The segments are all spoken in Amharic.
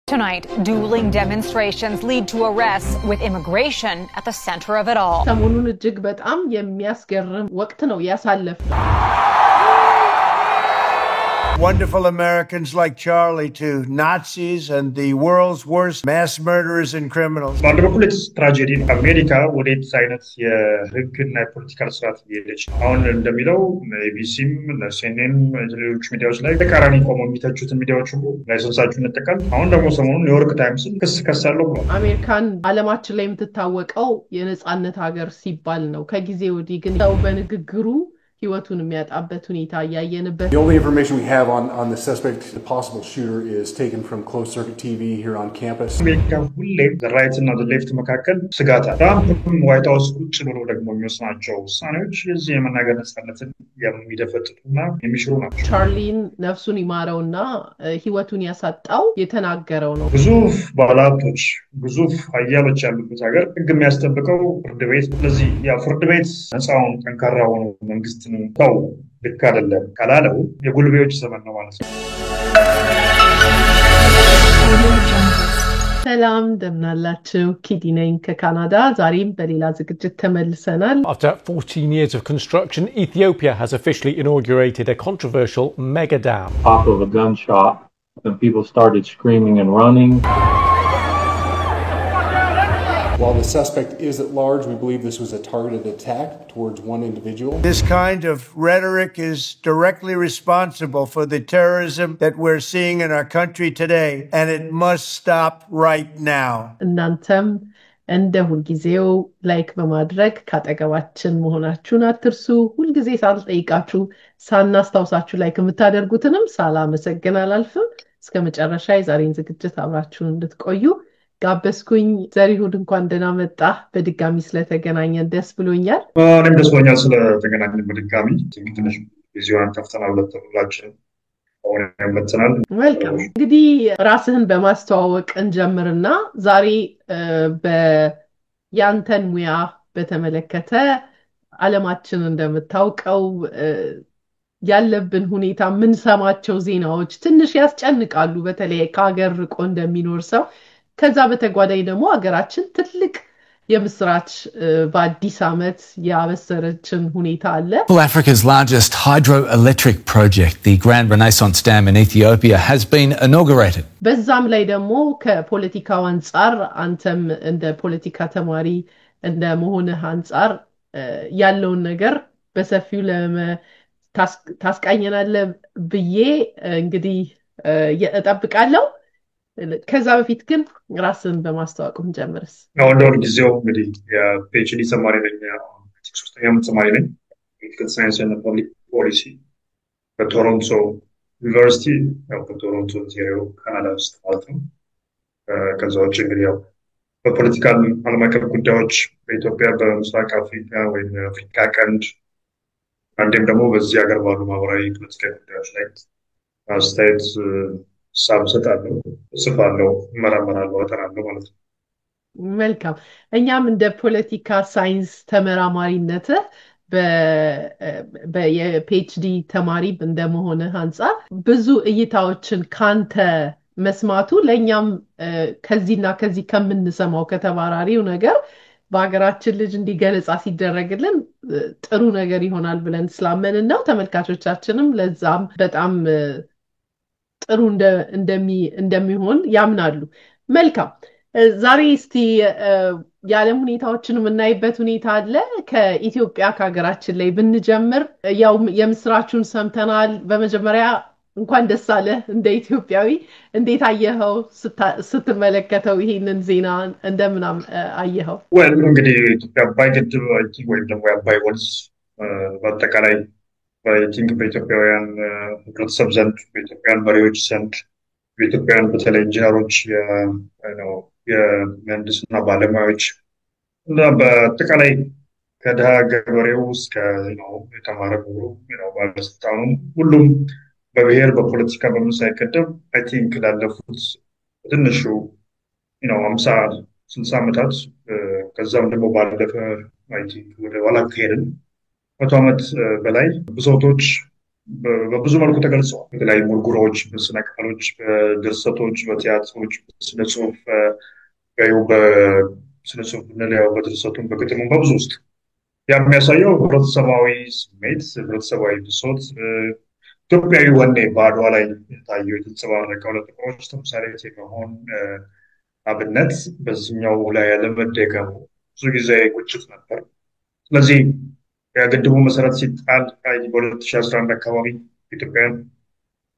Tonight, dueling demonstrations lead to arrests with immigration at the center of it all. ሰሞኑን እጅግ በጣም የሚያስገርም ወቅት ነው ያሳለፍነው. Wonderful Americans like Charlie to Nazis and the world's worst mass murderers and criminals. Wonderful tragedy in America ወደ ሳይነስ የህግና የፖለቲካል ስርዓት እየሄደች አሁን እንደሚለው ኤቢሲም ለሲኤንኤን ሌሎች ሚዲያዎች ላይ ተቃራኒ ቆሞ የሚተቹት ሚዲያዎች ሁሉ ላይሰንሳቸውን ተጠቀም አሁን ደግሞ ሰሞኑን ኒውዮርክ ታይምስን ክስ ከሳለው ብሏል። አሜሪካን ዓለማችን ላይ የምትታወቀው የነጻነት ሀገር ሲባል ነው። ከጊዜ ወዲህ ግን ሰው በንግግሩ ህይወቱን የሚያጣበት ሁኔታ ያየንበት. The only information we have on the suspect, the possible shooter, is taken from closed circuit TV here on campus. አሜሪካ ሁሌ the right እና the left መካከል ስጋት አለ. ትራምፕም ዋይት ሃውስ ቁጭ ብሎ ደግሞ የሚወስናቸው ውሳኔዎች የዚህ የመናገር ነጻነትን የሚደፈጥጡና የሚሽሩ ናቸው. ቻርሊን ነፍሱን ይማረውና ህይወቱን ያሳጣው የተናገረው ነው. ግዙፍ ባለሀብቶች ግዙፍ ኃያሎች ያሉበት ሀገር ህግ የሚያስጠብቀው ፍርድ ቤት። ስለዚህ ያ ፍርድ ቤት ነፃውን ጠንካራ ሆኖ መንግስት ነው ልክ አይደለም ካላለው የጉልቤዎች ዘመን ነው ማለት ነው። ሰላም እንደምናላችሁ ኪዲ ነኝ ከካናዳ ዛሬም በሌላ ዝግጅት ተመልሰናል. After 14 years of construction, Ethiopia has officially inaugurated a controversial mega dam. Pop of a gunshot and people started screaming and running. While the suspect is at large, we believe this was a targeted attack towards one individual. This kind of rhetoric is directly responsible for the terrorism that we're seeing in our country today, and it must stop right now. እናንተም እንደ ሁልጊዜው ላይክ በማድረግ ካጠገባችን መሆናችሁን አትርሱ. ሁልጊዜ ሳልጠይቃችሁ ሳናስታውሳችሁ ላይክ የምታደርጉትንም ሳላመሰግን አላልፍም. እስከ መጨረሻ የዛሬን ዝግጅት አብራችሁን እንድትቆዩ ጋበስኩኝ. ዘሪሁን እንኳን ደህና መጣ. በድጋሚ ስለተገናኘን ደስ ብሎኛል. እኔም ደስ ብሎኛል ስለተገናኘን በድጋሚ. ትንሽ ቪዲዮን ከፍተናል ለተብላችን አሁን መጥተናል. ዌልካም። እንግዲህ ራስህን በማስተዋወቅ እንጀምርና ዛሬ በያንተን ሙያ በተመለከተ ዓለማችን እንደምታውቀው ያለብን ሁኔታ ምን ሰማቸው ዜናዎች ትንሽ ያስጨንቃሉ በተለይ ከሀገር ርቆ እንደሚኖር ሰው. ከዛ በተጓዳኝ ደግሞ ሀገራችን ትልቅ የምስራች በአዲስ ዓመት ያበሰረችን ሁኔታ አለ. Africa's largest hydroelectric project, the Grand Renaissance Dam in Ethiopia, has been inaugurated. በዛም ላይ ደግሞ ከፖለቲካው አንፃር አንተም እንደ ፖለቲካ ተማሪ እንደ መሆንህ አንፃር ያለውን ነገር በሰፊው ታስቃኘናለህ ብዬ እንግዲህ እጠብቃለሁ. ከዛ በፊት ግን ራስን በማስተዋወቅ እንጀምርስ? ነው እንደው ጊዜው እንግዲህ የፒኤችዲ ተማሪ ነኝ። ሶስተኛ ዓመት ተማሪ ነኝ። ፖለቲካል ሳይንስ እና ፐብሊክ ፖሊሲ በቶሮንቶ ዩኒቨርሲቲ በቶሮንቶ ኦንታሪዮ ካናዳ ውስጥ ማለት ነው። ከዛ ውጭ እንግዲህ በፖለቲካል ዓለም አቀፍ ጉዳዮች በኢትዮጵያ በምስራቅ አፍሪካ ወይም አፍሪካ ቀንድ አንዴም ደግሞ በዚህ ሀገር ባሉ ማህበራዊ ፖለቲካዊ ጉዳዮች ላይ አስተያየት ሳብሰጣለሁ ጽፋለሁ እመራመራለሁ አጠናለሁ ማለት ነው። መልካም። እኛም እንደ ፖለቲካ ሳይንስ ተመራማሪነት በየፒኤችዲ ተማሪ እንደመሆንህ አንፃር ብዙ እይታዎችን ካንተ መስማቱ ለኛም ከዚህና ከዚህ ከምንሰማው ከተባራሪው ነገር በአገራችን ልጅ እንዲገለጻ ሲደረግልን ጥሩ ነገር ይሆናል ብለን ስላመንን ነው። ተመልካቾቻችንም ለዛም በጣም ጥሩ እንደሚሆን ያምናሉ። መልካም። ዛሬ እስቲ የዓለም ሁኔታዎችን የምናይበት ሁኔታ አለ። ከኢትዮጵያ ከሀገራችን ላይ ብንጀምር ያው የምስራቹን ሰምተናል። በመጀመሪያ እንኳን ደስ አለህ እንደ ኢትዮጵያዊ። እንዴት አየኸው ስትመለከተው ይሄንን ዜና እንደምን አየኸው? እንግዲህ ኢትዮጵያ አባይ ግድብ ወይም ደግሞ የአባይ ወንዝ በአጠቃላይ በቲንክ በኢትዮጵያውያን ህብረተሰብ ዘንድ በኢትዮጵያውያን መሪዎች ዘንድ በኢትዮጵያውያን በተለይ ኢንጂነሮች የምህንድስና ባለሙያዎች እና በአጠቃላይ ከድሃ ገበሬው እስከ የተማረ ባለስልጣኑ ሁሉም በብሔር በፖለቲካ በምን ሳይቀደም አይ ቲንክ ላለፉት ትንሹ 50-60 ዓመታት ከዛም ደግሞ ባለፈ አይ ቲንክ ወደ ኋላ ከሄድን 100 ዓመት በላይ ብሶቶች በብዙ መልኩ ተገልጸዋል። በተለያዩ ሙርጉሮች፣ በስነ ቃሎች፣ በድርሰቶች፣ በቲያትሮች፣ በስነ ጽሁፍ በስነ ጽሁፍ ብንለው በድርሰቱም በግጥሙም በብዙ ውስጥ ያ የሚያሳየው ህብረተሰባዊ ስሜት፣ ህብረተሰባዊ ብሶት፣ ኢትዮጵያዊ ወኔ በአድዋ ላይ የታየው የተንጸባረቀው ለጥቁሮች ተምሳሌት የመሆን አብነት በዚህኛው ላይ ያለመደገሙ ብዙ ጊዜ ቁጭት ነበር። ስለዚህ የግድቡ መሰረት ሲጣል በ2011 አካባቢ ኢትዮጵያን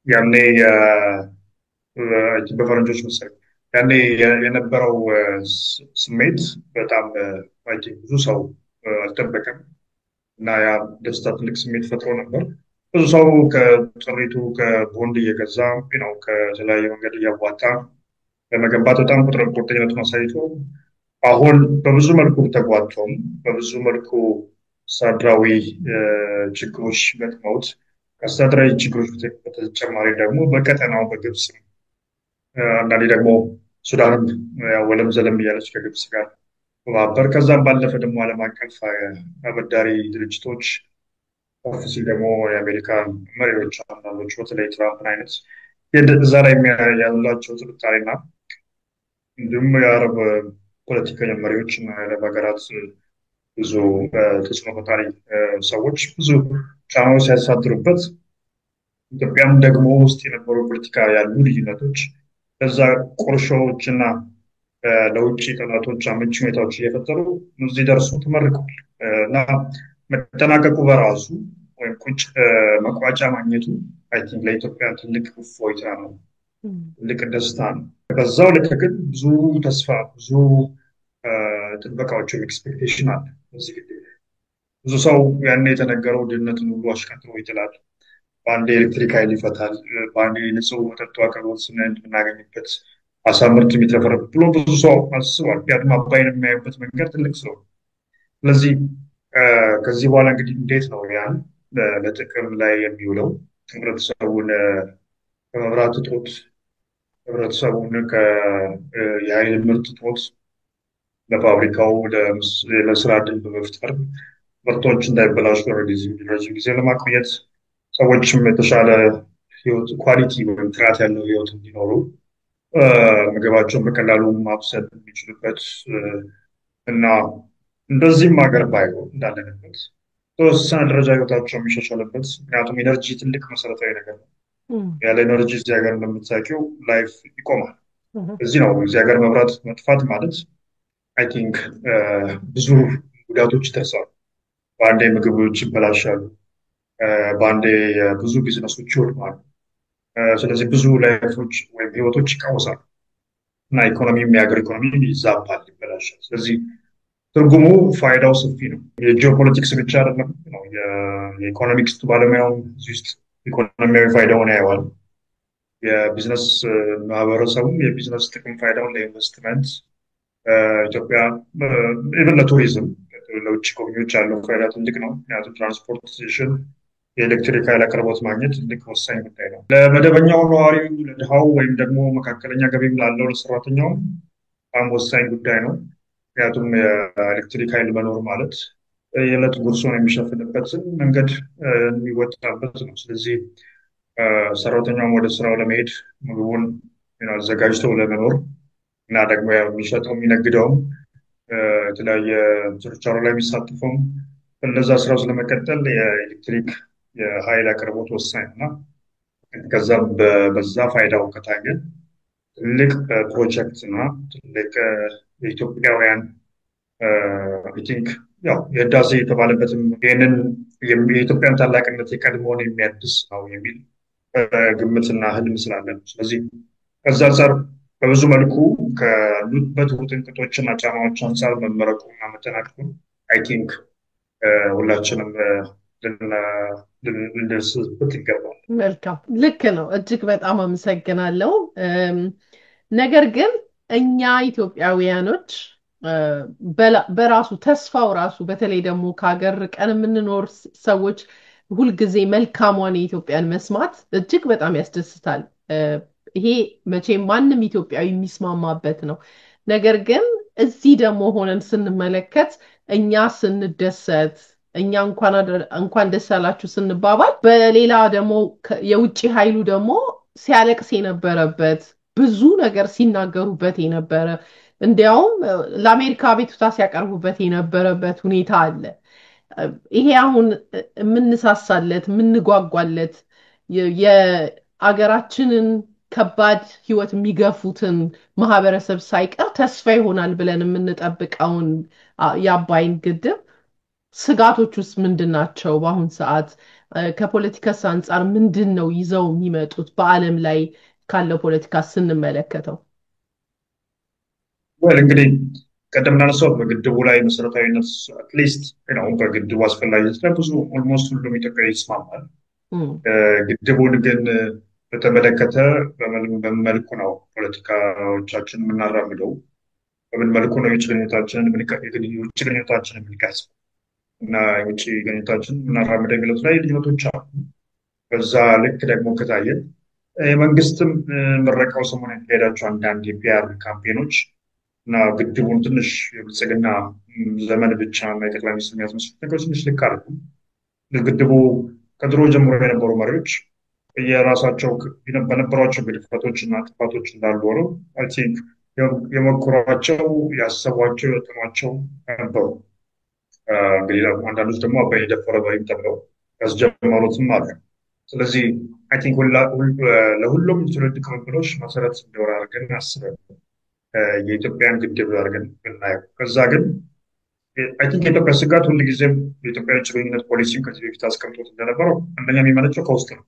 ያኔ በፈረንጆች መሰረት ያኔ የነበረው ስሜት በጣም ብዙ ሰው አልጠበቀም እና ያ ደስታ ትልቅ ስሜት ፈጥሮ ነበር። ብዙ ሰው ከጥሪቱ ከቦንድ እየገዛ ነው ከተለያየ መንገድ እያዋጣ ለመገንባት በጣም ቁርጠኝነቱን አሳይቶ አሁን በብዙ መልኩ ተጓቶም በብዙ መልኩ አስተዳደራዊ ችግሮች ገጥመውት ከአስተዳደራዊ ችግሮች በተጨማሪ ደግሞ በቀጠናው በግብጽ አንዳንዴ ደግሞ ሱዳንም ወለም ዘለም እያለች ከግብጽ ጋር በማበር ከዛም ባለፈ ደግሞ ዓለም አቀፍ አበዳሪ ድርጅቶች ከፍ ሲል ደግሞ የአሜሪካ መሪዎች አንዳንዶች በተለይ ትራምፕን አይነት እዛ ላይ ያላቸው ጥርጣሬና እንዲሁም የአረብ ፖለቲከኛ መሪዎች እና የአረብ ሀገራት ብዙ ተጽዕኖ ፈጣሪ ሰዎች ብዙ ጫናዎች ሲያሳድሩበት ኢትዮጵያም ደግሞ ውስጥ የነበሩ ፖለቲካ ያሉ ልዩነቶች በዛ ቁርሾዎች እና ለውጭ ጠላቶች አመቺ ሁኔታዎች እየፈጠሩ እዚህ ደርሶ ተመርቋል እና መጠናቀቁ በራሱ ወይም ቁጭ መቋጫ ማግኘቱ አይ ቲንክ ለኢትዮጵያ ትልቅ እፎይታ ነው፣ ትልቅ ደስታ ነው። በዛው ልክ ግን ብዙ ተስፋ ብዙ ጥበቃዎችም ኤክስፔክቴሽን አለ። ብዙ ሰው ያኔ የተነገረው ድህነትን ሁሉ አሽቀንጥሮ ይጥላል፣ በአንድ ኤሌክትሪክ ኃይል ይፈታል፣ በአንድ ንጹህ መጠጥ አቅርቦት የምናገኝበት አሳ ምርት የሚትረፈረፍ ብሎ ብዙ ሰው አስቧል። ምክንያቱም አባይን የሚያዩበት መንገድ ትልቅ ስለሆነ። ስለዚህ ከዚህ በኋላ እንግዲህ እንዴት ነው ያን ለጥቅም ላይ የሚውለው? ህብረተሰቡን ከመብራት እጦት፣ ህብረተሰቡን የኃይል ምርት እጦት ለፋብሪካው ለስራ ዕድል በመፍጠር ምርቶች እንዳይበላሹ ረጅም ጊዜ ለማቆየት ሰዎችም የተሻለ ህይወት ኳሊቲ ወይም ጥራት ያለው ህይወት እንዲኖሩ ምግባቸውን በቀላሉ ማብሰል የሚችሉበት እና እንደዚህም ሀገር ባይሆን እንዳለንበት ተወሰነ ደረጃ ህይወታቸው የሚሻሻልበት። ምክንያቱም ኤነርጂ ትልቅ መሰረታዊ ነገር ነው። ያለ ኤነርጂ እዚህ ሀገር እንደምታውቂው ላይፍ ይቆማል። እዚህ ነው እዚህ ሀገር መብራት መጥፋት ማለት አይ ቲንክ ብዙ ጉዳቶች ይደርሳሉ። በአንዴ ምግቦች ይበላሻሉ፣ በአንዴ ብዙ ቢዝነሶች ይወድማሉ። ስለዚህ ብዙ ላይፎች ወይም ህይወቶች ይቃወሳሉ እና ኢኮኖሚም የሀገር ኢኮኖሚ ይዛባል፣ ይበላሻል። ስለዚህ ትርጉሙ ፋይዳው ሰፊ ነው። የጂኦፖለቲክስ ብቻ አይደለም ነው የኢኮኖሚክስ ባለሙያው እዚህ ውስጥ ኢኮኖሚያዊ ፋይዳውን ያየዋል። የቢዝነስ ማህበረሰቡም የቢዝነስ ጥቅም ፋይዳውን ለኢንቨስትመንት ኢትዮጵያ ኢቨን ለቱሪዝም ለውጭ ጎብኚዎች ያለው ፋይዳ ትልቅ ነው። ምክንያቱም ትራንስፖርቴሽን የኤሌክትሪክ ኃይል አቅርቦት ማግኘት ትልቅ ወሳኝ ጉዳይ ነው። ለመደበኛው ነዋሪው፣ ለድሃው ወይም ደግሞ መካከለኛ ገቢም ላለው ለሰራተኛው በጣም ወሳኝ ጉዳይ ነው። ምክንያቱም የኤሌክትሪክ ኃይል መኖር ማለት የዕለት ጉርሱን የሚሸፍንበትን መንገድ የሚወጣበት ነው። ስለዚህ ሰራተኛውም ወደ ስራው ለመሄድ ምግቡን አዘጋጅቶ ለመኖር እና ደግሞ የሚሸጠው የሚነግደውም የተለያየ ችርቻሮ ላይ የሚሳተፈውም በነዛ ስራው ስለመቀጠል የኤሌክትሪክ የኃይል አቅርቦት ወሳኝ እና ከዛም በዛ ፋይዳው ከታየ ትልቅ ፕሮጀክት እና ትልቅ የኢትዮጵያውያን አይ ቲንክ ያው የህዳሴ የተባለበትም ይህንን የኢትዮጵያን ታላቅነት የቀድሞውን የሚያድስ ነው የሚል ግምትና ህልም ስላለን፣ ስለዚህ ከዛ አንጻር በብዙ መልኩ ከሉበት ውጥንቅጦችና ጫናዎች አንጻር መመረቁና መጠናቀቁን አይ ቲንክ ሁላችንም ልንደርስበት ይገባል። መልካም፣ ልክ ነው። እጅግ በጣም አመሰግናለሁ። ነገር ግን እኛ ኢትዮጵያውያኖች በራሱ ተስፋው ራሱ በተለይ ደግሞ ከሀገር ርቀን የምንኖር ሰዎች ሁልጊዜ መልካሟን የኢትዮጵያን መስማት እጅግ በጣም ያስደስታል። ይሄ መቼም ማንም ኢትዮጵያዊ የሚስማማበት ነው። ነገር ግን እዚህ ደግሞ ሆነን ስንመለከት እኛ ስንደሰት እኛ እንኳን ደስ ያላችሁ ስንባባል በሌላ ደግሞ የውጭ ኃይሉ ደግሞ ሲያለቅስ የነበረበት ብዙ ነገር ሲናገሩበት የነበረ እንዲያውም ለአሜሪካ ቤቱታ ሲያቀርቡበት የነበረበት ሁኔታ አለ። ይሄ አሁን የምንሳሳለት የምንጓጓለት የአገራችንን ከባድ ህይወት የሚገፉትን ማህበረሰብ ሳይቀር ተስፋ ይሆናል ብለን የምንጠብቀውን የአባይን ግድብ ስጋቶች ውስጥ ምንድን ናቸው? በአሁን ሰዓት ከፖለቲካስ አንጻር ምንድን ነው ይዘው የሚመጡት በአለም ላይ ካለው ፖለቲካ ስንመለከተው? እንግዲህ ቀደም እንዳነሳሁት በግድቡ ላይ መሰረታዊነት አትሊስት ነው በግድቡ አስፈላጊነት ላይ ብዙ ኦልሞስት ሁሉም ኢትዮጵያ ይስማማል። ግድቡን ግን በተመለከተ በምን መልኩ ነው ፖለቲካዎቻችን የምናራምደው? በምን መልኩ ነው የውጭ ግንኙነታችንን የምንቀርጽ እና የውጭ ግንኙነታችንን የምናራምደው የሚሉት ላይ ልዩነቶች አሉ። በዛ ልክ ደግሞ ከታየ የመንግስትም ምረቃው ሰሞኑን የተካሄዳቸው አንዳንድ የፒአር ካምፔኖች እና ግድቡን ትንሽ የብልጽግና ዘመን ብቻ እና የጠቅላይ ሚኒስትር የሚያስመስሉት ነገሮች ትንሽ ልክ አሉ። ግድቡ ከድሮ ጀምሮ የነበሩ መሪዎች የራሳቸው በነበሯቸው ግድፈቶች እና ጥፋቶች እንዳሉ ሆነው አይ ቲንክ የሞከሯቸው ያሰቧቸው የወጠኗቸው ነበሩ። እንግዲህ አንዳንዶች ደግሞ አባይ የደፈረ በሬም ተብለው ያስጀመሩትም አሉ። ስለዚህ አይ ቲንክ ለሁሉም ትውልድ ቅብብሎች መሰረት እንዲሆን አድርገን አስበን የኢትዮጵያን ግድብ አድርገን ብናየው፣ ከዛ ግን አይ ቲንክ የኢትዮጵያ ስጋት ሁልጊዜም የኢትዮጵያ የውጭ ግንኙነት ፖሊሲም ከዚህ በፊት አስቀምጦት እንደነበረው አንደኛ የሚመነጨው ከውስጥ ነው።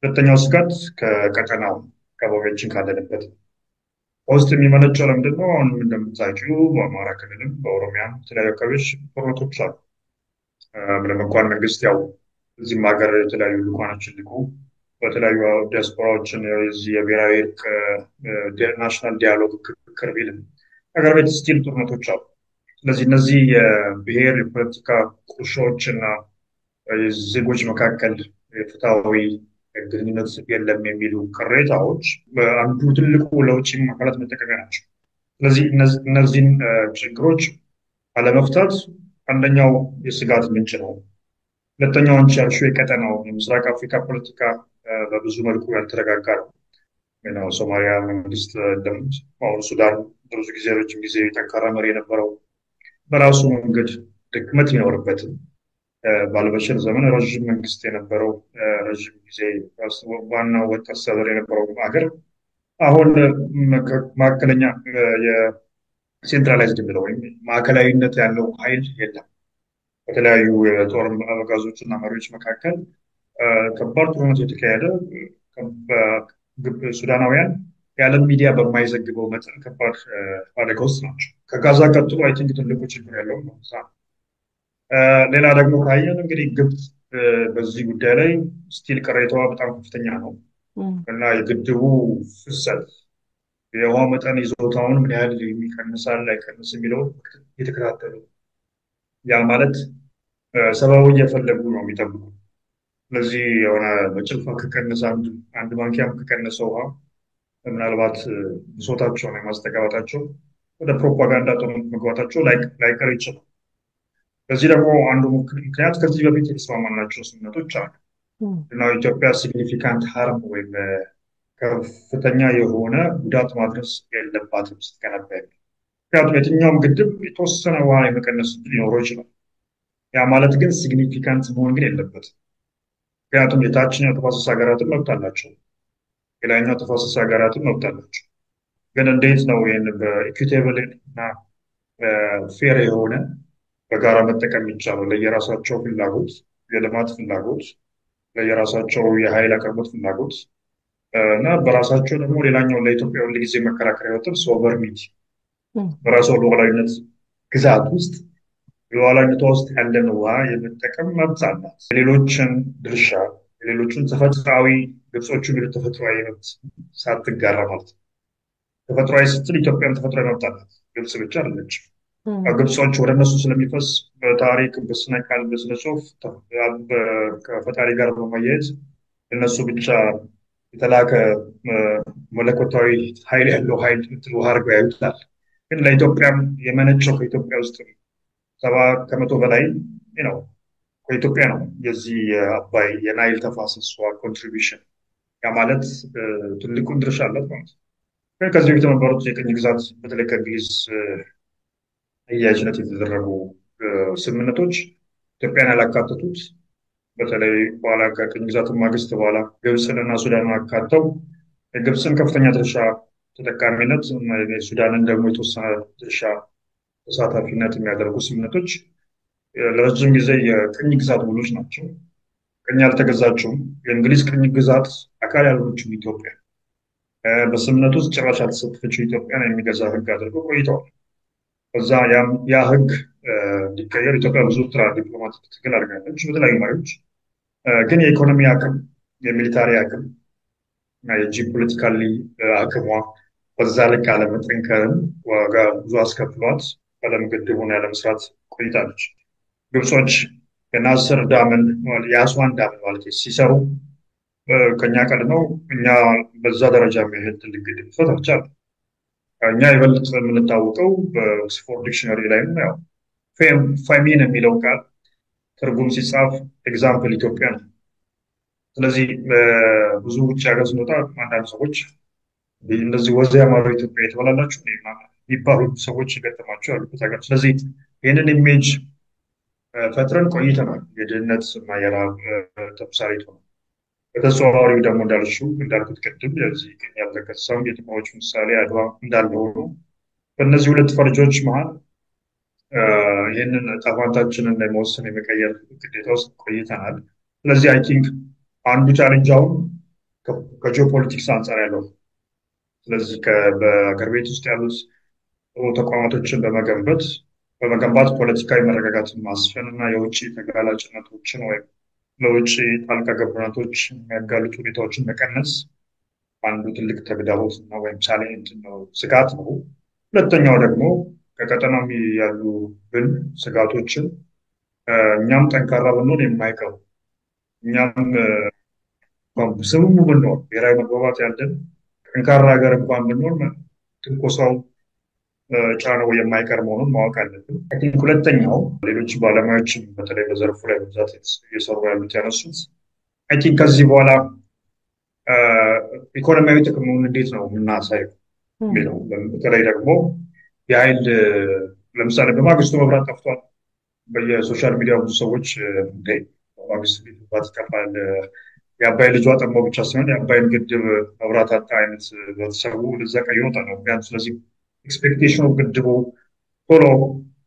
ሁለተኛው ስጋት ከቀጠናው አካባቢያችን ካለንበት ከውስጥ የሚመነጨው ለምንድን ነው? አሁንም እንደምታውቂው በአማራ ክልልም በኦሮሚያም የተለያዩ አካባቢዎች ጦርነቶች አሉ። ምንም እንኳን መንግስት ያው እዚህም ሀገር የተለያዩ ልኳኖችን ልኩ በተለያዩ ዲያስፖራዎችን የብሔራዊ እርቅ ናሽናል ዲያሎግ ምክክር ቢልም ሀገር ቤት ስቲል ጦርነቶች አሉ። ስለዚህ እነዚህ የብሔር የፖለቲካ ቁርሾችና ዜጎች መካከል ፍትሃዊ ግንኙነት የለም የሚሉ ቅሬታዎች አንዱ ትልቁ ለውጭ አካላት መጠቀሚያ ናቸው። ስለዚህ እነዚህን ችግሮች አለመፍታት አንደኛው የስጋት ምንጭ ነው። ሁለተኛው አንቺ ያልሽው የቀጠናው የምስራቅ አፍሪካ ፖለቲካ በብዙ መልኩ ያልተረጋጋ ነው። ሶማሊያ መንግስት አሁን ሱዳን ብዙ ጊዜ ረጅም ጊዜ ጠንካራ መሪ የነበረው በራሱ መንገድ ድክመት ይኖርበትም ባልበሽር ዘመን ረዥም መንግስት የነበረው ረዥም ጊዜ ዋናው ወጥ አስተዳደር የነበረው ሀገር አሁን ማዕከለኛ የሴንትራላይዝድ ብለው ወይም ማዕከላዊነት ያለው ኃይል የለም። በተለያዩ የጦር አበጋዞች እና መሪዎች መካከል ከባድ ጦርነት የተካሄደ ሱዳናውያን የዓለም ሚዲያ በማይዘግበው መጠን ከባድ አደጋ ውስጥ ናቸው። ከጋዛ ቀጥሎ አይ ቲንክ ትልቁ ችግር ያለው ነው። ሌላ ደግሞ ካየን እንግዲህ ግብፅ በዚህ ጉዳይ ላይ ስቲል ቅሬታዋ በጣም ከፍተኛ ነው እና የግድቡ ፍሰት የውሃ መጠን ይዞታውን ምን ያህል የሚቀንሳል ላይቀንስ የሚለው እየተከታተሉ ያ ማለት ሰበቡ እየፈለጉ ነው የሚጠብቁ። ስለዚህ የሆነ በጭልፋ ከቀነሰ አንድ ማንኪያም ከቀነሰ ውሃ ምናልባት ብሶታቸውን የማስተጋባታቸው ወደ ፕሮፓጋንዳ ጦርነት መግባታቸው ላይቀር ይችላል። በዚህ ደግሞ አንዱ ምክንያት ከዚህ በፊት የተስማማናቸው ስምምነቶች አሉ እና ኢትዮጵያ ሲግኒፊካንት ሃርም ወይም ከፍተኛ የሆነ ጉዳት ማድረስ የለባትም ስትገነባ የሚል። ምክንያቱም የትኛውም ግድብ የተወሰነ ውሃ የመቀነስ ሊኖረው ይችላል። ያ ማለት ግን ሲግኒፊካንት መሆን ግን የለበትም። ምክንያቱም የታችኛው ተፋሰስ ሀገራትን መብት አላቸው፣ የላይኛው ተፋሰስ ሀገራትን መብት አላቸው። ግን እንዴት ነው ይህን በኢኩቴብል እና ፌር የሆነ በጋራ መጠቀም የሚቻለው? ለየራሳቸው ፍላጎት የልማት ፍላጎት፣ ለየራሳቸው የኃይል አቅርቦት ፍላጎት እና በራሳቸው ደግሞ ሌላኛው ለኢትዮጵያ ሁል ጊዜ መከራከሪያ ወጥር ሶቨርኒቲ በራሷ ሉዓላዊነት ግዛት ውስጥ ሉዓላዊነቷ ውስጥ ያለን ውሃ የመጠቀም መብት አላት። የሌሎችን ድርሻ የሌሎችን ተፈጥሯዊ ግብጾቹ የሚሉት ተፈጥሯዊ መብት ሳትጋራ ማለት ነው። ተፈጥሯዊ ስትል ኢትዮጵያም ተፈጥሯዊ መብት አላት፣ ግብጽ ብቻ አይደለችም። ግብጾች ወደ እነሱ ስለሚፈስ በታሪክ በስነ ቃል በስነ ጽሁፍ ከፈጣሪ ጋር በማያያዝ እነሱ ብቻ የተላከ መለኮታዊ ኃይል ያለው ኃይል ውሃ አድርገው ያዩታል። ግን ለኢትዮጵያም የመነጨው ከኢትዮጵያ ውስጥ 70% በላይ ነው ከኢትዮጵያ ነው የዚህ የአባይ የናይል ተፋሰስ ኮንትሪቢዩሽን ያ ማለት ትልቁን ድርሻ አላት ማለት ነው። ከዚህ በፊት የነበሩት የቅኝ ግዛት በተለይ ከእንግሊዝ አያያዥነት የተደረጉ ስምምነቶች ኢትዮጵያን ያላካተቱት በተለይ በኋላ ከቅኝ ግዛት ማግስት በኋላ ግብፅንና ሱዳንን አካተው የግብፅን ከፍተኛ ድርሻ ተጠቃሚነት ሱዳንን ደግሞ የተወሰነ ድርሻ ተሳታፊነት የሚያደርጉ ስምምነቶች ለረጅም ጊዜ የቅኝ ግዛት ውሎች ናቸው። ቅኝ ያልተገዛችውም የእንግሊዝ ቅኝ ግዛት አካል ያልሆነችው ኢትዮጵያ በስምምነቱ ውስጥ ጭራሽ ያልተሳተፈችው ኢትዮጵያን የሚገዛ ሕግ አድርገው ቆይተዋል። ከዛ ያ ሕግ እንዲቀየር ኢትዮጵያ ብዙ ዲፕሎማቲክ ትግል አድርጋለች በተለያዩ መሪዎች። ግን የኢኮኖሚ አቅም፣ የሚሊታሪ አቅም እና የጂኦፖለቲካሊ አቅሟ በዛ ልክ አለመጠንከርም ዋጋ ብዙ አስከፍሏት ቀለም ግድቡን ያለመስራት ቆይታለች። ግብጾች የናስር ዳምን የአስዋን ዳምን ማለት ሲሰሩ ከኛ ቀድመው እኛ በዛ ደረጃ የሚሄድ ትልቅ ግድብ መፍጠር አልቻለም። እኛ ይበልጥ የምንታወቀው በኦክስፎርድ ዲክሽነሪ ላይ ነው ፋሚን የሚለው ቃል ትርጉም ሲጻፍ ኤግዛምፕል ኢትዮጵያ ነው። ስለዚህ ብዙ ውጭ ሀገር ስንወጣ አንዳንድ ሰዎች እነዚህ ወዘ ያማሩ ኢትዮጵያ የተባላላችሁ የሚባሉ ሰዎች ይገጥማቸው ያሉበት ሀገር። ስለዚህ ይህንን ኢሜጅ ፈጥረን ቆይተናል። የድህነት እና የረሃብ ተምሳሌት ሆነ። በተዘዋዋሪው ደግሞ እንዳልኩት ቅድም የዚህ ቅኝ ያልተገዛው የጥቁሮች ምሳሌ አድዋ እንዳለ ሆኖ በእነዚህ ሁለት ፈርጆች መሀል ይህንን ዕጣ ፈንታችንን ለመወሰን የመቀየር ግዴታ ውስጥ ቆይተናል። ስለዚህ አይ ቲንክ አንዱ ቻሌንጅ አሁን ከጂኦፖለቲክስ አንጻር ያለው ስለዚህ በሀገር ቤት ውስጥ ያሉት ተቋማቶችን በመገንባት ፖለቲካዊ መረጋጋትን ማስፈን እና የውጭ ተጋላጭነቶችን ወይም ለውጭ ጣልቃ ገብነቶች የሚያጋልጡ ሁኔታዎችን መቀነስ አንዱ ትልቅ ተግዳሮት ነው ወይም ቻሌንጅ ነው፣ ስጋት ነው። ሁለተኛው ደግሞ ከቀጠናው ያሉ ስጋቶችን እኛም ጠንካራ ብንሆን የማይቀሩ እኛም ስሙም ብንሆን ብሔራዊ መግባባት ያለን ጠንካራ ሀገር እንኳን ብንሆን ትንኮሳው ጫናው የማይቀር መሆኑን ማወቅ አለብን። ሁለተኛው ሌሎች ባለሙያዎችም በተለይ በዘርፉ ላይ በብዛት እየሰሩ ያሉት ያነሱት አይ ቲንክ ከዚህ በኋላ ኢኮኖሚያዊ ጥቅሙን እንዴት ነው የምናሳየው የሚለው በተለይ ደግሞ የኃይል ለምሳሌ በማግስቱ መብራት ጠፍቷል። በየሶሻል ሚዲያ ብዙ ሰዎች በማግስቱ መብራት ይጠፋል የአባይ ልጇ ጠማው ብቻ ሳይሆን የአባይን ግድብ መብራት አጣ አይነት በተሰቡ ወደዛ ቀይሮታ ነው። ስለዚህ ኤክስፔክቴሽኑ ግድቡ ቶሎ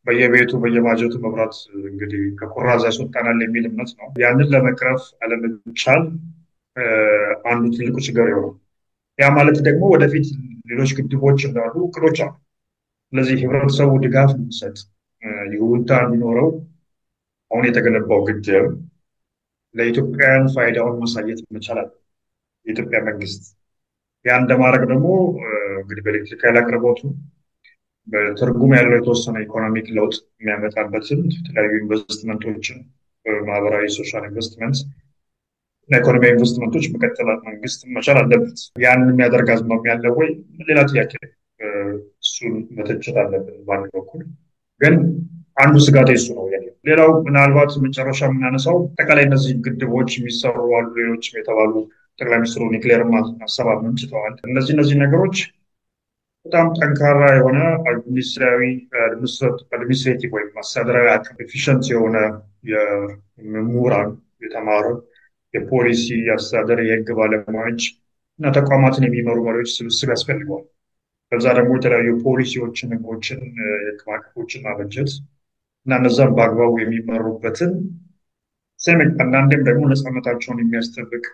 በየቤቱ በየማጀቱ መብራት እንግዲህ ከኩራዝ ያስወጣናል የሚል እምነት ነው። ያንን ለመቅረፍ አለመቻል አንዱ ትልቁ ችግር ይሆናል። ያ ማለት ደግሞ ወደፊት ሌሎች ግድቦች እንዳሉ እቅዶች አሉ። ስለዚህ ህብረተሰቡ ድጋፍ እንዲሰጥ ይሁንታ እንዲኖረው አሁን የተገነባው ግድብ ለኢትዮጵያውያን ፋይዳውን ማሳየት መቻል አለ የኢትዮጵያ መንግስት። ያን እንደማድረግ ደግሞ እንግዲህ በኤሌክትሪክ ኃይል አቅርቦቱ በትርጉም ያለው የተወሰነ ኢኮኖሚክ ለውጥ የሚያመጣበትን የተለያዩ ኢንቨስትመንቶችን ማህበራዊ ሶሻል ኢንቨስትመንት እና ኢኮኖሚያዊ ኢንቨስትመንቶች መቀጠል መንግስት መቻል አለበት። ያን የሚያደርግ አዝማሚያ ያለ ወይ ሌላ ጥያቄ፣ እሱን መተቸት አለብን። በአንድ በኩል ግን አንዱ ስጋት እሱ ነው። ሌላው ምናልባት መጨረሻ የምናነሳው አጠቃላይ እነዚህ ግድቦች የሚሰሩ አሉ ሌሎች የተባሉ ጠቅላይ ሚኒስትሩ ኒክሌር ሀሳብ አመንጭተዋል። እነዚህ ነገሮች በጣም ጠንካራ የሆነ አድሚኒስትሬቲቭ ወይም አስተዳደራዊ አቅም ኤፊሽንት የሆነ የምሁራን የተማሩ የፖሊሲ የአስተዳደር የህግ ባለሙያዎች እና ተቋማትን የሚመሩ መሪዎች ስብስብ ያስፈልገዋል። ከዛ ደግሞ የተለያዩ ፖሊሲዎችን፣ ህጎችን፣ የህግ ማዕቀፎችን ማበጀት እና እነዛም በአግባቡ የሚመሩበትን አንዳንዴም ደግሞ ነፃነታቸውን የሚያስጠብቅ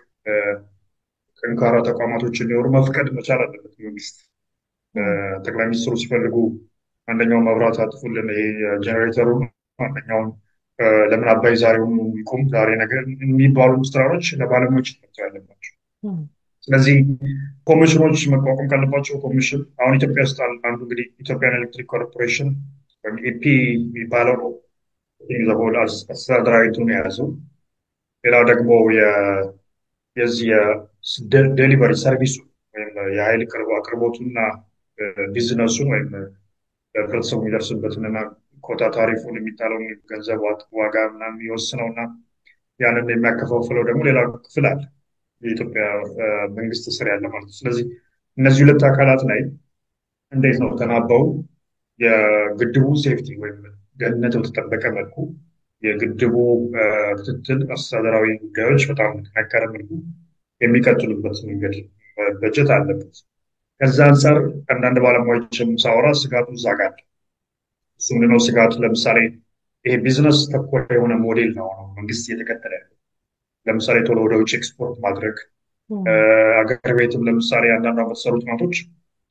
ጠንካራ ተቋማቶች እንዲኖሩ መፍቀድ መቻል አለበት መንግስት። ጠቅላይ ሚኒስትሩ ሲፈልጉ አንደኛውን መብራት አጥፉልን፣ ይሄ ጀኔሬተሩን፣ አንደኛውን ለምን አባይ ዛሬውን ይቁም ዛሬ ነገር የሚባሉ ምስጢሮች ለባለሙያዎች መጥተው ያለባቸው። ስለዚህ ኮሚሽኖች መቋቋም ካለባቸው ኮሚሽን አሁን ኢትዮጵያ ውስጥ አንዱ እንግዲህ ኢትዮጵያን ኤሌክትሪክ ኮርፖሬሽን ወይም ኢፒ የሚባለው ነው ዘሆል አስተዳደራዊቱን የያዘው። ሌላው ደግሞ የዚህ የዴሊቨሪ ሰርቪሱ ወይም የኃይል አቅርቦቱና ቢዝነሱን ወይም ለህብረተሰቡ የሚደርስበትንና ኮታ ታሪፉን የሚጣለውን ገንዘብ ዋጋ ምናምን የሚወስነውና ያንን የሚያከፋፍለው ደግሞ ሌላ ክፍል አለ፣ የኢትዮጵያ መንግስት ስር ያለ ማለት ነው። ስለዚህ እነዚህ ሁለት አካላት ላይ እንዴት ነው ተናበው የግድቡ ሴፍቲ ወይም ደህንነት በተጠበቀ መልኩ የግድቡ ክትትል አስተዳደራዊ ጉዳዮች በጣም በተጠናከረ መልኩ የሚቀጥሉበት መንገድ በጀት አለበት። ከዛ አንጻር አንዳንድ ባለሙያዎችም ሳወራ ስጋቱ እዛ ጋር አለ። እሱ ምንድነው ስጋቱ? ለምሳሌ ይሄ ቢዝነስ ተኮር የሆነ ሞዴል ነው መንግስት እየተከተለ ያለው። ለምሳሌ ቶሎ ወደ ውጭ ኤክስፖርት ማድረግ፣ አገር ቤትም ለምሳሌ አንዳንድ በተሰሩ ጥናቶች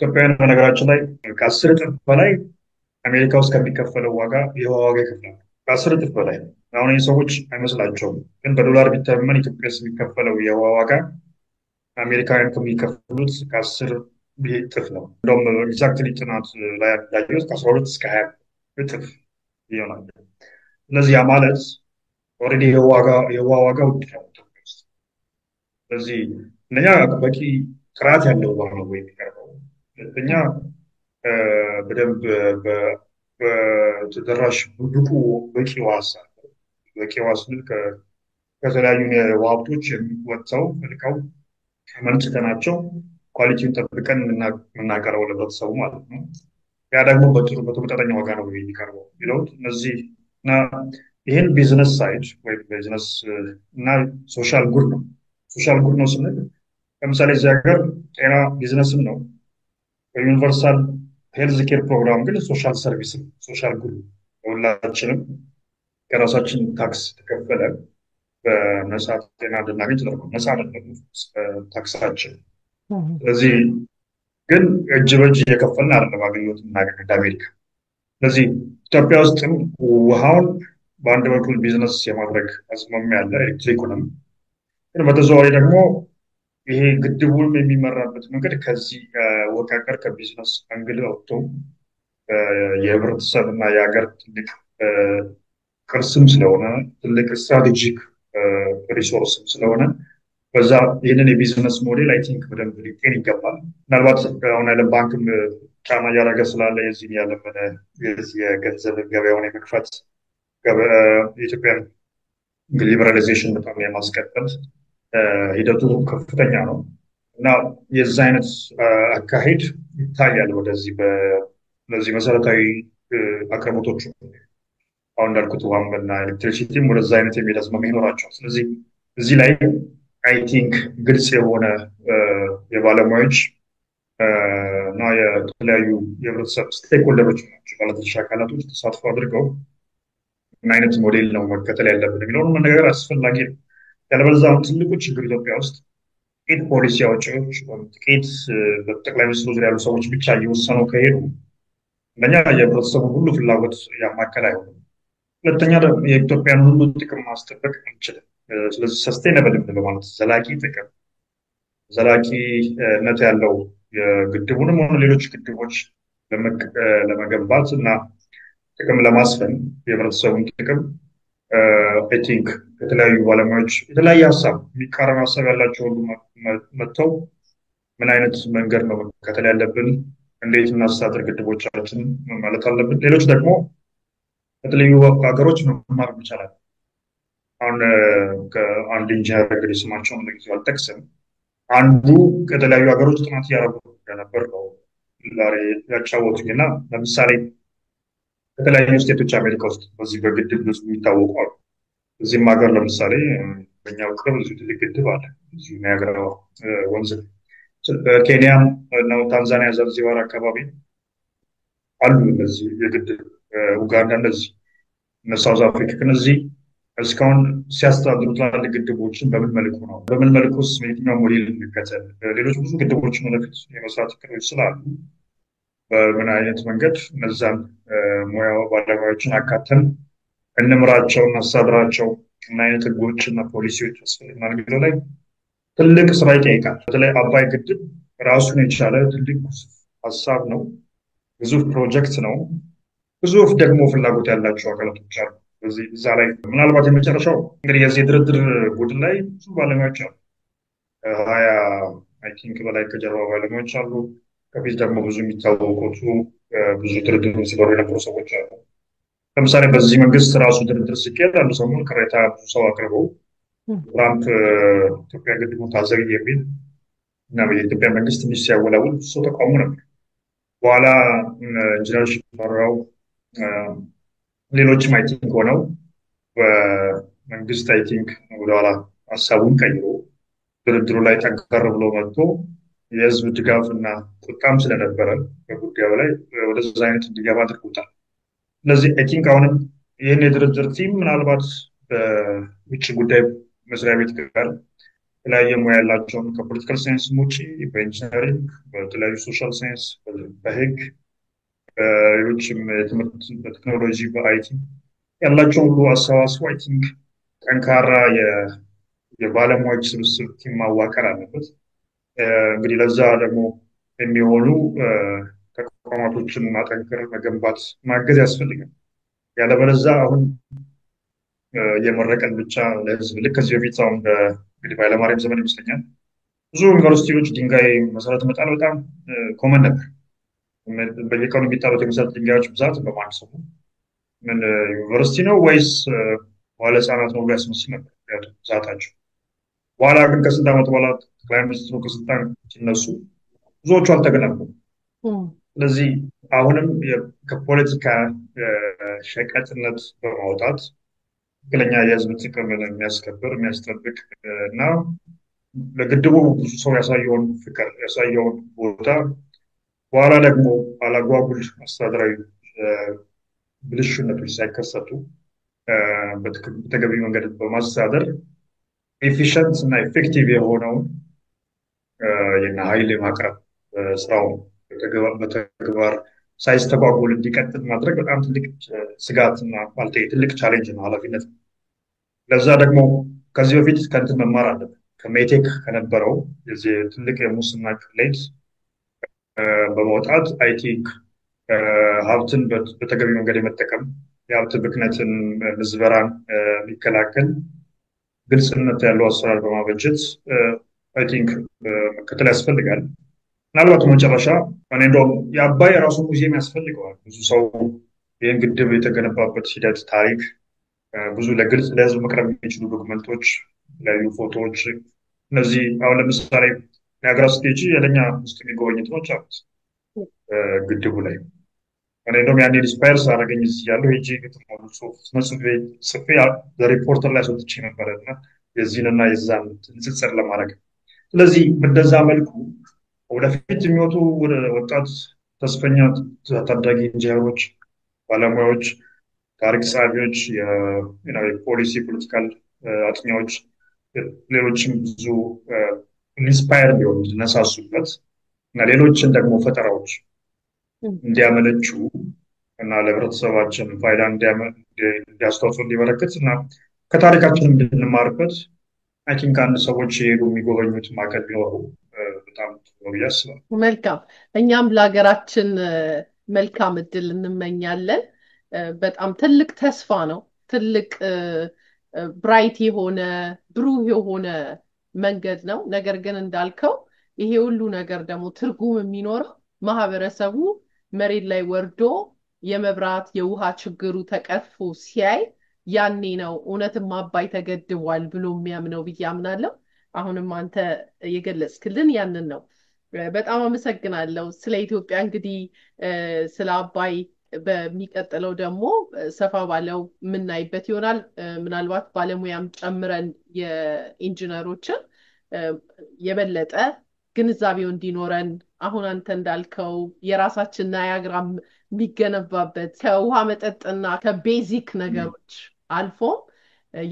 ኢትዮጵያውያን በነገራችን ላይ ከ10 እጥፍ በላይ አሜሪካ ውስጥ ከሚከፈለው ዋጋ የውሃ ዋጋ ይከፍላሉ። ከ10 እጥፍ በላይ። አሁን ይህ ሰዎች አይመስላቸውም፣ ግን በዶላር ቢተመን ኢትዮጵያ ውስጥ የሚከፈለው የውሃ ዋጋ አሜሪካውያን ከሚከፍሉት ከ10 እጥፍ ነው። እንደውም ኤግዛክትሊ ጥናት ላይ ያየሁት ከ12 እስከ 20 እጥፍ ይሆናል። ስለዚህ ያ ማለት ኦልሬዲ የውሃ ዋጋ ውድ ነው ኢትዮጵያ ውስጥ። ስለዚህ እነኛ በቂ ጥራት ያለው ውሃ ነው ወይ የሚቀርበው? ሁለተኛ በደንብ በተደራሽ ብቁ በቂ ውሃ ሳለ በቂ ውሃ ስንል ከተለያዩ የውሃ ሀብቶች ወጥተው ፈልቀው መንጭተናቸው ኳሊቲውን ጠብቀን የምናቀርበው ለህብረተሰቡ ማለት ነው። ያ ደግሞ በተመጣጣኝ ዋጋ ነው የሚቀርበው የሚለውት እነዚህ እና ይህን ቢዝነስ ሳይድ ወይም ቢዝነስ እና ሶሻል ጉድ ነው። ሶሻል ጉድ ነው ስንል ለምሳሌ እዚህ ሀገር ጤና ቢዝነስም ነው፣ ዩኒቨርሳል ሄልዝ ኬር ፕሮግራም ግን ሶሻል ሰርቪስ ነው፣ ሶሻል ጉድ ነው። ሁላችንም ከራሳችን ታክስ ተከፈለ በነፃ ጤና እንድናገኝ ተደርጎ ነፃ አይደለም ታክሳችን። ስለዚህ ግን እጅ በእጅ እየከፈልን አይደለም አገልግሎት የምናገኝ እንደ አሜሪካ። ስለዚህ ኢትዮጵያ ውስጥም ውሃውን በአንድ በኩል ቢዝነስ የማድረግ አዝማሚያ ያለ ኤሌክትሪኩንም፣ ግን በተዘዋዋሪ ደግሞ ይሄ ግድቡንም የሚመራበት መንገድ ከዚህ ወቃቀር ከቢዝነስ አንግል ወጥቶ የህብረተሰብ እና የሀገር ትልቅ ቅርስም ስለሆነ ትልቅ ስትራቴጂክ ሪሶርስም ስለሆነ በዛ ይህንን የቢዝነስ ሞዴል አይ ቲንክ በደንብ ሊጤን ይገባል። ምናልባት አሁን ዓለም ባንክም ጫና እያደረገ ስላለ የዚህን ያለመነ የገንዘብ ገበያውን የመክፈት የኢትዮጵያን ሊበራላይዜሽን በጣም የማስቀጠል ሂደቱ ከፍተኛ ነው እና የዛ አይነት አካሄድ ይታያል ወደዚህ በነዚህ መሰረታዊ አቅርቦቶች አሁን እንዳልኩት ውሃምና ኤሌክትሪሲቲም ወደዛ አይነት የሚሄድ አዝማሚያ ይኖራቸዋል። ስለዚህ እዚህ ላይ አይ ቲንክ ግልጽ የሆነ የባለሙያዎች እና የተለያዩ የህብረተሰብ ስቴክሆልደሮች ናቸው ባለድርሻ አካላቶች ተሳትፎ አድርገው ምን አይነት ሞዴል ነው መከተል ያለብን የሚለውን መነጋገር አስፈላጊ ነው። ያለበለዚያ አሁን ትልቁ ችግር ኢትዮጵያ ውስጥ ጥቂት ፖሊሲ አውጪዎች ጥቂት በጠቅላይ ሚኒስትሩ ዙሪያ ያሉ ሰዎች ብቻ እየወሰኑ ከሄዱ አንደኛ የህብረተሰቡን ሁሉ ፍላጎት ያማከል አይሆንም። ሁለተኛ ደግሞ የኢትዮጵያን ሁሉ ጥቅም ማስጠበቅ አንችልም። ስለዚህ ሰስቴነብል የምንለው ማለት ዘላቂ ጥቅም ዘላቂነት ያለው የግድቡንም ሆነ ሌሎች ግድቦች ለመገንባት እና ጥቅም ለማስፈን የህብረተሰቡን ጥቅም አይ ቲንክ ከተለያዩ ባለሙያዎች የተለያየ ሀሳብ የሚቃረን ሀሳብ ያላቸው ሁሉ መጥተው ምን አይነት መንገድ ነው መከተል ያለብን፣ እንዴት እናስተዳድር ግድቦቻችን ማለት አለብን። ሌሎች ደግሞ ከተለያዩ ሀገሮች መማር ይቻላል። አሁን ከአንድ ኢንጂነር እንግዲህ ስማቸውን ለጊዜው አልጠቅስም፣ አንዱ ከተለያዩ ሀገሮች ጥናት እያደረጉ እንደነበር ነው ዛሬ ያጫወቱኝ እና ለምሳሌ ከተለያዩ ስቴቶች አሜሪካ ውስጥ በዚህ በግድብ ብዙ የሚታወቁ አሉ። እዚህም ሀገር ለምሳሌ በእኛው ቅርብ ብዙ ትልቅ ግድብ አለ፣ እዚሁ ናያግራ ወንዝ። ኬንያም ነው ታንዛኒያ ዘንዚባር አካባቢ አሉ እነዚህ የግድብ፣ ኡጋንዳ እንደዚህ፣ እነ ሳውዝ አፍሪካ። እነዚህ እስካሁን ሲያስተዳድሩ ትላልቅ ግድቦችን በምን መልኩ ነው በምን መልኩ ውስጥ የትኛው ሞዴል እንከተል፣ ሌሎች ብዙ ግድቦችን ወደፊት የመስራት እቅዶች ስላሉ በምን አይነት መንገድ እነዛን ሙያ ባለሙያዎችን አካተን እንምራቸው እናስተዳድራቸው፣ ምን አይነት ህጎች እና ፖሊሲዎች ያስፈልግናል የሚለው ላይ ትልቅ ስራ ይጠይቃል። በተለይ አባይ ግድብ ራሱን የቻለ ትልቅ ሀሳብ ነው፣ ግዙፍ ፕሮጀክት ነው። ግዙፍ ደግሞ ፍላጎት ያላቸው አካላቶች አሉ። ስለዚህ እዛ ላይ ምናልባት የመጨረሻው እንግዲህ የዚህ ድርድር ቡድን ላይ ብዙ ባለሙያዎች አሉ፣ 20 አይ ቲንክ በላይ ከጀርባ ባለሙያዎች አሉ። ከፊት ደግሞ ብዙ የሚታወቁት ብዙ ድርድር ሲኖሩ የነበሩ ሰዎች አሉ። ለምሳሌ በዚህ መንግስት ራሱ ድርድር ሲካሄድ አንድ ሰሞን ቅሬታ ብዙ ሰው አቅርበው ትራምፕ ኢትዮጵያ ግድቡን ታዘግይ የሚል እና የኢትዮጵያ መንግስት ትንሽ ሲያወላውል ብዙ ሰው ተቃውሞ ነበር። በኋላ ኢንጂነር ሽፈራው ሌሎችም አይ ቲንክ ሆነው በመንግስት አይ ቲንክ ወደኋላ ሀሳቡን ቀይሮ ድርድሩ ላይ ጠንከር ብሎ መጥቶ የህዝብ ድጋፍ እና ቁጣም ስለነበረ በጉዳዩ ላይ ወደዛ አይነት እንዲገባ አድርጎታል። ስለዚህ አይ ቲንክ አሁንም ይህን የድርድር ቲም ምናልባት በውጭ ጉዳይ መስሪያ ቤት ጋር የተለያየ ሙያ ያላቸውን ከፖለቲካል ሳይንስ ውጭ በኢንጂነሪንግ፣ በተለያዩ ሶሻል ሳይንስ፣ በህግ፣ በሌሎችም የትምህርት በቴክኖሎጂ፣ በአይቲ ያላቸውን ሁሉ አሰባስቦ አይ ቲንክ ጠንካራ የባለሙያዎች ስብስብ ቲም ማዋቀር አለበት። እንግዲህ ለዛ ደግሞ የሚሆኑ ተቋማቶችን ማጠንከር፣ መገንባት፣ ማገዝ ያስፈልጋል። ያለበለዛ አሁን የመረቀን ብቻ ለህዝብ ልክ ከዚህ በፊት አሁን እንግዲህ በኃይለማርያም ዘመን ይመስለኛል ብዙ ዩኒቨርሲቲዎች ድንጋይ መሰረት መጣል በጣም ኮመን ነበር። በየቀኑ የሚጣሉት የመሰረት ድንጋዮች ብዛት በማን ሰው ምን ዩኒቨርሲቲ ነው ወይስ በኋላ ህጻናት ነው ያስመስል ነበር ምክንያቱም ብዛታቸው። በኋላ ግን ከስንት ዓመት በኋላ ጠቅላይ ሚኒስትሩ ከስልጣን ሲነሱ ብዙዎቹ አልተገነቡም። ስለዚህ አሁንም ከፖለቲካ ሸቀጥነት በማውጣት ትክክለኛ የህዝብ ጥቅም የሚያስከብር የሚያስጠብቅ እና ለግድቡ ብዙ ሰው ያሳየውን ፍቅር ያሳየውን ቦታ በኋላ ደግሞ አላጓጉል አስተዳደራዊ ብልሹነቶች ሳይከሰቱ በተገቢ መንገድ በማስተዳደር ኤፊሽንት እና ኤፌክቲቭ የሆነውን ኃይል የማቅረብ ስራውን በተግባር ሳይስተጓጎል እንዲቀጥል ማድረግ በጣም ትልቅ ስጋት እና ማለት ትልቅ ቻሌንጅ ነው፣ ኃላፊነት ነው። ለዛ ደግሞ ከዚህ በፊት ከንትን መማር አለብን። ከሜቴክ ከነበረው የዚህ ትልቅ የሙስና ቅሌት በመውጣት አይ ቲንክ ሀብትን በተገቢ መንገድ የመጠቀም የሀብት ብክነትን፣ ምዝበራን የሚከላከል ግልጽነት ያለው አሰራር በማበጀት አይ ቲንክ መከተል ያስፈልጋል። ምናልባት መጨረሻ እኔ እንደውም የአባይ የራሱ ሙዚየም ያስፈልገዋል። ብዙ ሰው ይህን ግድብ የተገነባበት ሂደት ታሪክ ብዙ ለግልጽ ለህዝብ መቅረብ የሚችሉ ዶክመንቶች፣ የተለያዩ ፎቶዎች እነዚህ አሁን ለምሳሌ የሀገራ ስቴጂ የለኛ ውስጥ የሚጎበኝ እንትኖች አሉት ግድቡ ላይ። እኔ እንደውም ያኔ ኢንስፓየር ሳደረገኝ እዚህ ያለው ሄጂ ግጥሞሉ ጽፌ ሪፖርተር ላይ አስወጥቼ ነበረ እና የዚህንና የዛን ንጽጽር ለማድረግ። ስለዚህ በደዛ መልኩ ወደፊት የሚወጡ ወጣት ተስፈኛ ታዳጊ ኢንጂነሮች፣ ባለሙያዎች፣ ታሪክ ጸሐፊዎች፣ የፖሊሲ ፖለቲካል አጥኚዎች፣ ሌሎችም ብዙ ኢንስፓየር ሊሆኑ ሊነሳሱበት እና ሌሎችን ደግሞ ፈጠራዎች እንዲያመነጩ እና ለህብረተሰባችን ፋይዳ እንዲያስተዋጽኦ እንዲበረክት እና ከታሪካችን እንድንማርበት አይ ቲንክ አንድ ሰዎች የሄዱ የሚጎበኙት ማዕከል ቢኖሩ በጣም ጥሩ ብዬ አስባለሁ። መልካም። እኛም ለሀገራችን መልካም እድል እንመኛለን። በጣም ትልቅ ተስፋ ነው። ትልቅ ብራይት የሆነ ብሩህ የሆነ መንገድ ነው። ነገር ግን እንዳልከው ይሄ ሁሉ ነገር ደግሞ ትርጉም የሚኖረው ማህበረሰቡ መሬት ላይ ወርዶ የመብራት የውሃ ችግሩ ተቀርፎ ሲያይ ያኔ ነው እውነትም አባይ ተገድቧል ብሎ የሚያምነው ብዬ አምናለሁ። አሁንም አንተ የገለጽክልን ያንን ነው። በጣም አመሰግናለሁ። ስለ ኢትዮጵያ እንግዲህ ስለ አባይ በሚቀጥለው ደግሞ ሰፋ ባለው የምናይበት ይሆናል። ምናልባት ባለሙያም ጨምረን የኢንጂነሮችን የበለጠ ግንዛቤው እንዲኖረን አሁን አንተ እንዳልከው የራሳችን ናያግራ የሚገነባበት ከውሃ መጠጥና ከቤዚክ ነገሮች አልፎም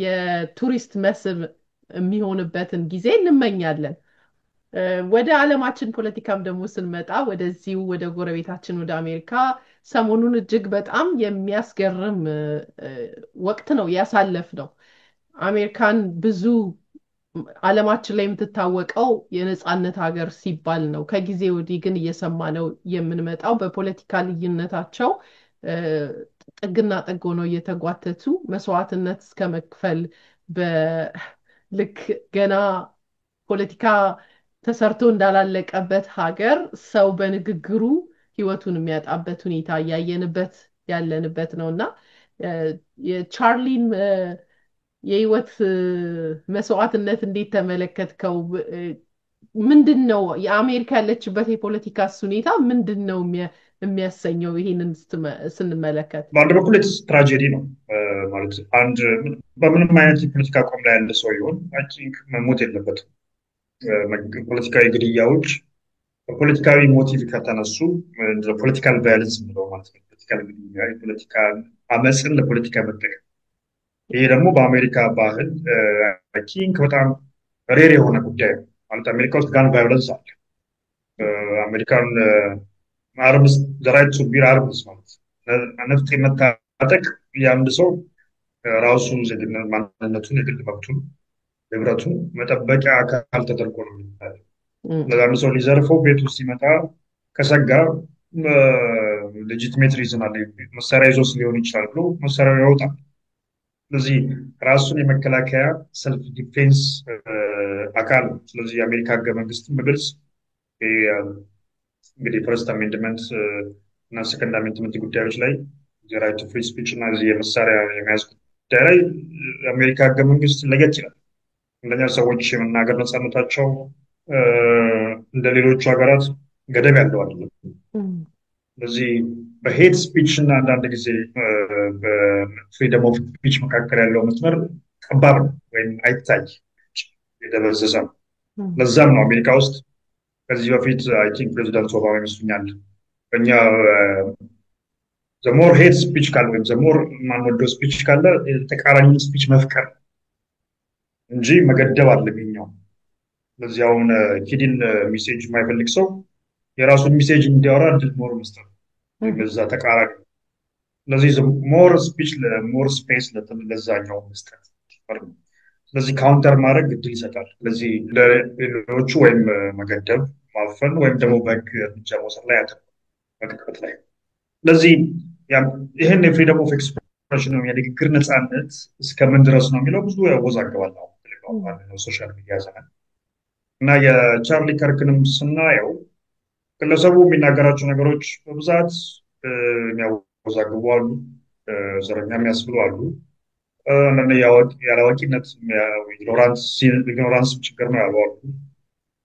የቱሪስት መስህብ የሚሆንበትን ጊዜ እንመኛለን። ወደ ዓለማችን ፖለቲካም ደግሞ ስንመጣ ወደዚሁ ወደ ጎረቤታችን ወደ አሜሪካ ሰሞኑን እጅግ በጣም የሚያስገርም ወቅት ነው ያሳለፍነው። አሜሪካን ብዙ ዓለማችን ላይ የምትታወቀው የነጻነት ሀገር ሲባል ነው። ከጊዜ ወዲህ ግን እየሰማነው የምንመጣው በፖለቲካ ልዩነታቸው ጥግና ጥግ ሆነው እየተጓተቱ መስዋዕትነት እስከ መክፈል ልክ ገና ፖለቲካ ተሰርቶ እንዳላለቀበት ሀገር ሰው በንግግሩ ህይወቱን የሚያጣበት ሁኔታ እያየንበት ያለንበት ነውና የቻርሊን የህይወት መስዋዕትነት እንዴት ተመለከትከው? ምንድነው የአሜሪካ ያለችበት የፖለቲካ ሁኔታ ምንድነው የሚያሰኘው ይሄንን ስንመለከት? በአንድ በኩል ትራጀዲ ነው ማለት አንድ በምንም አይነት የፖለቲካ አቋም ላይ ያለ ሰው ይሆን አይ ቲንክ መሞት የለበትም። ፖለቲካዊ ግድያዎች በፖለቲካዊ ሞቲቭ ከተነሱ ፖለቲካል ቫዮለንስ ነው ማለት ነው። ፖለቲካል ግድያ፣ የፖለቲካ አመፅን ለፖለቲካ መጠቀም ይሄ ደግሞ በአሜሪካ ባህል አይ ቲንክ በጣም ሬር የሆነ ጉዳይ ነው ማለት አሜሪካ ውስጥ ጋን ቫዮለንስ አለ። አሜሪካን አርምስ ዘራይት ቱ ቢር አርምስ ማለት ነፍጥ የመታጠቅ የአንድ ሰው ራሱ ዜግነት ማንነቱን የግል መብቱን ንብረቱን መጠበቂያ አካል ተደርጎ ነው የሚታየው። ለዛም ሰው ሊዘርፈው ቤት ውስጥ ሲመጣ ከሰጋ ሌጂቲሜት ሪዝን አለ መሳሪያ ይዞ ሊሆን ይችላል ብሎ መሳሪያው ያወጣል። ስለዚህ ራሱን የመከላከያ ሰልፍ ዲፌንስ አካል ነው። ስለዚህ የአሜሪካ ህገ መንግስትን በግልጽ እንግዲህ ፈርስት አሜንድመንት እና ሰከንድ አሜንድመንት ጉዳዮች ላይ ራይት ቱ ፍሪ ስፒች እና የመሳሪያ የመያዝ ጉዳይ ላይ የአሜሪካ ህገ መንግስት ለየት ይላል። አንደኛ ሰዎች የመናገር ነፃነታቸው እንደ ሌሎቹ ሀገራት ገደብ ያለው አይደለም። ስለዚህ በሄት ስፒች እና አንዳንድ ጊዜ በፍሪደም ኦፍ ስፒች መካከል ያለው መስመር ጠባብ ነው ወይም አይታይ የደበዘዘ ነው። ለዛም ነው አሜሪካ ውስጥ ከዚህ በፊት አይ ቲንክ ፕሬዚዳንት ኦባማ ይመስሉኛል በእኛ ዘሞር ሄት ስፒች ካለ ወይም ዘሞር ማንወደው ስፒች ካለ ተቃራኒ ስፒች መፍቀር እንጂ መገደብ አለብኛው። ስለዚህ አሁን ኪድን ሜሴጅ የማይፈልግ ሰው የራሱን ሜሴጅ እንዲያወራ እድል ሞር መስጠት በዛ ተቃራኒ። ስለዚህ ሞር ስፒች ለሞር ስፔስ ለዛኛው መስጠት። ስለዚህ ካውንተር ማድረግ እድል ይሰጣል። ስለዚህ ለሌሎቹ ወይም መገደብ ማፈን ወይም ደግሞ በህግ እርምጃ መውሰድ ላይ ያተኩራል ላይ። ስለዚህ ይህን የፍሪደም ኦፍ ኤክስፕሬሽን ነው የንግግር ነፃነት እስከምን ድረስ ነው የሚለው ብዙ ያወዛግባል ነው ሶሻል ሚዲያ ዘመን እና የቻርሊ ከርክንም ስናየው ግለሰቡ የሚናገራቸው ነገሮች በብዛት የሚያወዛግቡ አሉ፣ ዘረኛ የሚያስብሉ አሉ። አንዳንድ ያላዋቂነት ኢግኖራንስ ችግር ነው ያሉ አሉ።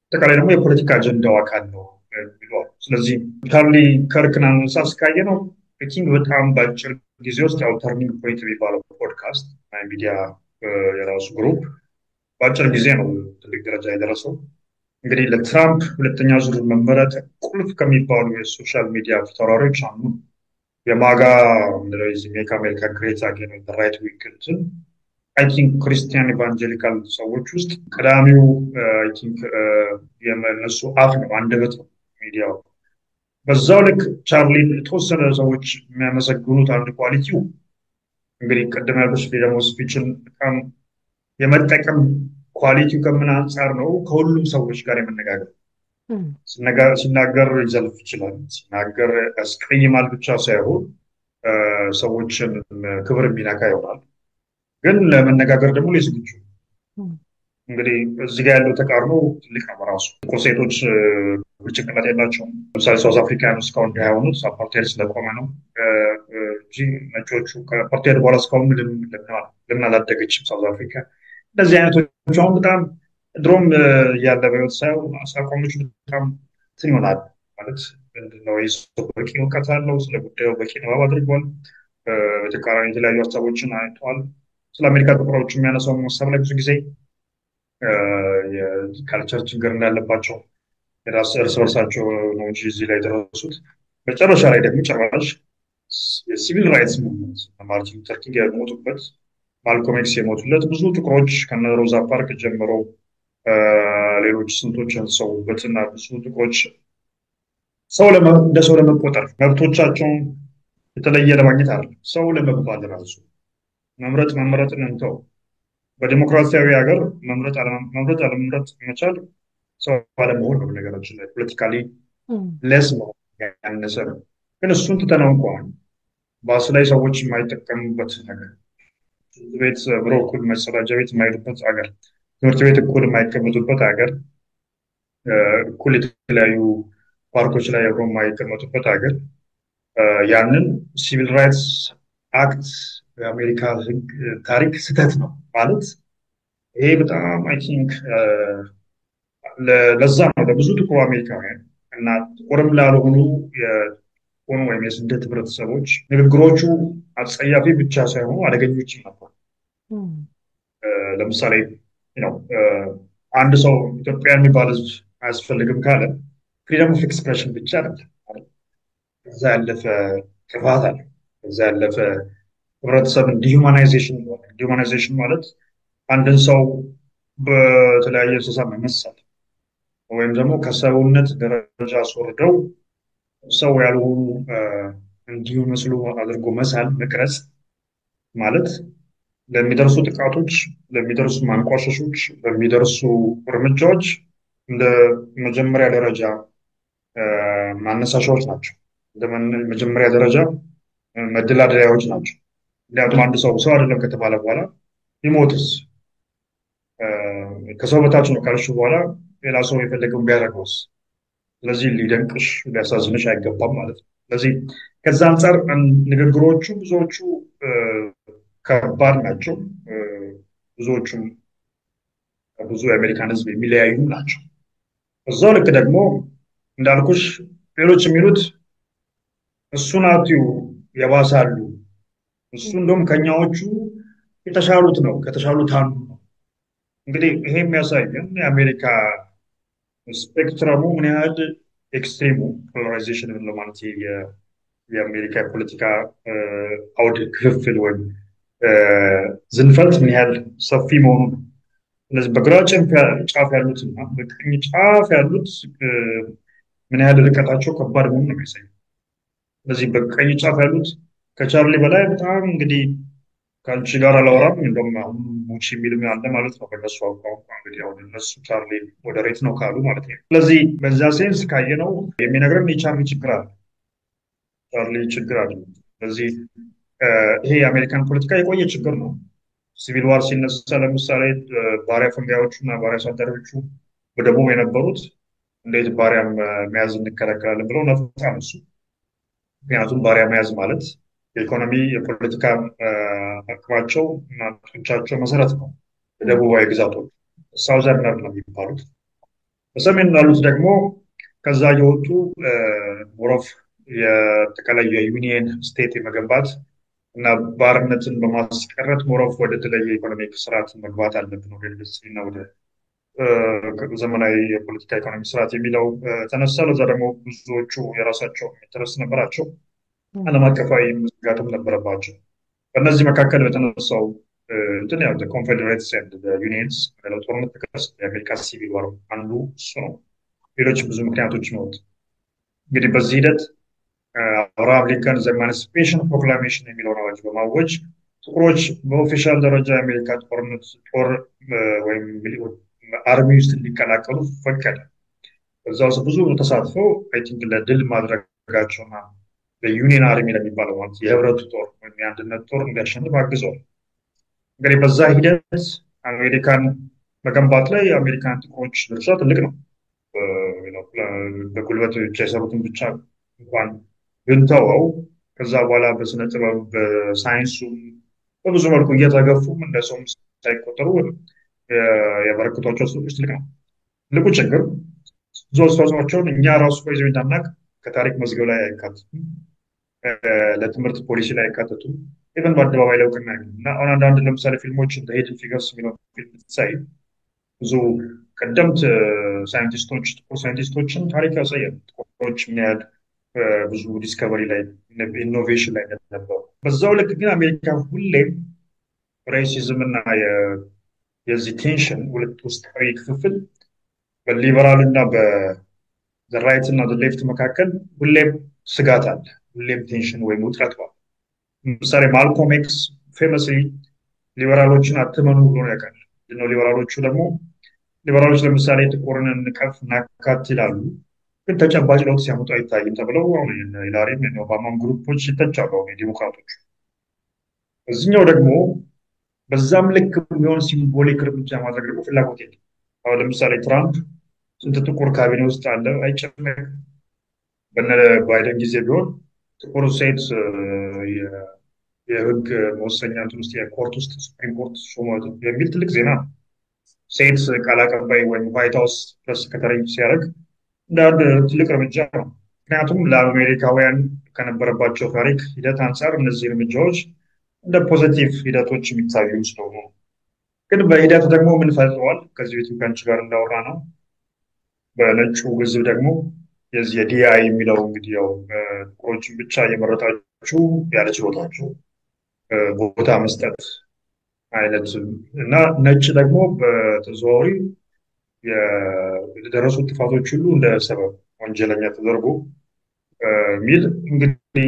አጠቃላይ ደግሞ የፖለቲካ አጀንዳው አካል ነው ብለዋል። ስለዚህ ቻርሊ ከርክን አነሳስ ካየ ነው ኪንግ በጣም በአጭር ጊዜ ውስጥ ያው ተርኒንግ ፖይንት የሚባለው ፖድካስት ሚዲያ የራሱ ግሩፕ በአጭር ጊዜ ነው ትልቅ ደረጃ የደረሰው። እንግዲህ ለትራምፕ ሁለተኛ ዙር መመረጥ ቁልፍ ከሚባሉ የሶሻል ሚዲያ ተወራሪዎች አንዱ የማጋ ሜክ አሜሪካ ግሬት አጌን ራይት ዊንግን አይ ቲንክ ክርስቲያን ኢቫንጀሊካል ሰዎች ውስጥ ቀዳሚው አይ ቲንክ የነሱ አፍ ነው፣ አንደበት ነው ሚዲያው። በዛው ልክ ቻርሊ የተወሰነ ሰዎች የሚያመሰግኑት አንድ ኳሊቲው እንግዲህ ቀደም ያልኩት ፍሪደም ኦፍ ስፒችን በጣም የመጠቀም ኳሊቲው ከምን አንጻር ነው? ከሁሉም ሰዎች ጋር የመነጋገር ሲናገር ይዘልፍ ይችላል፣ ሲናገር ያስቀይማል ብቻ ሳይሆን ሰዎችን ክብር የሚነካ ይሆናል። ግን ለመነጋገር ደግሞ ለዝግጁ እንግዲህ እዚህ ጋር ያለው ተቃርኖ ትልቅ ነው በራሱ። ሴቶች ጭንቅላት የላቸውም። ለምሳሌ ሳውዝ አፍሪካን እስካሁን የሆኑት አፓርታይድ ስለቆመ ነው እንጂ ነጮቹ ከአፓርታይድ በኋላ እስካሁን ለምን አላደገችም ሳውዝ አፍሪካ? እንደዚህ አይነቶች አሁን በጣም ድሮም ያለ በህይወት ሳይሆን አቋሞቹ በጣም እንትን ይሆናል ማለት ምንድነው በቂ እውቀት አለው፣ ስለ ጉዳዩ በቂ ንባብ አድርጓል፣ በተቃራኒ የተለያዩ ሀሳቦችን አይተዋል። ስለ አሜሪካ ጥቁሮች የሚያነሳው ሀሳብ ላይ ብዙ ጊዜ የካልቸር ችግር እንዳለባቸው እርስ በርሳቸው ነው እንጂ እዚህ ላይ የደረሱት። መጨረሻ ላይ ደግሞ ጭራሽ የሲቪል ራይትስ ሙቭመንት ማርቲን ሉተር ኪንግ የሞቱበት ማልኮም ኤክስ የሞቱለት ብዙ ጥቁሮች ከነ ሮዛ ፓርክ ጀምሮ ሌሎች ስንቶች ያንሰውበት እና ብዙ ጥቁሮች እንደ ሰው ለመቆጠር መብቶቻቸውን የተለየ ለማግኘት አይደለም፣ ሰው ለመባል ራሱ መምረጥን እንተው። በዲሞክራሲያዊ ሀገር መምረጥ አለመምረጥ መቻል ሰው አለመሆን ነው። ነገራችን ላይ ፖለቲካሊ ለስ ነው ያነሰ ነው። ግን እሱን ትተነው እንኳን ባስ ላይ ሰዎች የማይጠቀሙበት ነገር፣ ቤት ብሮ እኩል መጸዳጃ ቤት የማይሄዱበት ሀገር፣ ትምህርት ቤት እኩል የማይቀመጡበት ሀገር፣ እኩል የተለያዩ ፓርኮች ላይ አብሮ የማይቀመጡበት ሀገር ያንን ሲቪል ራይትስ አክት የአሜሪካ ህግ ታሪክ ስህተት ነው ማለት ይሄ በጣም አይ ቲንክ ለዛ ነው ለብዙ ጥቁር አሜሪካውያን እና ጥቁርም ላልሆኑ የሆኑ ወይም የስደት ህብረተሰቦች ንግግሮቹ አጸያፊ ብቻ ሳይሆኑ አደገኞችም ነበር። ለምሳሌ ነው አንድ ሰው ኢትዮጵያ የሚባል ህዝብ አያስፈልግም ካለ ፍሪደም ኦፍ ኤክስፕሬሽን ብቻ አይደለም፣ ከዛ ያለፈ ጥፋት አለ። ከዛ ያለፈ ህብረተሰብን ዲሁማናይዜሽን ማለት አንድን ሰው በተለያየ እንስሳ መመሰል ወይም ደግሞ ከሰውነት ደረጃ አስወርደው ሰው ያልሆኑ እንዲሁ መስሉ አድርጎ መሳል መቅረጽ ማለት ለሚደርሱ ጥቃቶች፣ ለሚደርሱ ማንቋሸሾች፣ ለሚደርሱ እርምጃዎች እንደ መጀመሪያ ደረጃ ማነሳሻዎች ናቸው። እንደ መጀመሪያ ደረጃ መደላደያዎች ናቸው። ምክንያቱም አንድ ሰው አይደለም ከተባለ በኋላ ይሞትስ ከሰው በታች ነው ካልሽ በኋላ ሌላ ሰው የፈለገውን ቢያደርገውስ? ስለዚህ ሊደንቅሽ ሊያሳዝንሽ አይገባም ማለት ነው። ስለዚህ ከዛ አንጻር ንግግሮቹ ብዙዎቹ ከባድ ናቸው። ብዙዎቹም ብዙ የአሜሪካን ህዝብ የሚለያዩ ናቸው። እዛው ልክ ደግሞ እንዳልኩሽ ሌሎች የሚሉት እሱን አትዩ የባሳሉ እሱ እንደውም ከኛዎቹ የተሻሉት ነው ከተሻሉት አንዱ ነው። እንግዲህ ይሄ የሚያሳየን የአሜሪካ ስፔክትረሙ ምን ያህል ኤክስትሪሙ ፖላራይዜሽን ለማለት የአሜሪካ የፖለቲካ አውድ ክፍፍል ወይም ዝንፈት ምን ያህል ሰፊ መሆኑ ነው። ስለዚህ በግራ ጫፍ ያሉትና በቀኝ ጫፍ ያሉት ምን ያህል ርቀታቸው ከባድ መሆኑ ነው የሚያሳየው። ስለዚህ በቀኝ ጫፍ ያሉት ከቻርሊ በላይ በጣም እንግዲህ ከአንቺ ጋር አላወራም እንደውም አሁን ሙቺ የሚል አለ ማለት ነው በእነሱ ቋንቋ። እንግዲህ አሁን እነሱ ቻርሊ ሞዴሬት ነው ካሉ ማለት ነው። ስለዚህ በዛ ሴንስ ካየነው የሚነግረን የቻርሊ ችግር አለ፣ ቻርሊ ችግር አለ። ስለዚህ ይሄ የአሜሪካን ፖለቲካ የቆየ ችግር ነው። ሲቪል ዋር ሲነሳ ለምሳሌ ባሪያ ፈንጋዮቹ እና ባሪያ አሳዳሪዎቹ በደቡብ የነበሩት እንዴት ባሪያ መያዝ እንከለከላለን ብለው ነፍስ አነሱ። ምክንያቱም ባሪያ መያዝ ማለት የኢኮኖሚ የፖለቲካ አቅማቸው እና ጡንቻቸው መሰረት ነው። የደቡባዊ ግዛቶች ሳውዘርነር ነው የሚባሉት። በሰሜን ላሉት ደግሞ ከዛ የወጡ ሞሮፍ የጠቃላይ የዩኒየን ስቴት የመገንባት እና ባርነትን በማስቀረት ሞሮፍ ወደ ተለየ ኢኮኖሚክ ስርዓት መግባት አለብን ወደ ኢንዱስትሪና ወደ ዘመናዊ የፖለቲካ ኢኮኖሚ ስርዓት የሚለው ተነሳ። ለዛ ደግሞ ብዙዎቹ የራሳቸው ኢንተረስት ነበራቸው፣ ዓለም አቀፋዊ መዘጋትም ነበረባቸው። በእነዚህ መካከል በተነሳው እንትን ያው ኮንፌዴሬትስ ኤንድ ዩኒየንስ ጦርነት ተከሰተ። የአሜሪካ ሲቪል ዋር አንዱ እሱ ነው። ሌሎች ብዙ ምክንያቶች ነው። እንግዲህ በዚህ ሂደት አብርሃም ሊንከን ዘ ኢማንሲፔሽን ፕሮክላሜሽን የሚለውን አዋጅ በማወጅ ጥቁሮች በኦፊሻል ደረጃ የአሜሪካ ጦር ወይም አርሚ ውስጥ እንዲቀላቀሉ ፈቀደ። በዛ ውስጥ ብዙ ተሳትፈው አይ ቲንክ ለድል ማድረጋቸውና በዩኒየን አርሚ ለሚባለው ማለት የህብረቱ ጦር ወይም የአንድነት ጦር እንዲያሸንፍ አግዘዋል። እንግዲህ በዛ ሂደት አሜሪካን መገንባት ላይ የአሜሪካን ጥቁሮች ድርሻ ትልቅ ነው። በጉልበት ብቻ የሰሩትን ብቻ እንኳን ብንተወው ከዛ በኋላ በስነ ጥበብ በሳይንሱ በብዙ መልኩ እየተገፉም እንደ ሰውም ሳይቆጠሩ የበረከቷቸው አስተዋጽኦ ትልቅ ነው። ትልቁ ችግር ብዙ አስተዋጽኦቸውን እኛ ራሱ በዚህ እንዳናቅ ከታሪክ መዝገብ ላይ አይካተቱም፣ ለትምህርት ፖሊሲ ላይ አይካተቱም፣ ኢቨን በአደባባይ ላይ እውቅና እና አሁን አንዳንድ ለምሳሌ ፊልሞች እንደ ሂድን ፊገርስ የሚለው ፊልም ሳይ ብዙ ቀደምት ሳይንቲስቶች ጥቁር ሳይንቲስቶችን ታሪክ ያሳያል። ጥቁሮች ምን ያህል ብዙ ዲስከቨሪ ላይ ኢኖቬሽን ላይ ነበሩ። በዛው ልክ ግን አሜሪካ ሁሌም ሬሲዝም እና የዚህ ቴንሽን ሁለት ውስጣዊ ክፍፍል በሊበራል እና በራይት እና ሌፍት መካከል ሁሌም ስጋት አለ፣ ሁሌም ቴንሽን ወይም ውጥረት ነው። ለምሳሌ ማልኮም ኤክስ ፌመስሊ ሊበራሎችን አትመኑ ብሎ ነው ያውቃል። ሊበራሎች ለምሳሌ ጥቁርን እንቀፍ እናካት ይላሉ፣ ግን ተጨባጭ ለውጥ ሲያመጡ አይታይም ተብለው አሁን ሂላሪም የኦባማም ግሩፖች ይተቻሉ። ዲሞክራቶች እዚህኛው ደግሞ በዛም ልክ የሚሆን ሲምቦሊክ እርምጃ ማድረግ ደግሞ ፍላጎት የለም። አሁን ለምሳሌ ትራምፕ ስንት ጥቁር ካቢኔ ውስጥ አለ አይጨነቅም። በነ ባይደን ጊዜ ቢሆን ጥቁር ሴት የህግ መወሰኛ እንትን ውስጥ የኮርት ውስጥ ሱፕሪም ኮርት ሾመት የሚል ትልቅ ዜና ነው። ሴት ቃል አቀባይ ወይም ዋይት ሀውስ ፕሬስ ሰክሬታሪ ሲያደርግ እንደ አንድ ትልቅ እርምጃ ነው። ምክንያቱም ለአሜሪካውያን ከነበረባቸው ታሪክ ሂደት አንጻር እነዚህ እርምጃዎች እንደ ፖዘቲቭ ሂደቶች የሚታዩ ስለሆኑ ግን በሂደቱ ደግሞ ምን ፈጥሯል? ከዚህ በፊት ከአንቺ ጋር እንዳወራ ነው በነጩ ህዝብ ደግሞ የዚህ የዲአይ የሚለው እንግዲህ ያው ጥቁሮችን ብቻ እየመረጣችሁ ያለ ችሎታችሁ ቦታ መስጠት አይነት እና ነጭ ደግሞ በተዘዋዋሪ የደረሱ ጥፋቶች ሁሉ እንደ ሰበብ ወንጀለኛ ተደርጎ ሚል እንግዲህ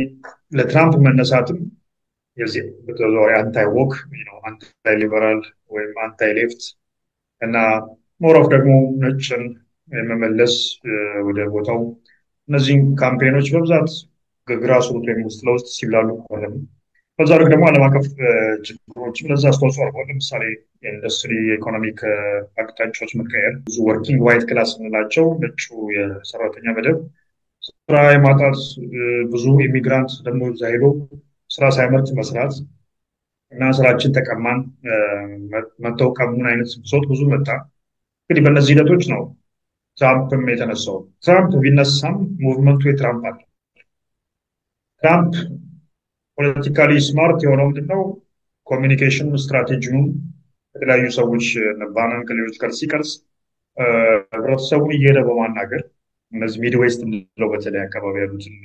ለትራምፕ መነሳትም የዚህ በተዘዋዋሪ አንታይ ዎክ አንታይ ሊበራል ወይም አንታይ ሌፍት እና ሞሮፍ ደግሞ ነጭን የመመለስ ወደ ቦታው እነዚህን ካምፔኖች በብዛት ግራስሩት ወይም ውስጥ ለውስጥ ሲብላሉ ቆለም በዛ ልክ ደግሞ ዓለም አቀፍ ችግሮችም ለዛ አስተዋጽኦ አድርገዋል። ለምሳሌ የኢንዱስትሪ የኢኮኖሚክ አቅጣጫዎች መቀየር ብዙ ወርኪንግ ዋይት ክላስ የምንላቸው ነጩ የሰራተኛ መደብ ስራ የማጣት ብዙ ኢሚግራንት ደግሞ እዛ ሄዶ ስራ ሳይመርጥ መስራት እና ስራችን ተቀማን መተው ቀሙን አይነት ብሶት ብዙ መጣ። እንግዲህ በእነዚህ ሂደቶች ነው ትራምፕም የተነሳው። ትራምፕ ቢነሳም ሙቭመንቱ የትራምፕ አለ። ትራምፕ ፖለቲካሊ ስማርት የሆነው ምንድነው? ኮሚኒኬሽን ስትራቴጂውን የተለያዩ ሰዎች ባናን ከሌሎች ጋር ሲቀርጽ ህብረተሰቡን እየሄደ በማናገር እነዚህ ሚድዌስት የምንለው በተለይ አካባቢ ያሉትን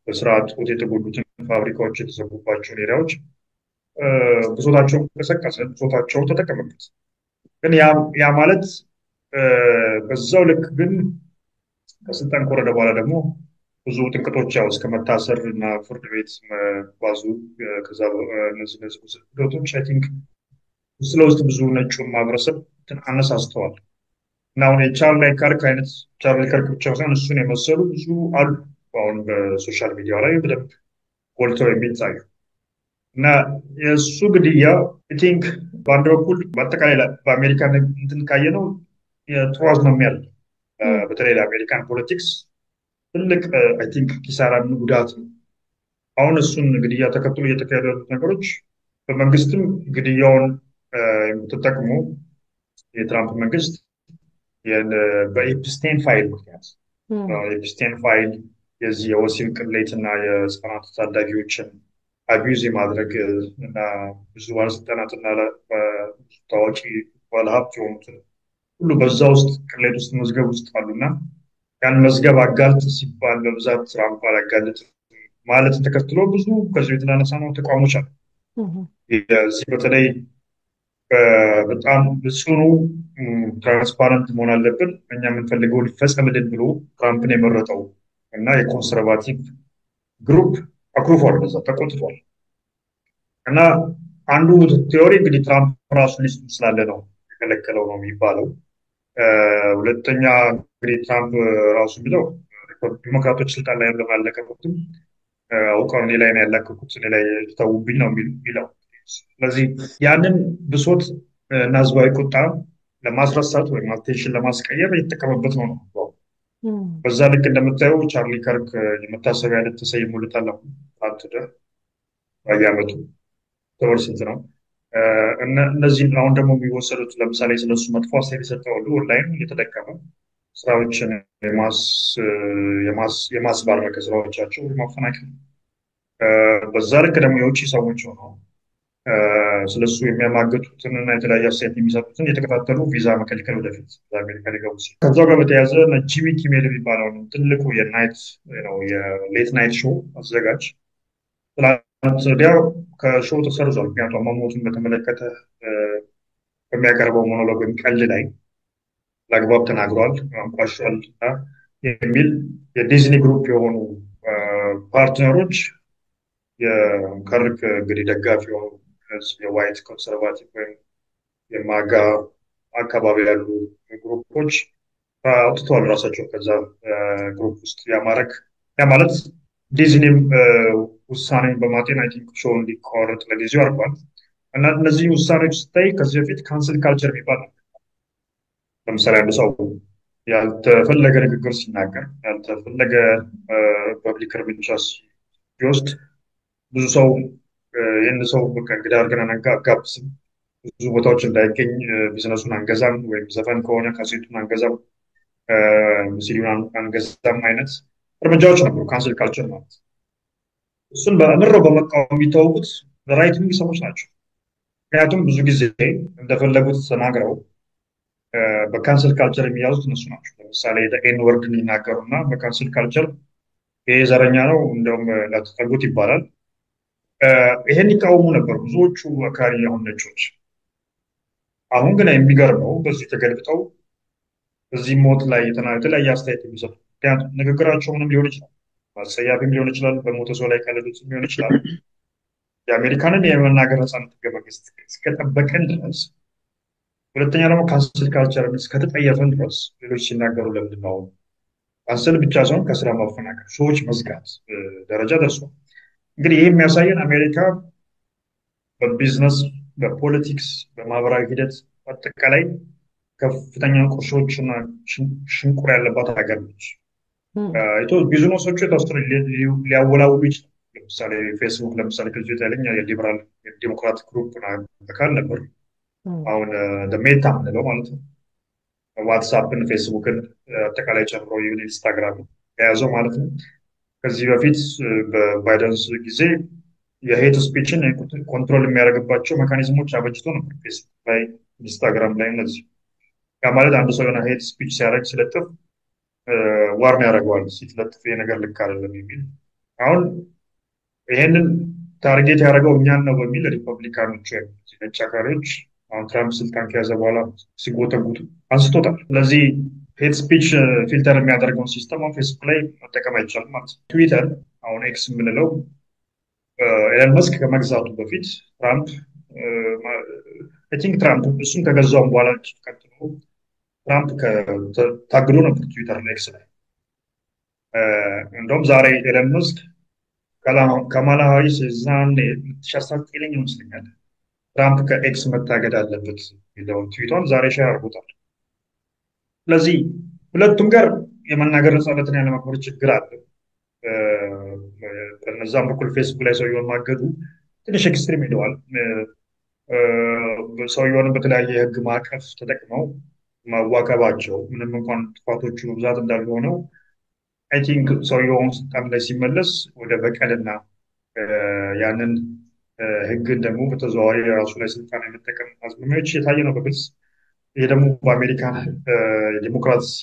በስራ እጦት የተጎዱትን ፋብሪካዎች የተዘጉባቸውን ኤሪያዎች ብሶታቸውን ቀሰቀሰ፣ ብሶታቸውን ተጠቀመበት። ግን ያ ማለት በዛው ልክ ግን ከስልጣን ከወረደ በኋላ ደግሞ ብዙ ጥንቅጦች ያው እስከ መታሰር እና ፍርድ ቤት መጓዙ ከዛ እነዚህ ጉዳዮች አይ ቲንክ ውስጥ ለውስጥ ብዙ ነጩን ማህበረሰብ አነሳስተዋል እና አሁን የቻርሊ ከርክ አይነት ቻርሊ ከርክ ብቻ ሳይሆን እሱን የመሰሉ ብዙ አሉ አሁን በሶሻል ሚዲያ ላይ በደንብ ጎልተው የሚታዩ እና የእሱ ግድያ አይ ቲንክ በአንድ በኩል በአጠቃላይ በአሜሪካ እንትን ካየነው የጥሩ አዝማሚያ አለ። በተለይ ለአሜሪካን ፖለቲክስ ትልቅ አይ ቲንክ ኪሳራን ጉዳት ነው። አሁን እሱን ግድያ ተከትሎ እየተካሄዱ ያሉት ነገሮች በመንግስትም ግድያውን ተጠቅሞ የትራምፕ መንግስት በኤፕስቴን ፋይል ምክንያት ኤፕስቴን ፋይል የዚህ የወሲብ ቅሌት እና የህፃናት ታዳጊዎችን አቢዩዝ የማድረግ እና ብዙ ባለስልጣናትና ታዋቂ ባለሀብት የሆኑትን ሁሉ በዛ ውስጥ ቅሌት ውስጥ መዝገብ ውስጥ አሉና ያን መዝገብ አጋልጥ ሲባል በብዛት ትራምፕ አላጋልጥ ማለት ተከትሎ ብዙ ከዚህ የተናነሳ ነው ተቋሞች አሉ። የዚህ በተለይ በጣም ጽኑ ትራንስፓረንት መሆን አለብን እኛ የምንፈልገው ሊፈጸምልን ብሎ ትራምፕን የመረጠው እና የኮንሰርቫቲቭ ግሩፕ አክሩፏል፣ በዛ ተቆጥቷል። እና አንዱ ቲዮሪ እንግዲህ ትራምፕ ራሱ ሊስት ስላለ ነው የከለከለው ነው የሚባለው። ሁለተኛ እንግዲህ ትራምፕ ራሱ ብለው ዲሞክራቶች ስልጣን ላይ ለማለቀቁትም አውቀው እኔ ላይ ነው ያላከኩት እኔ ላይ ተውብኝ ነው የሚለው። ስለዚህ ያንን ብሶት እና ህዝባዊ ቁጣ ለማስረሳት ወይም አቴንሽን ለማስቀየር የተጠቀመበት ነው። በዛ ልክ እንደምታየው ቻርሊ ከርክ የመታሰቢያ ዕለት ተሰይሞለታል። አንተ በየዓመቱ ጥር ስንት ነው? እነዚህ አሁን ደግሞ የሚወሰዱት ለምሳሌ ስለሱ መጥፎ አስተያየት የሰጠው ሁሉ ኦንላይን እየተጠቀመ ስራዎችን የማስባረክ ስራዎቻቸው ማፈናቀል፣ በዛ ልክ ደግሞ የውጭ ሰዎች ሆነው ስለሱ የሚያማገጡትን እና የተለያየ አስተያየት የሚሰጡትን የተከታተሉ ቪዛ መከልከል ወደፊት አሜሪካ ሊገቡ ሲል ከዛው ጋር በተያያዘ ጂሚ ኪሜል የሚባለውን ትልቁ የሌት ናይት ሾው አዘጋጅ ትናንት ወዲያ ከሾው ተሰርዟል። ምክንያቱም መሞቱን በተመለከተ በሚያቀርበው ሞኖሎግ ወይም ቀልድ ላይ ለአግባብ ተናግሯል፣ አንቋሿል የሚል የዲዝኒ ግሩፕ የሆኑ ፓርትነሮች የከርክ እንግዲህ ደጋፊ የሆኑ የዋይት ኮንሰርቫቲቭ ወይም የማጋ አካባቢ ያሉ ግሩፖች አውጥተዋል ራሳቸው ከዛ ግሩፕ ውስጥ ያ ማለት ዲዝኒም ውሳኔን በማጤን አይ ቲንክ ሾው እንዲቋረጥ ለጊዜው አድርጓል። እና እነዚህ ውሳኔዎች ስታይ ከዚህ በፊት ካንስል ካልቸር የሚባል ነው። ለምሳሌ አንድ ሰው ያልተፈለገ ንግግር ሲናገር ያልተፈለገ ፐብሊክ እርምጃ ሲወስድ ብዙ ሰው ይህን ሰው በቃ እንግዲህ አድርገን አጋብስም ብዙ ቦታዎች እንዳይገኝ ቢዝነሱን አንገዛም ወይም ዘፈን ከሆነ ካሴቱን አንገዛም ሲዲውን አንገዛም አይነት እርምጃዎች ነበሩ ካንስል ካልቸር ማለት እሱን በምረው በመቃወም የሚታወቁት ራይት ዊንግ ሰዎች ናቸው ምክንያቱም ብዙ ጊዜ እንደፈለጉት ተናግረው በካንስል ካልቸር የሚያዙት እነሱ ናቸው ለምሳሌ ኤን ወርድን ይናገሩና በካንስል ካልቸር ይሄ ዘረኛ ነው እንደውም ለተጠጉት ይባላል ይሄን ይቃወሙ ነበር ብዙዎቹ አካሪ አሁን ነጮች አሁን ግን የሚገርመው በዚህ ተገልብጠው በዚህ ሞት ላይ የተለያየ አስተያየት የሚሰጡ ምክንያቱም ንግግራቸው ምንም ሊሆን ይችላል አሰያፊም ሊሆን ይችላል በሞተ ሰው ላይ ቀለሉትም ሊሆን ይችላል የአሜሪካንን የመናገር ነፃነት ህገ መንግስት እስከጠበቀን ድረስ ሁለተኛ ደግሞ ካንስል ካልቸር እስከተጠየፈን ድረስ ሌሎች ሲናገሩ ለምንድን ነው ካንስል ብቻ ሳይሆን ከስራ ማፈናቀል ሰዎች መዝጋት ደረጃ ደርሷል እንግዲህ ይህ የሚያሳየን አሜሪካ በቢዝነስ በፖለቲክስ በማህበራዊ ሂደት አጠቃላይ ከፍተኛ ቁርሾችና ሽንቁር ያለባት ሀገር ነች ቢዝነሶቹ የተወሰኑ ሊያወላውሉ ይችላል ለምሳሌ ፌስቡክ ለምሳሌ ከዚህ የተለኛ የሊበራል የዲሞክራት ግሩፕ አካል ነበር አሁን ሜታ ምንለው ማለት ነው ዋትሳፕን ፌስቡክን አጠቃላይ ጨምሮ ኢንስታግራም የያዘው ማለት ነው ከዚህ በፊት በባይደንስ ጊዜ የሄት ስፒችን ኮንትሮል የሚያደርግባቸው ሜካኒዝሞች አበጅቶ ነበር ፌስቡክ ላይ ኢንስታግራም ላይ እነዚህ ያ ማለት አንዱ ሰው የሆነ ሄት ስፒች ሲያደርግ ሲለጥፍ ዋርን ያደርገዋል ሲለጥፍ ነገር ልክ አይደለም የሚል አሁን ይሄንን ታርጌት ያደረገው እኛን ነው በሚል ሪፐብሊካኖች ነጭ አክራሪዎች አሁን ትራምፕ ስልጣን ከያዘ በኋላ ሲጎተጉቱ አንስቶታል ስለዚህ ሄት ስፒች ፊልተር የሚያደርገውን ሲስተም አሁን ፌስቡክ ላይ መጠቀም አይቻልም ማለት ነው ትዊተር አሁን ኤክስ የምንለው ኤለን መስክ ከመግዛቱ በፊት ትራምፕ ቲንክ ትራምፕ እሱን ከገዛውን በኋላ ቀጥሎ ትራምፕ ታግዶ ነበር ትዊተር ላይ ኤክስ ላይ እንደውም ዛሬ ኤለን መስክ ካማላ ሃሪስ ዛኔ 2019 ይመስለኛል ትራምፕ ከኤክስ መታገድ አለበት የሚለውን ትዊቷን ዛሬ ሼር አድርጎታል ስለዚህ ሁለቱም ጋር የመናገር ነፃነትን ያለማክበር ችግር አለ በነዛም በኩል ፌስቡክ ላይ ሰውየውን ማገዱ ትንሽ ኤክስትሪም ሄደዋል ሰውየውን በተለያየ የህግ ማዕቀፍ ተጠቅመው ማዋከባቸው ምንም እንኳን ጥፋቶቹ በብዛት እንዳሉ ሆነው አይ ቲንክ ሰውየውን ስልጣን ላይ ሲመለስ ወደ በቀልና ያንን ህግን ደግሞ በተዘዋዋሪ ራሱ ላይ ስልጣን የመጠቀም አዝማሚያዎች የታየ ነው በግልጽ ይሄ ደግሞ በአሜሪካ የዲሞክራሲ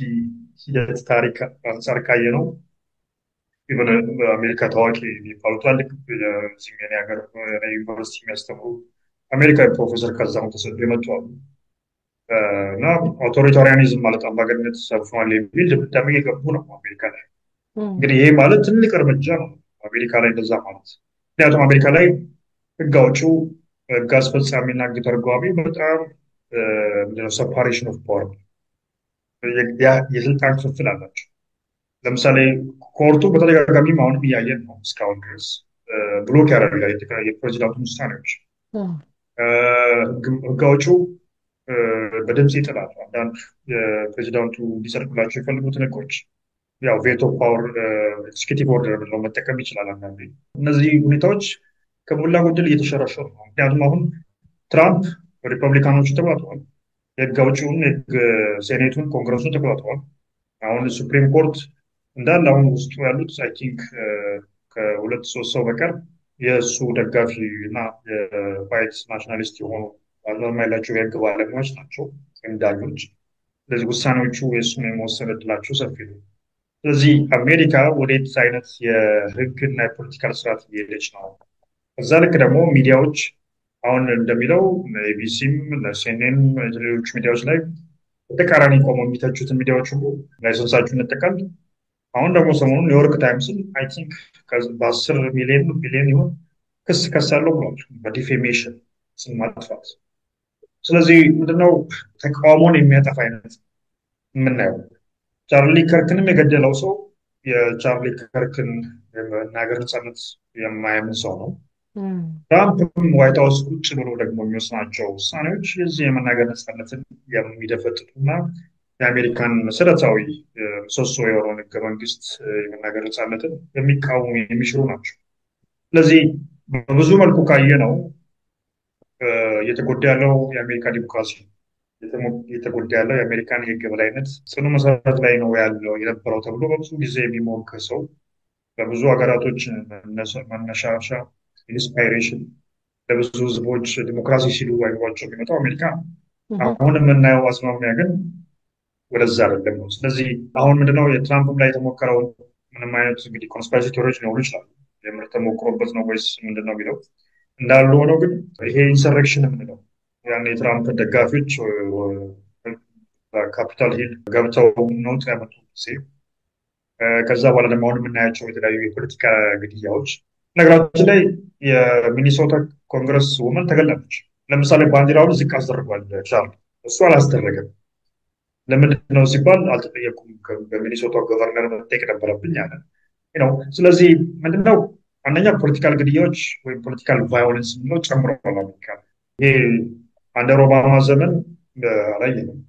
ሂደት ታሪክ አንጻር ካየ ነው በአሜሪካ ታዋቂ የሚባሉ ትላልቅ የዚህን ሀገር ዩኒቨርሲቲ የሚያስተምሩ አሜሪካዊ ፕሮፌሰር ከዛም ተሰዶ የመጡ አሉ እና አውቶሪታሪያኒዝም ማለት አምባገነንነት ሰፍኗል የሚል ድምዳሜ የገቡ ነው አሜሪካ ላይ እንግዲህ ይሄ ማለት ትልቅ እርምጃ ነው አሜሪካ ላይ እንደዛ ማለት ምክንያቱም አሜሪካ ላይ ህግ አውጪው ህግ አስፈጻሚና ህግ ተርጓሚ በጣም ሰፓሬሽን ኦፍ ፓወር የስልጣን ክፍፍል አላቸው ለምሳሌ ኮርቱ በተደጋጋሚ አሁንም እያየን ነው እስካሁን ድረስ ብሎክ ያደርጋል የፕሬዚዳንቱን ውሳኔዎች ህግ አውጪው በድምፅ ይጥላል አንዳንድ የፕሬዚዳንቱ እንዲጸድቁላቸው የፈልጉትን ህጎች ያው ቬቶ ፓወር ኤክስኪዩቲቭ ኦርደር ብለው መጠቀም ይችላል አንዳንዴ እነዚህ ሁኔታዎች ከሞላ ጎደል እየተሸረሸሩ ነው ምክንያቱም አሁን ትራምፕ ሪፐብሊካኖቹ ተቆጣጥረዋል የህግ አውጪውን የህግ ሴኔቱን ኮንግረሱን ተቆጣጥረዋል አሁን ሱፕሪም ኮርት እንዳለ አሁን ውስጡ ያሉት አይ ቲንክ ከሁለት ሶስት ሰው በቀር የእሱ ደጋፊ እና የዋይት ናሽናሊስት የሆኑ አዝማሚያ ያላቸው የህግ ባለሙያዎች ናቸው ዳኞች ስለዚህ ውሳኔዎቹ የእሱን የመወሰን እድላቸው ሰፊ ነው ስለዚህ አሜሪካ ወዴት አይነት የህግና የፖለቲካል ስርዓት እየሄደች ነው እዛ ልክ ደግሞ ሚዲያዎች አሁን እንደሚለው ኤቢሲም ሲኤንኤን ሌሎች ሚዲያዎች ላይ ተቃራኒ ቆመው የሚተቹትን ሚዲያዎች ሁሉ ላይሰንሳችሁ እንጠቀም አሁን ደግሞ ሰሞኑን ኒውዮርክ ታይምስን አይ ቲንክ በ10 ሚሊዮን ቢሊዮን ይሆን ክስ ከሳለው ብሏል በዲፌሜሽን ስም ማጥፋት ስለዚህ ምንድነው ተቃውሞን የሚያጠፋ አይነት የምናየው ቻርሊ ከርክንም የገደለው ሰው የቻርሊ ከርክን የመናገር ነፃነት የማያምን ሰው ነው ትራምፕም ዋይት ሀውስ ቁጭ ብሎ ደግሞ የሚወስናቸው ውሳኔዎች የዚህ የመናገር ነፃነትን የሚደፈጥጡና የአሜሪካን መሰረታዊ ምሰሶ የሆነውን ህገ መንግስት የመናገር ነፃነትን የሚቃወሙ የሚሽሩ ናቸው ስለዚህ በብዙ መልኩ ካየ ነው እየተጎዳ ያለው የአሜሪካ ዲሞክራሲ እየተጎዳ ያለው የአሜሪካን የህግ የበላይነት ጽኑ መሰረት ላይ ነው ያለው የነበረው ተብሎ በብዙ ጊዜ የሚሞገሰው በብዙ ሀገራቶች መነሻሻ ኢንስፓይሬሽን ለብዙ ህዝቦች ዲሞክራሲ ሲሉ አይኗቸው የሚመጣው አሜሪካ ነው። አሁን የምናየው አዝማሚያ ግን ወደዛ አይደለም ነው። ስለዚህ አሁን ምንድነው የትራምፕም ላይ የተሞከረው ምንም አይነት እንግዲህ ኮንስፓይረሲ ቲዎሪዎች ሊኖሩ ይችላሉ። የምር ተሞክሮበት ነው ወይስ ምንድነው የሚለው እንዳሉ ሆነው ግን ይሄ ኢንሰረክሽን የምንለው ያን የትራምፕ ደጋፊዎች በካፒታል ሂል ገብተው ነውጥ ያመጡ ጊዜ ከዛ በኋላ ደግሞ አሁን የምናያቸው የተለያዩ የፖለቲካ ግድያዎች ነገራችን ላይ የሚኒሶታ ኮንግረስ ውመን ተገላለች። ለምሳሌ ባንዲራውን ዝቅ አስደርጓል ቻርል፣ እሱ አላስደረገም። ለምንድን ነው ሲባል አልተጠየቁም። በሚኒሶታ ገቨርነር መጠየቅ ነበረብኝ አለ ነው። ስለዚህ ምንድነው አንደኛ ፖለቲካል ግድያዎች ወይም ፖለቲካል ቫዮለንስ ነው ጨምሯል አሜሪካ። ይሄ አንደር ኦባማ ዘመን አላየንም።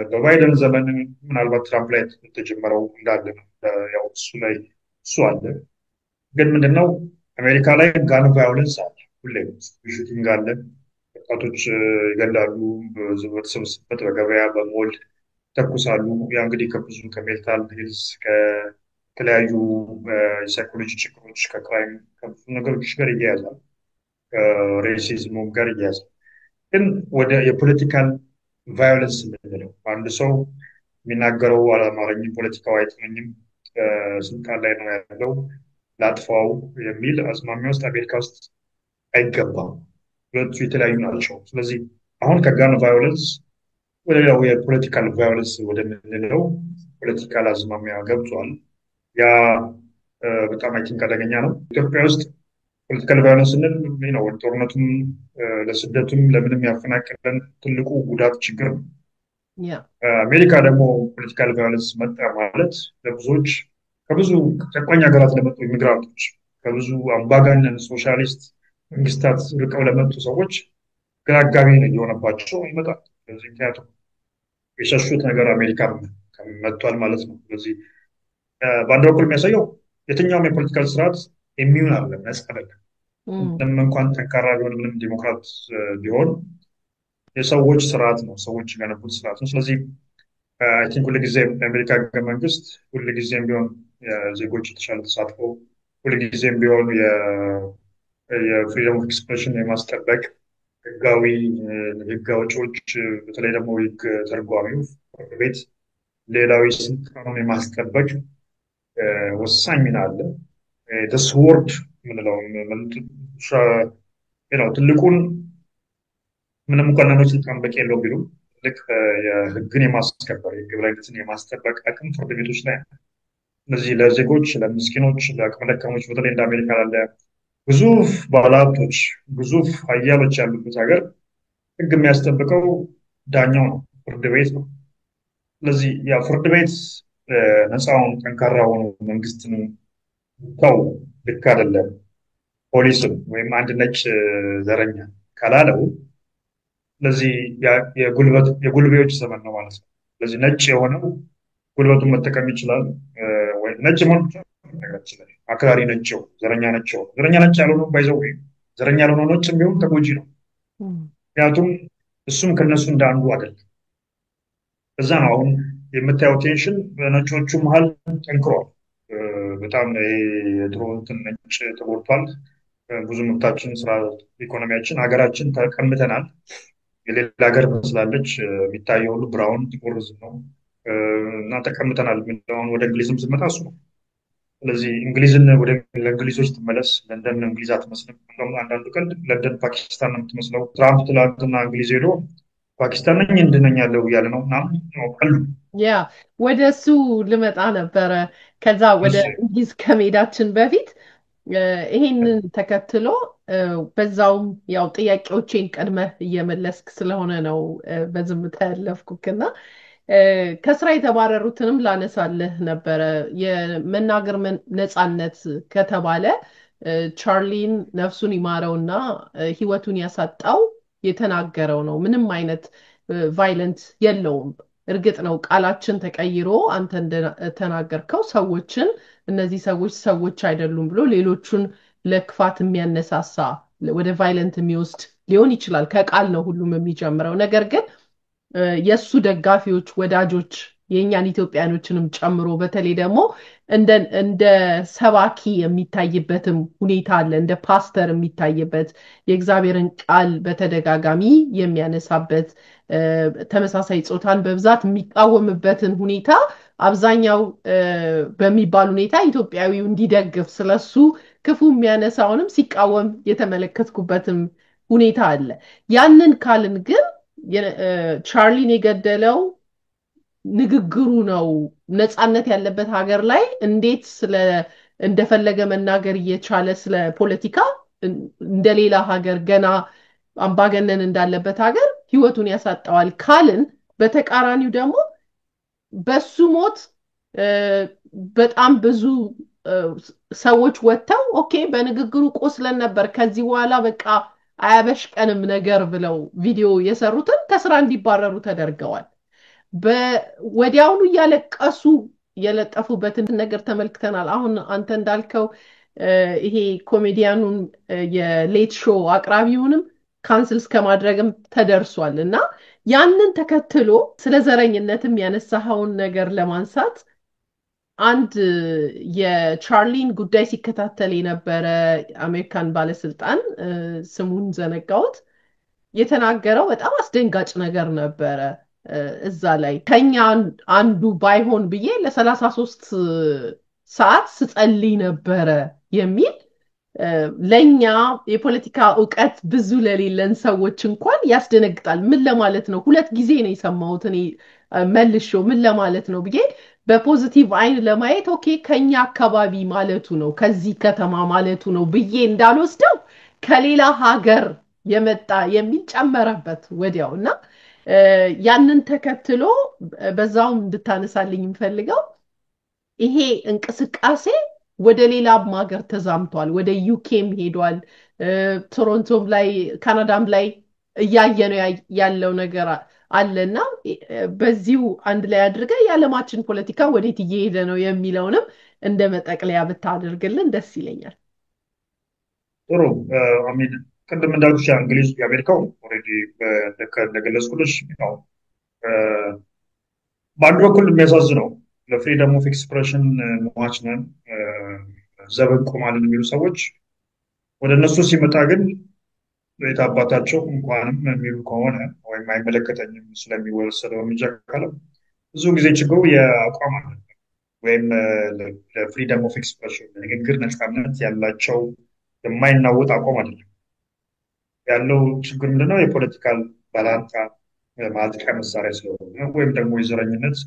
በባይደን ዘመን ምናልባት ትራምፕ ላይ የተጀመረው እንዳለ ነው። ያው እሱ ላይ እሱ አለ። ግን ምንድነው አሜሪካ ላይ ጋን ቫዮለንስ አለ። ሁሌም ሹቲንግ አለ። ወጣቶች ይገላሉ፣ በተሰበሰቡበት በገበያ በሞል ተኩሳሉ። ያ እንግዲህ ከብዙ ከሜንታል ሄልዝ ከተለያዩ የሳይኮሎጂ ችግሮች ከክራይም ከብዙ ነገሮች ጋር ይያያዛል፣ ከሬሲዝሙም ጋር ይያያዛል። ግን ወደ የፖለቲካል ቫዮለንስ የምንለው አንድ ሰው የሚናገረው አላማረኝም፣ ፖለቲካው አይጥመኝም፣ ስልጣን ላይ ነው ያለው ላጥፋው የሚል አዝማሚያ ውስጥ አሜሪካ ውስጥ አይገባም። ሁለቱ የተለያዩ ናቸው። ስለዚህ አሁን ከጋን ቫዮለንስ ወደ ሌላው የፖለቲካል ቫዮለንስ ወደምንለው ፖለቲካል አዝማሚያ ገብቷል። ያ በጣም አይ ቲንክ አደገኛ ነው። ኢትዮጵያ ውስጥ ፖለቲካል ቫዮለንስ ስንል ነው ጦርነቱም ለስደቱም ለምንም ያፈናቀለን ትልቁ ጉዳት ችግር ነው። አሜሪካ ደግሞ ፖለቲካል ቫዮለንስ መጣ ማለት ለብዙዎች ከብዙ ጨቋኝ ሀገራት ለመጡ ኢሚግራንቶች ከብዙ አምባገነን ሶሻሊስት መንግስታት ርቀው ለመጡ ሰዎች ግራ አጋቢ የሆነባቸው ይመጣል። ስለዚህ ምክንያቱም የሸሹት ነገር አሜሪካ መጥቷል ማለት ነው። ስለዚህ በአንድ በኩል የሚያሳየው የትኛውም የፖለቲካል ስርዓት የሚሆን አይደለም፣ ያስቀላል። ምንም እንኳን ጠንካራ ቢሆን ምንም ዲሞክራት ቢሆን የሰዎች ስርዓት ነው፣ ሰዎች የገነቡት ስርዓት ነው። ስለዚህ አይ ቲንክ ሁልጊዜ የአሜሪካ ህገ መንግስት ሁልጊዜም ቢሆን የዜጎች የተሻለ ተሳትፎ ሁልጊዜም ቢሆን የፍሪደም ኦፍ ኤክስፕሬሽን የማስጠበቅ ህጋዊ ህግ አውጪዎች በተለይ ደግሞ ህግ ተርጓሚው ፍርድ ቤት ሌላዊ ስልጣኑን የማስጠበቅ ወሳኝ ሚና አለ። ስዎርድ ምንለው ትልቁን ምንም እንኳን ሌሎች ስልጣን በቂ የለው ቢሉም ትልቅ የህግን የማስከበር የህግ የበላይነትን የማስጠበቅ አቅም ፍርድ ቤቶች ላይ ነው። እነዚህ ለዜጎች ለምስኪኖች ለአቅመ ደካሞች በተለይ እንደ አሜሪካ ላለ ግዙፍ ባለሀብቶች ግዙፍ ሀያሎች ያሉበት ሀገር ህግ የሚያስጠብቀው ዳኛው ነው፣ ፍርድ ቤት ነው። ስለዚህ ያ ፍርድ ቤት ነፃውን ጠንካራውን መንግስትን ተው ልክ አይደለም ፖሊስም ወይም አንድ ነጭ ዘረኛ ካላለው ስለዚህ የጉልቤዎች ዘመን ነው ማለት ነው። ስለዚህ ነጭ የሆነው ጉልበቱን መጠቀም ይችላል። ወይ ነጭ መሆን ይችላል። አክራሪ ነጭው ዘረኛ ነጭው ዘረኛ ነጭ ያልሆነው ባይዘው ዘረኛ ያልሆነው ነጭም ቢሆን ተጎጂ ነው። ምክንያቱም እሱም ከነሱ እንዳንዱ አይደለም። በዛ ነው አሁን የምታየው ቴንሽን በነጮቹ መሀል ጠንክሯል። በጣም የድሮ ነጭ ተጎድቷል። ብዙ መብታችን፣ ስራ፣ ኢኮኖሚያችን፣ ሀገራችን ተቀምተናል። የሌላ ሀገር መስላለች። የሚታየው ሁሉ ብራውን ጥቁር ህዝብ ነው እና ተቀምጠናል። ወደ እንግሊዝም ስመጣ እሱ ነው። ስለዚህ እንግሊዝን ወደ ለእንግሊዞች ትመለስ፣ ለንደን እንግሊዝ አትመስልም። አንዳንዱ ቀን ለንደን ፓኪስታን ነው የምትመስለው። ትራምፕ ትላንትና እንግሊዝ ሄዶ ፓኪስታን ነኝ እንድነኝ ያለው እያለ ነው አሉ። ያ ወደ እሱ ልመጣ ነበረ። ከዛ ወደ እንግሊዝ ከመሄዳችን በፊት ይሄንን ተከትሎ በዛውም ያው ጥያቄዎቼን ቀድመህ እየመለስክ ስለሆነ ነው በዝምታ ያለፍኩክና ከስራ የተባረሩትንም ላነሳልህ ነበረ። የመናገር ነፃነት ከተባለ ቻርሊን ነፍሱን ይማረውና ህይወቱን ያሳጣው የተናገረው ነው። ምንም አይነት ቫይለንስ የለውም። እርግጥ ነው ቃላችን ተቀይሮ አንተ እንደተናገርከው ሰዎችን እነዚህ ሰዎች አይደሉም ብሎ ሌሎቹን ለክፋት የሚያነሳሳ ወደ ቫይለንት የሚወስድ ሊሆን ይችላል ከቃል ነው ሁሉም የሚጀምረው ነገር ግን የሱ ደጋፊዎች ወዳጆች የኛን ኢትዮጵያኖችንም ጨምሮ በተለይ ደግሞ እንደ ሰባኪ የሚታይበትም ሁኔታ አለ እንደ ፓስተር የሚታይበት የእግዚአብሔርን ቃል በተደጋጋሚ የሚያነሳበት ተመሳሳይ ጾታን በብዛት የሚቃወምበትን ሁኔታ አብዛኛው በሚባል ሁኔታ ኢትዮጵያዊው እንዲደግፍ ስለሱ ክፉ የሚያነሳውንም ሲቃወም የተመለከትኩበትም ሁኔታ አለ ያንን ካልን ግን ቻርሊን የገደለው ንግግሩ ነው ነፃነት ያለበት ሀገር ላይ እንዴት ስለ እንደፈለገ መናገር እየቻለ ስለ ፖለቲካ እንደሌላ ሀገር ገና አምባገነን እንዳለበት ሀገር ህይወቱን ያሳጣዋል ካልን በተቃራኒው ደግሞ በሱ ሞት በጣም ብዙ ሰዎች ወጥተው ኦኬ በንግግሩ ቆስለን ነበር ከዚህ በኋላ በቃ አያበሽቀንም ነገር ብለው ቪዲዮ የሰሩትን ከስራ እንዲባረሩ ተደርገዋል ወዲያውኑ ያለቀሱ የለጠፉበትን ነገር ተመልክተናል አሁን አንተ እንዳልከው ይሄ ኮሜዲያኑን የሌት ሾው አቅራቢውንም ካንስልስ ከማድረግም ተደርሷል እና ያንን ተከትሎ ስለ ዘረኝነትም ያነሳውን ነገር ለማንሳት አንድ የቻርሊን ጉዳይ ሲከታተል የነበረ አሜሪካን ባለስልጣን ስሙን ዘነጋውት የተናገረው በጣም አስደንጋጭ ነገር ነበረ እዛ ላይ ከኛ አንዱ ባይሆን ብዬ ለ33 ሰዓት ስጸልይ ነበረ የሚል ለኛ የፖለቲካ ዕውቀት ብዙ ለሌለን ሰዎች እንኳን ያስደነግጣል ምን ለማለት ነው ሁለት ጊዜ ነው የሰማሁት እኔ መልሾ ምን ለማለት ነው ብዬ በፖዚቲቭ አይን ለማየት ኦኬ ከኛ አካባቢ ማለቱ ነው ከዚህ ከተማ ማለቱ ነው ብዬ እንዳልወስደው ከሌላ ሀገር የመጣ የሚጨመረበት ወዲያውና ያንን ተከትሎ በዛው እንድታነሳልኝ እንፈልገው ይሄ እንቅስቃሴ ወደ ሌላም ሀገር ተዛምቷል ወደ ዩኬም ሄዷል ቶሮንቶም ላይ ካናዳም ላይ እያየነው ያለው ነገር አለና በዚሁ አንድ ላይ አድርገ የዓለማችን ፖለቲካ ወዴት እየሄደ ነው የሚለውንም እንደ መጠቅለያ ብታደርግልን ደስ ይለኛል ጥሩ አሚን ቅድም እንዳልኩሽ እንግሊዝ የአሜሪካው ኦሬዲ እንደገለጽኩልሽ ነው በአንድ በኩል የሚያሳዝነው ለፍሪደም ኦፍ ኤክስፕሬሽን ሟች ነን ዘበን ቆማልን የሚሉ ሰዎች ወደ እነሱ ሲመጣ ግን ቤት አባታቸው እንኳንም የሚሉ ከሆነ ወይም አይመለከተኝም ስለሚወሰደው እርምጃ ካለ ብዙ ጊዜ ችግሩ የአቋም አለ ወይም ለፍሪደም ኦፍ ኤክስፕሬሽን ንግግር ነፃነት ያላቸው የማይናወጥ አቋም አይደለም ያለው ችግር ምንድነው የፖለቲካል ባላንጣ ማጥቂያ መሳሪያ ስለሆነ ወይም ደግሞ የዘረኝነት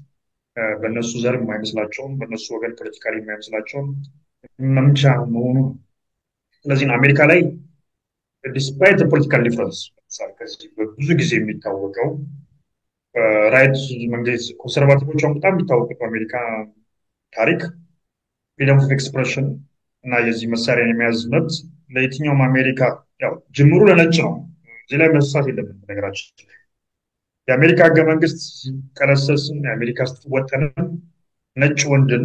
በእነሱ ዘር የማይመስላቸውም በእነሱ ወገን ፖለቲካሊ የማይመስላቸውም መምቻ መሆኑ ስለዚህ አሜሪካ ላይ ዲስፓይት ፖለቲካል ዲፍረንስ ከዚህ ብዙ ጊዜ የሚታወቀው ራይት መንግስት ኮንሰርቫቲቮች በጣም የሚታወቁት በአሜሪካ ታሪክ ፍሪደም ኦፍ ኤክስፕሬሽን እና የዚህ መሳሪያ የመያዝ መብት ለየትኛውም አሜሪካ ያው ጅምሩ ለነጭ ነው እዚህ ላይ መሳት የለብን ነገራችን የአሜሪካ ህገ መንግስት ሲቀለሰስም የአሜሪካ ስትወጠን ነጭ ወንድን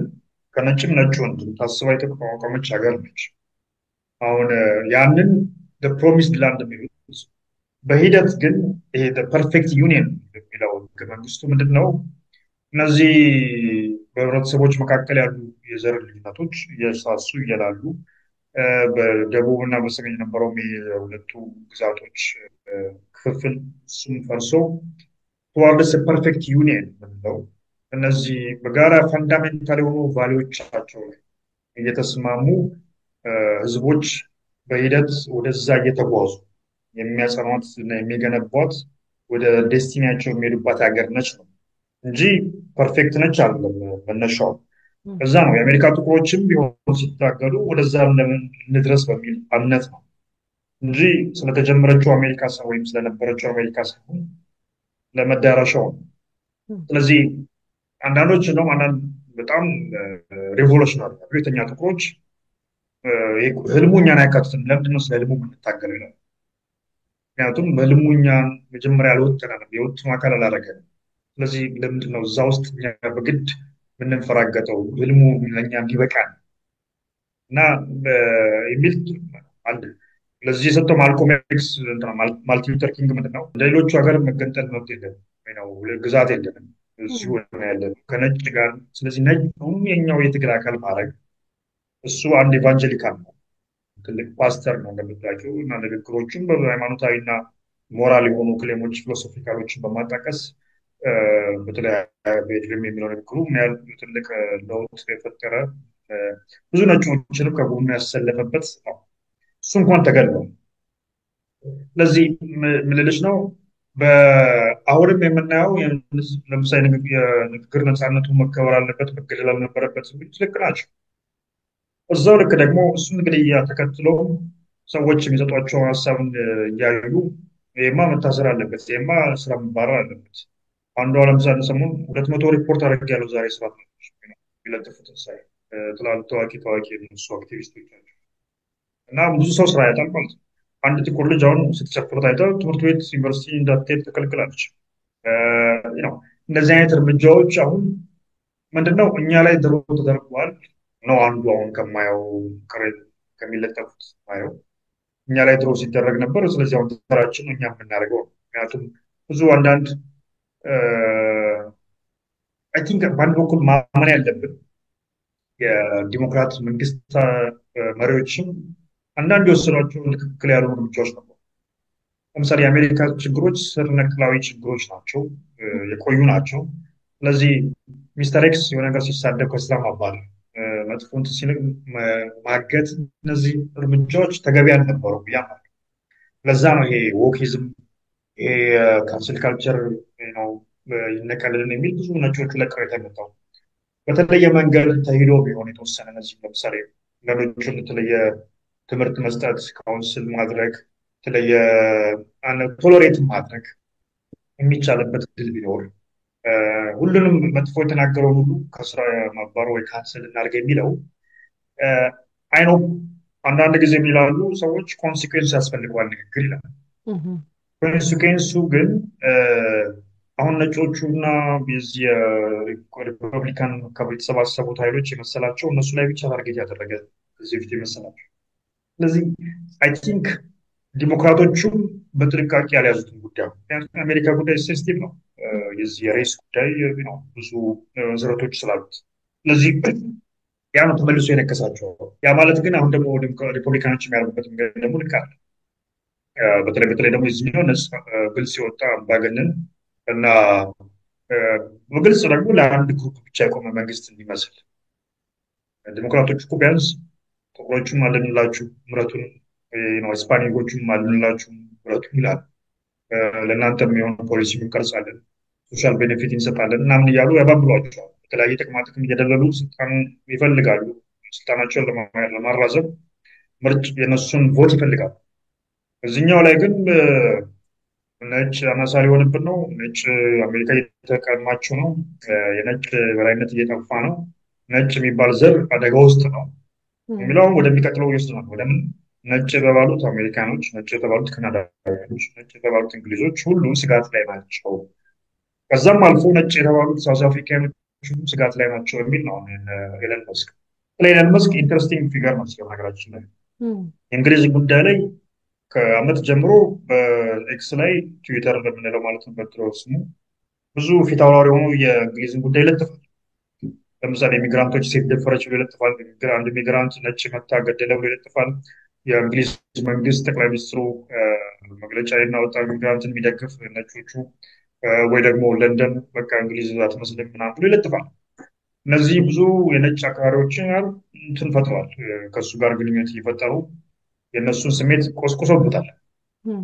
ከነጭም ነጭ ወንድን ታስባ የተቋቋመች ሀገር ነች አሁን ያንን ፕሮሚስድ ላንድ የሚሉት በሂደት ግን ይሄ ፐርፌክት ዩኒየን የሚለው ህገ መንግስቱ ምንድን ነው እነዚህ በህብረተሰቦች መካከል ያሉ የዘር ልዩነቶች እየሳሱ እየላሉ በደቡብ እና በሰሜን የነበረው የሁለቱ ግዛቶች ክፍፍል እሱም ፈርሶ towards a perfect union ምንለው እነዚህ በጋራ ፈንዳሜንታል የሆኑ ቫልዩዎቻቸው እየተስማሙ ህዝቦች በሂደት ወደዛ እየተጓዙ የሚያጸኗት እና የሚገነቧት ወደ ዴስቲኒያቸው የሚሄዱባት ሀገር ነች ነው እንጂ ፐርፌክት ነች አይደለም መነሻው እዛ ነው የአሜሪካ ጥቁሮችም ቢሆን ሲታገሉ ወደዛ እንድረስ በሚል እምነት ነው እንጂ ስለተጀመረችው አሜሪካ ወይም ስለነበረችው አሜሪካ ሳይሆን ለመዳረሻው ስለዚህ አንዳንዶች ነው አንዳንድ በጣም ሪቮሉሽናሪ አብዮተኛ ጥቁሮች ህልሙኛን አይካቱትም ለምንድነው ስለ ህልሙ የምንታገለው ይላል ምክንያቱም በህልሙኛን መጀመሪያ አልወጠነንም የወጡን አካል አላደረገንም ስለዚህ ለምንድነው እዛ ውስጥ እኛ በግድ ምንንፈራገጠው ህልሙ ለኛ ሊበቃን እና የሚል አለ። ለዚህ የሰጠው ማልኮም ኤክስ ማርቲን ሉተር ኪንግ ምንድን ነው እንደሌሎቹ ሀገር መገንጠል መብት የለም ነው ግዛት የለንም እዚሁ ያለን ከነጭ ጋር። ስለዚህ ነጭ የኛው የትግል አካል ማድረግ እሱ አንድ ኢቫንጀሊካል ነው፣ ትልቅ ፓስተር ነው እንደምታውቂው። እና ንግግሮቹም በሃይማኖታዊና ሞራል የሆኑ ክሌሞች ፊሎሶፊካሎችን በማጣቀስ በተለይ ቤድልም የሚለው ንግግሩ ምን ያህል ትልቅ ለውጥ የፈጠረ ብዙ ነጮችንም ከጎኑ ያሰለፈበት ነው። እሱ እንኳን ተገድሏል። ስለዚህ ምልልሽ ነው በአሁንም የምናየው ለምሳሌ የንግግር ነፃነቱ መከበር አለበት መገደል አልነበረበት ልክ ናቸው። እዛው ልክ ደግሞ እሱ እንግዲህ ተከትሎ ሰዎች የሚሰጧቸው ሀሳብን እያዩ ይሄማ መታሰር አለበት፣ ይሄማ ስራ መባረር አለበት። አንዷ ለምሳሌ ሰሞኑን 200 ሪፖርት አድርጌያለሁ ዛሬ ስራ የሚለጥፉትን ሳይ ታዋቂ የነሱ አክቲቪስቶች ናቸው። እና ብዙ ሰው ስራ ያጣል ማለት ነው። አንድ ጥቁር ልጅ አሁን ስትጨፍር ታይታ ትምህርት ቤት ዩኒቨርሲቲ እንዳትሄድ ተከልክላለች። እነዚህ አይነት እርምጃዎች አሁን ምንድነው እኛ ላይ ድሮ ተደርጓል ነው አንዱ አሁን ከማየው ከሚለጠፉት ማየው እኛ ላይ ድሮ ሲደረግ ነበር። ስለዚህ አሁን ተራችን እኛ የምናደርገው ነው። ምክንያቱም ብዙ አንዳንድ አይ ቲንክ በአንድ በኩል ማመን ያለብን የዲሞክራት መንግስት መሪዎችም አንዳንድ የወሰዷቸው ትክክል ያልሆኑ እርምጃዎች ነበሩ። ለምሳሌ የአሜሪካ ችግሮች ስር ነቀላዊ ችግሮች ናቸው፣ የቆዩ ናቸው። ስለዚህ ሚስተር ኤክስ የሆነ ነገር ሲሳደብ ከስራ ማባረር፣ መጥፎን ሲልቅ ማገት፣ እነዚህ እርምጃዎች ተገቢ አልነበሩ ብያለሁ። ለዛ ነው ይሄ ዎኪዝም ይሄ ካንስል ካልቸር ነው ይነቀልልን የሚል ብዙ ነጮቹ ለቅሬታ የመጣው በተለየ መንገድ ተሂዶ ቢሆን የተወሰነ እነዚህ ለምሳሌ ለነጮቹ የተለየ ትምህርት መስጠት፣ ካውንስል ማድረግ፣ የተለየ ቶሎሬት ማድረግ የሚቻልበት ድል ቢኖር ሁሉንም መጥፎ የተናገረው ሁሉ ከስራ ማባረር ወይ ካንስል እናድርግ የሚለው አይኖ አንዳንድ ጊዜ የሚላሉ ሰዎች ኮንሲኩዌንስ ያስፈልገዋል ንግግር ይላል። ኮንሲኩዌንሱ ግን አሁን ነጮቹ እና የዚህ ሪፐብሊካን አካባቢ የተሰባሰቡት ኃይሎች የመሰላቸው እነሱ ላይ ብቻ ታርጌት ያደረገ ከዚህ በፊት የመሰላቸው። ስለዚህ አይ ቲንክ ዲሞክራቶቹም በጥንቃቄ ያልያዙትን ጉዳይ ምክንያቱም የአሜሪካ ጉዳይ ሴንሲቲቭ ነው። የዚህ የሬስ ጉዳይ ነው ብዙ መሰረቶች ስላሉት። ስለዚህ ያ ነው ተመልሶ የነከሳቸው። ያ ማለት ግን አሁን ደግሞ ሪፐብሊካኖች የሚያደርጉበት መንገድ ደግሞ ልክ አለ። በተለይ ደግሞ የዚህኛው ግልጽ የወጣ አምባገነን እና በግልጽ ደግሞ ለአንድ ግሩፕ ብቻ የቆመ መንግስት እንዲመስል ዲሞክራቶች እኮ ቢያንስ ጥቁሮቹም አለንላችሁ ምረቱን ስፓኒኮቹም አለንላችሁ ምረቱን ይላል። ለእናንተ የሚሆን ፖሊሲ እንቀርጻለን፣ ሶሻል ቤኔፊት እንሰጣለን እናምን እያሉ ያባብሏቸዋል። የተለያየ ጥቅማ ጥቅም እየደለሉ ስልጣን ይፈልጋሉ። ስልጣናቸውን ለማራዘም ምርጭ የነሱን ቮት ይፈልጋሉ። እዚህኛው ላይ ግን ነጭ አናሳ ሊሆንብን ነው፣ ነጭ አሜሪካ እየተቀማችው ነው፣ የነጭ በላይነት እየጠፋ ነው፣ ነጭ የሚባል ዘር አደጋ ውስጥ ነው የሚለውን ወደሚቀጥለው ይወስደናል። ወደምን ነጭ የተባሉት አሜሪካኖች፣ ነጭ የተባሉት ካናዳዎች፣ ነጭ የተባሉት እንግሊዞች ሁሉ ስጋት ላይ ናቸው። ከዛም አልፎ ነጭ የተባሉት ሳውዝ አፍሪካኖች ስጋት ላይ ናቸው የሚል ነው ኤለን መስክ። ኤለን መስክ ኢንተረስቲንግ ፊገር ነው ሲሆን ሀገራችን ላይ የእንግሊዝ ጉዳይ ላይ ከአመት ጀምሮ በኤክስ ላይ ትዊተር እንደምንለው ማለት ነው በድሮ ስሙ ብዙ ፊት አውራሪ የሆኑ የእንግሊዝን ጉዳይ ይለጥፋል። ለምሳሌ ሚግራንቶች ሴት ደፈረች ብሎ ይለጥፋል። አንድ ሚግራንት ነጭ መታ ገደለ ብሎ ይለጥፋል። የእንግሊዝ መንግስት ጠቅላይ ሚኒስትሩ መግለጫ እናወጣ ሚግራንትን የሚደግፍ ነጮቹ ወይ ደግሞ ለንደን በቃ እንግሊዝ አትመስልም ምናምን ብሎ ይለጥፋል። እነዚህ ብዙ የነጭ አክራሪዎችን እንትን ፈጥረዋል። ከእሱ ጋር ግንኙነት እየፈጠሩ የእነሱን ስሜት ቆስቁሶበታል።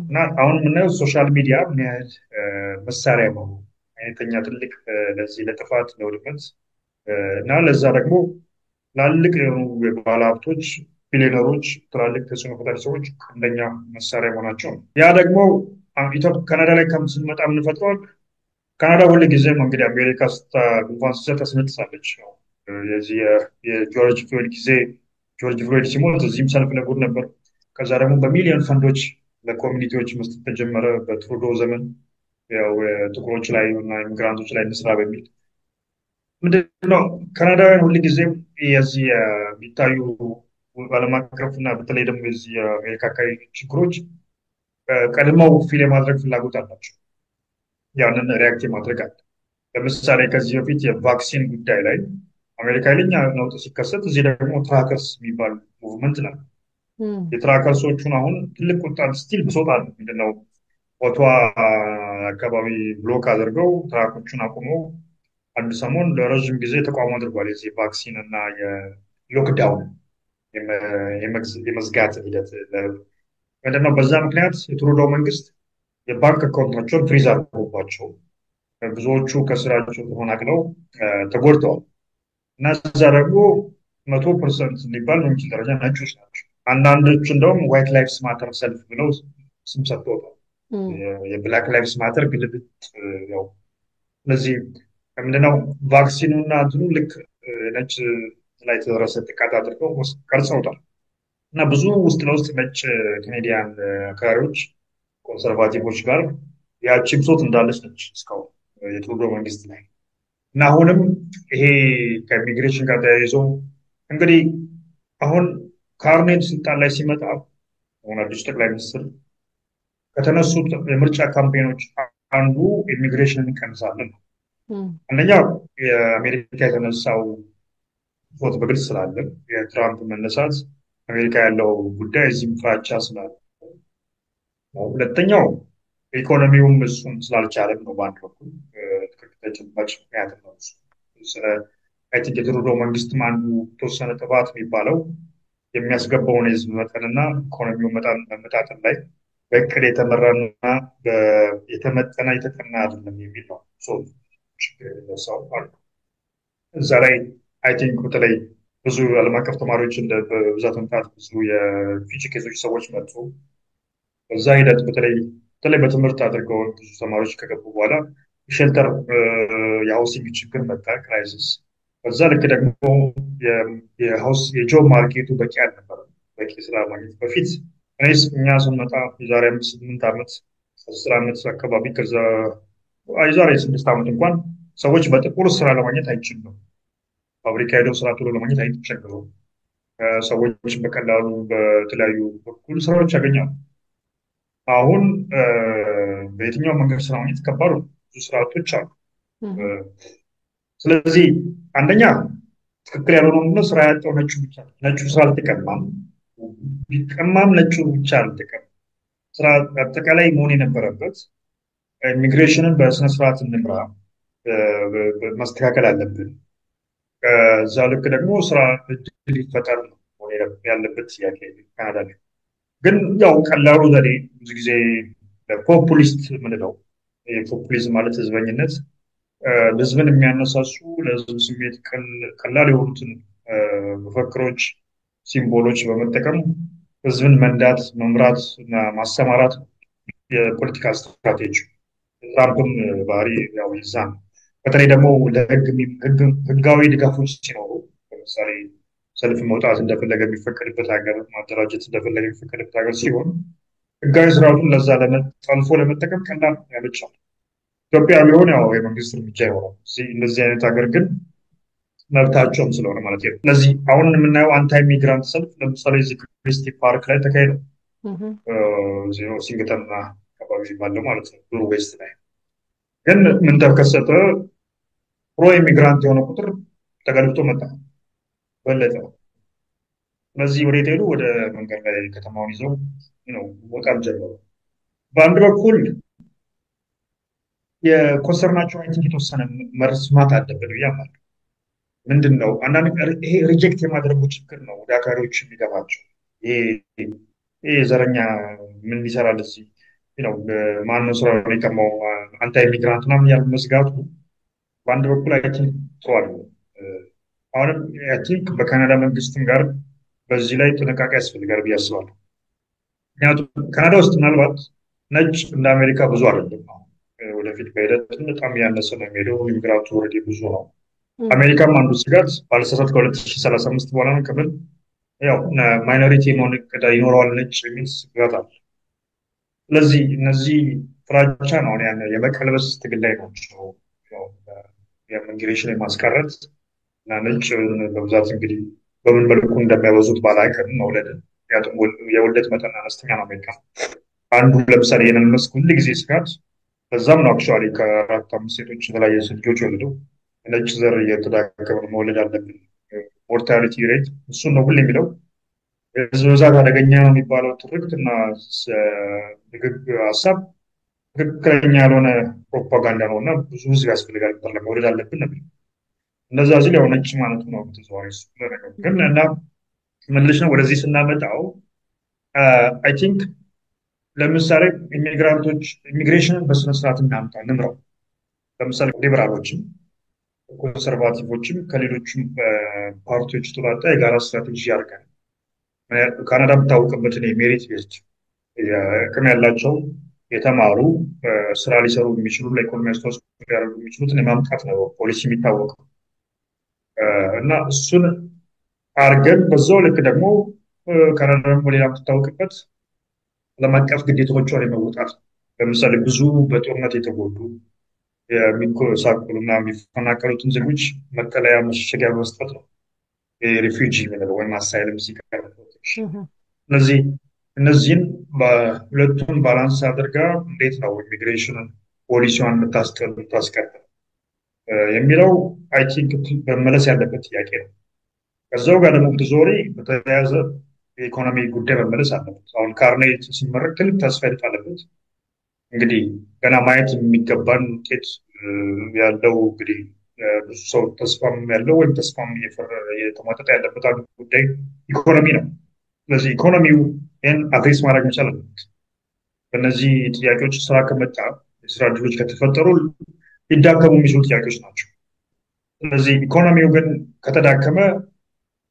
እና አሁን የምናየው ሶሻል ሚዲያ ምን ያህል መሳሪያ ነው አይነተኛ ትልቅ ለዚህ ለጥፋት ለውድመት እና ለዛ ደግሞ ትላልቅ የሆኑ የባለ ሀብቶች ቢሊዮነሮች ትላልቅ ተጽዕኖ ፈጣሪ ሰዎች አንደኛ መሳሪያ መሆናቸው ነው። ያ ደግሞ ካናዳ ላይ ስንመጣ የምንፈጥረዋል። ካናዳ ሁሉ ጊዜም እንግዲህ አሜሪካ ጉንፋን ስትይዛት ታስነጥሳለች። የዚህ የጆርጅ ፍሎይድ ጊዜ ጆርጅ ፍሎይድ ሲሞት እዚህም ሰልፍ ለጉድ ነበር። ከዛ ደግሞ በሚሊዮን ፈንዶች ለኮሚኒቲዎች መስጠት ተጀመረ በትሩዶ ዘመን ያው ጥቁሮች ላይ እና ኢሚግራንቶች ላይ እንስራ በሚል ምንድነው ካናዳውያን ሁሉ ጊዜም የዚህ የሚታዩ ዓለም አቀፍና በተለይ ደግሞ የዚህ የአሜሪካ አካባቢ ችግሮች ቀድመው ፊል የማድረግ ፍላጎት አላቸው። ያንን ሪያክት ማድረግ አለ። ለምሳሌ ከዚህ በፊት የቫክሲን ጉዳይ ላይ አሜሪካ ኃይለኛ ነውጥ ሲከሰት እዚህ ደግሞ ትራከርስ የሚባል ሙቭመንት ነው። የትራከርሶቹን አሁን ትልቅ ቁጣ ስቲል ብሶት አለ። ምንድነው ኦቶዋ አካባቢ ብሎክ አድርገው ትራኮቹን አቁመው አንድ ሰሞን ለረዥም ጊዜ ተቃውሞ አድርጓል። የዚህ ቫክሲን እና የሎክዳውን የመዝጋት ሂደት ምንድነው። በዛ ምክንያት የትሩዶው መንግስት የባንክ አካውንታቸውን ፍሪዝ አድርጎባቸው ብዙዎቹ ከስራቸው ተፈናቅለው ተጎድተዋል። እና እዛ ደግሞ 100% ሊባል በሚችል ደረጃ ነጮች ናቸው። አንዳንዶቹ እንደውም ዋይት ላይፍስ ማተር ሰልፍ ብለው ስም ሰጥተውታል። የብላክ ላይፍስ ማተር ግልብጥ ያው እነዚህ ምንድነው ቫክሲኑና እንትኑ ልክ ነጭ ላይ ተደረሰ ጥቃት አድርገው ቀርጸውታል። እና ብዙ ውስጥ ለውስጥ ነጭ ካናዲያን አካባቢዎች ኮንሰርቫቲቮች ጋር ያቺ ብሶት እንዳለች ነች እስካሁን የትሩዶ መንግስት ላይ። እና አሁንም ይሄ ከኢሚግሬሽን ጋር ተያይዞ እንግዲህ አሁን ካርኔል ስልጣን ላይ ሲመጣ አሁን አዲሱ ጠቅላይ ሚኒስትር ከተነሱት የምርጫ ካምፔኖች አንዱ ኢሚግሬሽንን እንቀንሳለን ነው። አንደኛው የአሜሪካ የተነሳው ፎት በግልጽ ስላለ የትራምፕ መነሳት አሜሪካ ያለው ጉዳይ እዚህም ፍራቻ ስላለ፣ ሁለተኛው ኢኮኖሚውም እሱን ስላልቻለም ነው። በአንድ በኩል ተጨባጭ ምክንያት ነው። ስለ የትሩዶ መንግስትም አንዱ ተወሰነ ጥፋት የሚባለው የሚያስገባውን የህዝብ መጠንና ኢኮኖሚው መመጣጠን ላይ በእቅድ የተመራና የተመጠነ የተጠና አይደለም የሚል ነው። ሰው አሉ እዛ ላይ አይ ቲንክ በተለይ ብዙ ዓለም አቀፍ ተማሪዎች በብዛት መምጣት ብዙ የፊጂ ኬዞች ሰዎች መጡ። በዛ ሂደት በተለይ በትምህርት አድርገው ብዙ ተማሪዎች ከገቡ በኋላ ሼልተር የሃውሲንግ ችግር መጣ፣ ክራይሲስ። በዛ ልክ ደግሞ የጆብ ማርኬቱ በቂ አልነበረም። በቂ ስራ ማግኘት በፊት እኛ ስንመጣ የዛሬ 8 ዓመት 10 ዓመት አካባቢ ከዛ የዛሬ 6 ዓመት እንኳን ሰዎች በጥቁር ስራ ለማግኘት አይችሉም። ፋብሪካ ሄደው ስራ ቶሎ ለማግኘት አይቸገሩም። ሰዎች በቀላሉ በተለያዩ በኩል ስራዎች ያገኛሉ። አሁን በየትኛው መንገድ ስራ ማግኘት ከባድ ነው። ብዙ ስርዓቶች አሉ። ስለዚህ አንደኛ ትክክል ያልሆነው ምንድነው ስራ ያጣው ነጩ ስራ አልተቀማም። ቢቀማም ነጩ ብቻ አልተቀማም። ስራ አጠቃላይ መሆን የነበረበት ኢሚግሬሽንን በስነስርዓት እንምራ፣ ማስተካከል አለብን። ከዛ ልክ ደግሞ ስራ እድል ይፈጠር ነው ያለበት ጥያቄ ካናዳ ላይ። ግን ያው ቀላሉ ዘዴ ብዙ ጊዜ ፖፑሊስት ምንለው ፖፑሊዝም ማለት ህዝበኝነት፣ ህዝብን የሚያነሳሱ ለህዝብ ስሜት ቀላል የሆኑትን መፈክሮች፣ ሲምቦሎች በመጠቀም ህዝብን መንዳት፣ መምራት እና ማሰማራት የፖለቲካ ስትራቴጂ። ትራምፕም ባህሪ ያው ይዛ ነው። በተለይ ደግሞ ህጋዊ ድጋፎች ሲኖሩ ለምሳሌ ሰልፍ መውጣት እንደፈለገ የሚፈቀድበት ሀገር፣ ማደራጀት እንደፈለገ የሚፈቀድበት ሀገር ሲሆን ህጋዊ ስርዓቱን ለዛ ጠልፎ ለመጠቀም ቀላል ያመቻል። ኢትዮጵያ ቢሆን ያው የመንግስት እርምጃ ይሆናል። እንደዚህ አይነት ሀገር ግን መብታቸውም ስለሆነ ማለት ነው። ስለዚህ አሁን የምናየው አንታይ ሚግራንት ሰልፍ ለምሳሌ እዚህ ክሪስቲ ፓርክ ላይ ተካሄደው ሲንግተንና አካባቢ ባለው ማለት ነው ዱር ዌስት ላይ ግን ምን ተከሰተ? ፕሮ ኢሚግራንት የሆነ ቁጥር ተገልብጦ መጣ፣ በለጠ። ስለዚህ ወደ ሄዱ ወደ መንገድ ላይ ከተማውን ይዘው መውጣት ጀመሩ። በአንድ በኩል የኮንሰርናቸው አይነት የተወሰነ መስማት አለበት ብዬ አምናለሁ። ምንድን ነው አንዳንድ ይሄ ሪጀክት የማድረጉ ችግር ነው ወደ አካባቢዎች የሚገባቸው። ይሄ ዘረኛ ምን ይሰራል እዚህ ማነው ስራ የቀማው አንታይ ኢሚግራንት ምናምን ያሉ መስጋቱ በአንድ በኩል አይ ቲንክ ጥሩ አይደለም። አሁንም አይ ቲንክ በካናዳ መንግስትም ጋር በዚህ ላይ ጥንቃቄ ያስፈልጋል ብዬ አስባለሁ። ምክንያቱም ካናዳ ውስጥ ምናልባት ነጭ እንደ አሜሪካ ብዙ አይደለም። ወደፊት በሂደት በጣም ያነሰ ነው የሚሄደው። ኢሚግራንቱ ኦልሬዲ ብዙ ነው። አሜሪካም አንዱ ስጋት ባለሳሳት ከ2035 በኋላ ነው ከብል ያው ማይኖሪቲ መሆን ይኖረዋል ነጭ የሚል ስጋት አለ። ስለዚህ እነዚህ ፍራቻ ነው የመቀልበስ ትግል ላይ ናቸው። የኢሚግሬሽን የማስቀረት እና ነጭ በብዛት እንግዲህ በምን መልኩ እንደሚያበዙት ባላውቅም መውለድን ምክንያቱም የውልደት መጠን አነስተኛ ነው አሜሪካ። አንዱ ለምሳሌ ይህንን መስክ ሁል ጊዜ ስጋት በዛም ነው አክቹዋሊ ከአራት አምስት ሴቶች የተለያየ ልጆች ወልደው ነጭ ዘር እየተዳከመ መውለድ አለብን ሞርታሊቲ ሬት እሱን ነው ሁሌ የሚለው የህዝብ ብዛት አደገኛ ነው የሚባለው ትርክት እና ሀሳብ ትክክለኛ ያልሆነ ፕሮፓጋንዳ ነው እና ብዙ ህዝብ ያስፈልጋል መውለድ አለብን ነበር እንደዛ ሲል ያው ነጭ ማለት ነው ተዘዋዋሪ ግን እና መልሽ ነው ወደዚህ ስናመጣው አይ ቲንክ ለምሳሌ ኢሚግራንቶች ኢሚግሬሽንን በስነስርዓት እናምጣ ንምራው ለምሳሌ ሊበራሎችም ኮንሰርቫቲቮችም ከሌሎችም ፓርቲዎች ተባጣ የጋራ ስትራቴጂ ያርጋል ካናዳ የምታወቅበትን የሜሪት ቤዝድ አቅም ያላቸው የተማሩ ስራ ሊሰሩ የሚችሉ ለኢኮኖሚ አስተዋጽኦ ሊያደርጉ የሚችሉትን የማምጣት ነው ፖሊሲ የሚታወቀው እና እሱን አርገን በዛው ልክ ደግሞ ካናዳ ደግሞ ሌላ የምትታወቅበት ዓለም አቀፍ ግዴታዎቿን የመወጣት ለምሳሌ ብዙ በጦርነት የተጎዱ የሚጎሳቆሉና የሚፈናቀሉትን ዜጎች መጠለያ መሸሸጊያ በመስጠት ነው ሪፊውጂ የምንለው ወይም አሳይለም ሲከር እነዚህን በሁለቱን ባላንስ አድርጋ እንዴት ነው ኢሚግሬሽን ፖሊሲዋን የምታስቀጥል የሚለው አይ ቲንክ መመለስ ያለበት ጥያቄ ነው። ከዛው ጋር ደግሞ ተዞሪ በተያያዘ የኢኮኖሚ ጉዳይ መመለስ አለበት። አሁን ካርኔት ሲመረቅ ትልቅ ተስፋ ይጣለበት እንግዲህ ገና ማየት የሚገባን ውጤት ያለው እንግዲህ ብዙ ሰው ተስፋም ያለው ወይም ተስፋም እየተሟጠጠ ያለበት አንዱ ጉዳይ ኢኮኖሚ ነው። ስለዚህ ኢኮኖሚው ይህን አድሬስ ማድረግ መቻል አለበት። በእነዚህ ጥያቄዎች ስራ ከመጣ የስራ እድሎች ከተፈጠሩ ሊዳከሙ የሚችሉ ጥያቄዎች ናቸው። ስለዚህ ኢኮኖሚው ግን ከተዳከመ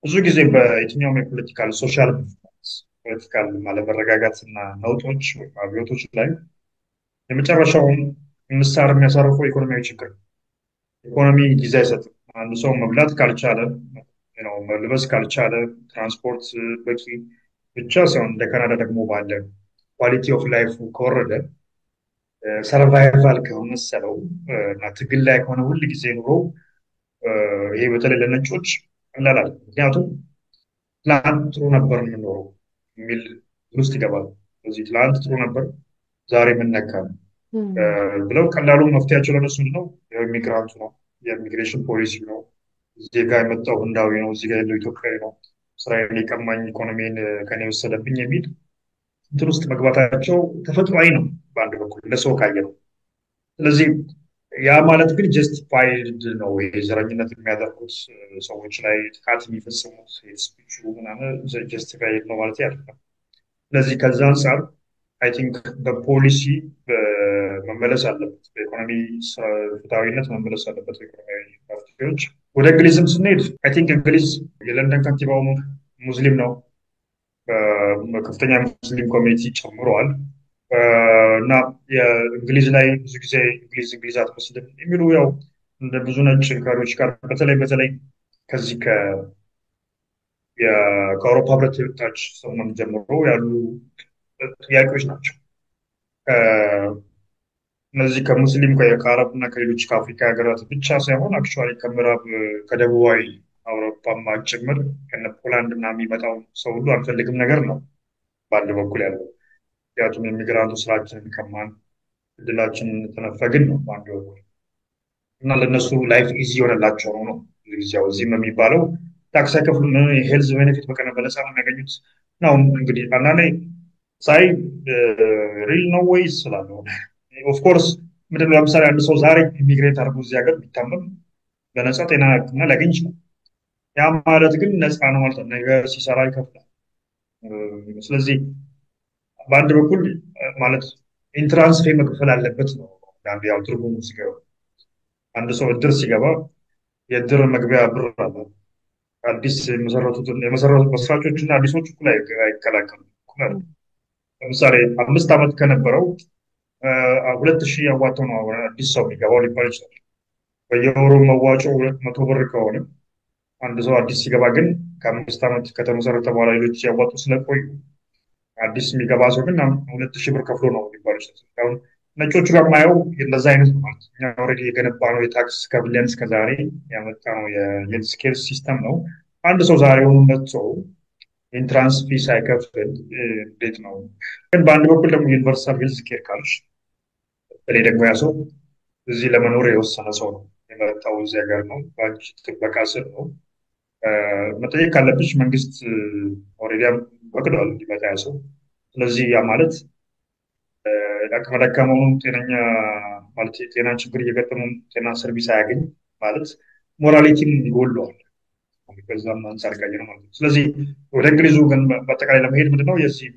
ብዙ ጊዜ በየትኛውም የፖለቲካል ሶሻል ፖለቲካል አለመረጋጋት እና ነውጦች ወይም አብዮቶች ላይ የመጨረሻውን ምሳር የሚያሳርፈው ኢኮኖሚያዊ ችግር ኢኮኖሚ ጊዜ አይሰጥም። አንድ ሰው መብላት ካልቻለ መልበስ ካልቻለ ትራንስፖርት በቂ ብቻ ሳይሆን እንደ ካናዳ ደግሞ ባለ ኳሊቲ ኦፍ ላይፍ ከወረደ ሰርቫይቫል ከመሰለው እና ትግል ላይ ከሆነ ሁል ጊዜ ኑሮ ይሄ በተለይ ለነጮች ቀላል ምክንያቱም ትላንት ጥሩ ነበር የምንኖረው የሚል ውስጥ ይገባል። ስለዚህ ትላንት ጥሩ ነበር ዛሬ ምን ነካ ብለው ቀላሉ መፍትያቸው ለነሱ ነው የኢሚግራንቱ ነው የኢሚግሬሽን ፖሊሲ ነው እዚህ ጋር የመጣው ህንዳዊ ነው እዚህ ጋር ያለው ኢትዮጵያዊ ነው እስራኤል የቀማኝ ኢኮኖሚን ከኔ ወሰደብኝ የሚል እንትን ውስጥ መግባታቸው ተፈጥሯዊ ነው በአንድ በኩል ለሰው ካየ ነው። ስለዚህ ያ ማለት ግን ጀስቲፋይድ ነው የዘረኝነት የሚያደርጉት ሰዎች ላይ ጥቃት የሚፈጽሙት ስፒቹ ምናምን ጀስቲፋይድ ነው ማለት አይደለም። ስለዚህ ከዛ አንጻር አይ ቲንክ በፖሊሲ መመለስ አለበት በኢኮኖሚ ፍትሃዊነት መመለስ አለበት በኢኮኖሚያዊ መፍትሄዎች። ወደ እንግሊዝም ስንሄድ አይ ቲንክ እንግሊዝ የለንደን ከንቲባው ሙስሊም ነው ከፍተኛ ሙስሊም ኮሚኒቲ ጨምረዋል እና የእንግሊዝ ላይ ብዙ ጊዜ እንግሊዝ አትመስልም የሚሉ ያው እንደ ብዙ ነጭ ካሪዎች ጋር በተለይ ከዚህ ከአውሮፓ ህብረት የወጣች ሰሞን ጀምሮ ያሉ ጥያቄዎች ናቸው። እነዚህ ከሙስሊም ከአረብ እና ከሌሎች ከአፍሪካ ሀገራት ብቻ ሳይሆን አክቹዋሊ ከምዕራብ ከደቡባዊ አውሮፓማ ጭምር ከነ ፖላንድ እና የሚመጣው ሰው ሁሉ አንፈልግም ነገር ነው በአንድ በኩል ያለው ምክንያቱም የሚግራንቱ ስራችንን ከማን እድላችንን ተነፈግን ነው በአንድ በኩል እና ለእነሱ ላይፍ ኢዚ የሆነላቸው ነው ጊዜው እዚህም የሚባለው ታክስ አይከፍሉም የሄልዝ ቤኔፊት በቀን በነፃ ነው የሚያገኙት ነው እንግዲህ አንዳንዴ ሳይ ሪል ነው ወይ ስላለው ኦፍኮርስ ምንድነው ለምሳሌ አንድ ሰው ዛሬ ኢሚግሬት አድርጎ እዚህ ሀገር ቢታመም በነፃ ጤና ህክምና ሊያገኝ ይችላል። ያ ማለት ግን ነፃ ነው ማለት ነገር ሲሰራ ይከፍላል። ስለዚህ በአንድ በኩል ማለት ኢንትራንስ ፌ መክፈል አለበት ነው አንድ ያው ትርጉሙ ሲገባ አንድ ሰው እድር ሲገባ የእድር መግቢያ ብር አለ አዲስ የመሰረቱት መስራቾችና አዲሶች እኩል አይቀላቀሉም። ለምሳሌ 5 ዓመት ከነበረው 2000 ያዋጣው ነው አዲስ ሰው የሚገባው ሊባል ይችላል። በየወሩ መዋጮ 200 ብር ከሆነ አንድ ሰው አዲስ ሲገባ ግን ከ5 ዓመት ከተመሰረተ በኋላ ሌሎች ያዋጡ ስለቆዩ አዲስ የሚገባ ሰው ግን 2000 ብር ከፍሎ ነው ሊባል ይችላል። አሁን ነጮቹ ጋር ማየው እንደዛ አይነት ማለት እኛ ኦልሬዲ የገነባ ነው የታክስ ከብለን እስከዛሬ ያመጣ ነው የሄልዝ ኬር ሲስተም ነው አንድ ሰው ዛሬውን መጥቶ ኢንትራንስ ፊ ሳይከፍል እንዴት ነው? ግን በአንድ በኩል ደግሞ ዩኒቨርሳል ሄልዝ ኬር ካልሽ በተለይ ደግሞ ያ ሰው እዚህ ለመኖር የወሰነ ሰው ነው የመጣው እዚህ ሀገር ነው በአንቺ ጥበቃ ስር ነው መጠየቅ ካለብሽ መንግስት ኦልሬዲ ፈቅዷል እንዲመጣ ያ ሰው። ስለዚህ ያ ማለት አቅመ ደካማውን ጤነኛ ማለት የጤና ችግር እየገጠመው ጤና ሰርቪስ አያገኝ ማለት ሞራሊቲም ይጎለዋል። ከዛም አንጻር ካየ ነው ማለት ነው። ስለዚህ ወደ እንግሊዙ ግን በአጠቃላይ ለመሄድ ምንድነው የዚህ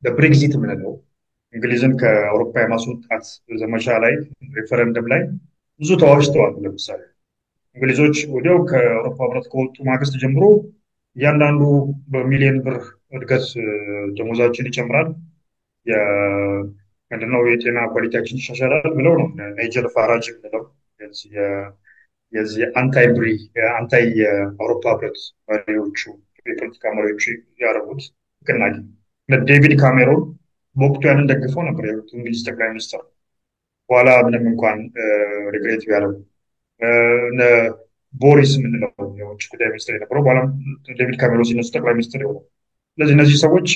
በብሬግዚት የምንለው እንግሊዝን ከአውሮፓ የማስወጣት ዘመቻ ላይ ሬፈረንደም ላይ ብዙ ተዋጅተዋል። ለምሳሌ እንግሊዞች ወዲያው ከአውሮፓ ህብረት ከወጡ ማግስት ጀምሮ እያንዳንዱ በሚሊዮን ብር እድገት ደሞዛችን ይጨምራል፣ ምንድነው የጤና ኳሊቲያችን ይሻሻላል ብለው ነው ናይጀር ፋራጅ ብለው የዚህ አንታይ የአውሮፓ ህብረት መሪዎቹ የፖለቲካ መሪዎቹ ያደረጉት ንቅናቄ። ዴቪድ ካሜሮን በወቅቱ ያንን ደግፈው ነበር የወቅቱ እንግሊዝ ጠቅላይ ሚኒስትር። በኋላ ምንም እንኳን ሪግሬት ቢያደርጉ ቦሪስ የምንለው የውጭ ጉዳይ ሚኒስትር የነበረው በኋላ ዴቪድ ካሜሮን ሲነሱ ጠቅላይ ሚኒስትር የሆነው። ስለዚህ እነዚህ ሰዎች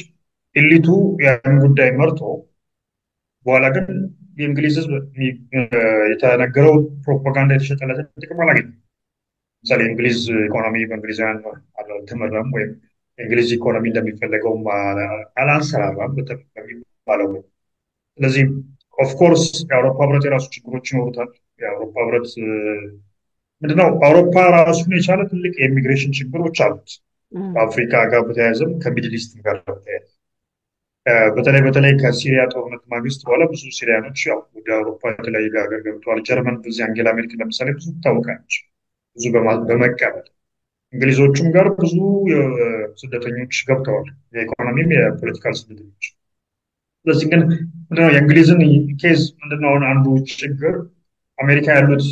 ኤሊቱ ያን ጉዳይ መርቶ በኋላ ግን የእንግሊዝ ህዝብ የተነገረው ፕሮፓጋንዳ የተሸጠለትን ጥቅም አላገኘም። ለምሳሌ የእንግሊዝ ኢኮኖሚ በእንግሊዛውያን አልተመራም ወይም የእንግሊዝ ኢኮኖሚ እንደሚፈለገው አላንሰራራም በሚባለው። ስለዚህ ኦፍኮርስ የአውሮፓ ህብረት የራሱ ችግሮች ይኖሩታል። የአውሮፓ ህብረት ምንድነው አውሮፓ ራሱን የቻለ ትልቅ የኢሚግሬሽን ችግሮች አሉት። ከአፍሪካ ጋር በተያያዘም ከሚድል ኢስት ጋር በተያያዘ በተለይ ከሲሪያ ጦርነት ማግስት በኋላ ብዙ ሲሪያኖች ያው ወደ አውሮፓ የተለያየ ሀገር ገብተዋል። ጀርመን በዚህ አንጌላ ሜርክል ለምሳሌ ብዙ ትታወቃለች ብዙ በመቀበል እንግሊዞቹም ጋር ብዙ ስደተኞች ገብተዋል፣ የኢኮኖሚም የፖለቲካል ስደተኞች። ስለዚህ ግን ምንድነው የእንግሊዝን ኬዝ ምንድነው አንዱ ችግር አሜሪካ ያሉት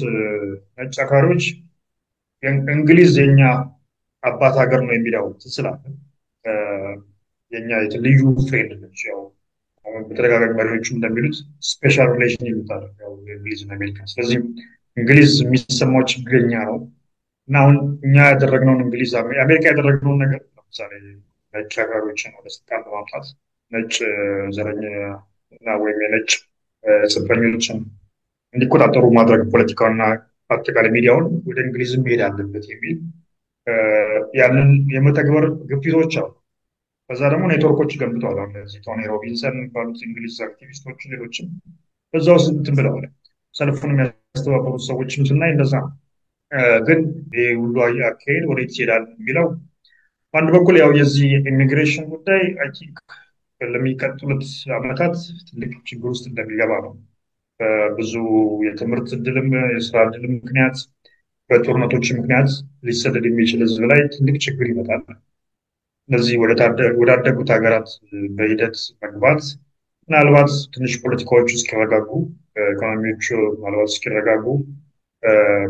ነጭ አክራሪዎች እንግሊዝ የኛ አባት ሀገር ነው የሚለው ስላለ የኛ ልዩ ፍሬንድ ነች። ያው በተደጋጋሚ መሪዎቹ እንደሚሉት ስፔሻል ሪሌሽን ይሉታል ያው እንግሊዝና አሜሪካ። ስለዚህ እንግሊዝ የሚሰማው ችግረኛ ነው እና አሁን እኛ ያደረግነውን እንግሊዝ አሜሪካ ያደረግነውን ነገር ለምሳሌ ነጭ አክራሪዎችን ወደ ስልጣን በማምጣት ነጭ ዘረኛ እና ወይም የነጭ ጽንፈኞችን እንዲቆጣጠሩ ማድረግ ፖለቲካውና አጠቃላይ ሚዲያውን ወደ እንግሊዝም መሄድ አለበት የሚል ያንን የመተግበር ግፊቶች አሉ። ከዛ ደግሞ ኔትወርኮች ገንብተዋል። አሁን ለዚህ ቶኒ ሮቢንሰን የሚባሉት እንግሊዝ አክቲቪስቶች ሌሎችም በዛ ውስጥ እንትን ብለዋል። ሰልፉን የሚያስተባበሩት ሰዎችም ስናይ እንደዛ ነው። ግን ይህ ሁሉ አካሄድ ወዴት ይሄዳል የሚለው በአንድ በኩል ያው የዚህ ኢሚግሬሽን ጉዳይ አይ ቲንክ ለሚቀጥሉት ዓመታት ትልቅ ችግር ውስጥ እንደሚገባ ነው። ብዙ የትምህርት እድልም የስራ እድልም ምክንያት በጦርነቶች ምክንያት ሊሰደድ የሚችል ህዝብ ላይ ትልቅ ችግር ይመጣል። እነዚህ ወዳደጉት ሀገራት በሂደት መግባት ምናልባት ትንሽ ፖለቲካዎቹ እስኪረጋጉ ኢኮኖሚዎቹ ምናልባት እስኪረጋጉ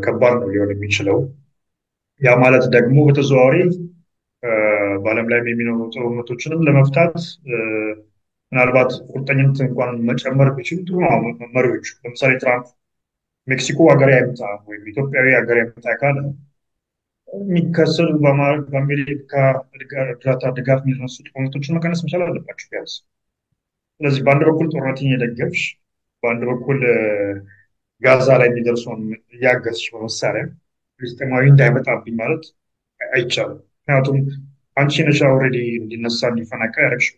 ከባድ ነው ሊሆን የሚችለው። ያ ማለት ደግሞ በተዘዋዋሪ በዓለም ላይ የሚኖሩ ጦርነቶችንም ለመፍታት ምናልባት ቁርጠኝነት እንኳን መጨመር ቢችሉ ጥሩ ነው። መሪዎቹ ለምሳሌ ትራምፕ ሜክሲኮ ሀገር ያምጣ ወይም ኢትዮጵያዊ ሀገር ያምጣ ካለ የሚከሰሉ በአሜሪካ እርዳታ ድጋፍ የሚነሱ ጦርነቶችን መቀነስ መቻል አለባቸው ቢያንስ። ስለዚህ በአንድ በኩል ጦርነትን እየደገፍሽ በአንድ በኩል ጋዛ ላይ የሚደርሰውን እያገዝሽ በመሳሪያ ፍልስጤማዊ እንዳይመጣብኝ ማለት አይቻልም። ምክንያቱም አንቺ ነሽ ኦልሬዲ እንዲነሳ እንዲፈናቀል ያደረግሽው።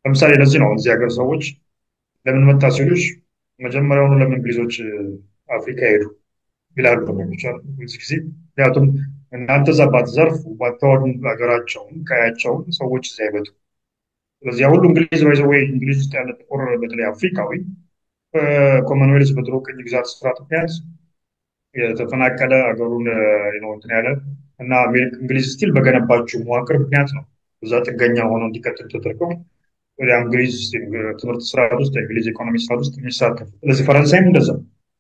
ለምሳሌ ለዚህ ነው እዚህ ሀገር ሰዎች ለምን መጣ ሲሉሽ መጀመሪያውኑ ለምን እንግሊዞች አፍሪካ ሄዱ ይላሉ ብዙ ጊዜ። ምክንያቱም እናንተ እዛ ባትዘርፉ ባታወዱ ሀገራቸውን ቀያቸውን ሰዎች እዚያ አይመጡ። ስለዚህ ሁሉ እንግሊዝ ወይ እንግሊዝ ውስጥ ያለ ጥቁር በተለይ አፍሪካዊ ኮመንዌልስ በድሮ ቅኝ ግዛት ስርዓት ምክንያት የተፈናቀለ ሀገሩን እንትን ያለ እና እንግሊዝ ስቲል በገነባቸው መዋቅር ምክንያት ነው እዛ ጥገኛ ሆነው እንዲቀጥል ተደርገው ወደ እንግሊዝ ትምህርት ስርዓት ውስጥ የእንግሊዝ ኢኮኖሚ ስርዓት ውስጥ የሚሳተፉ። ስለዚህ ፈረንሳይም እንደዛ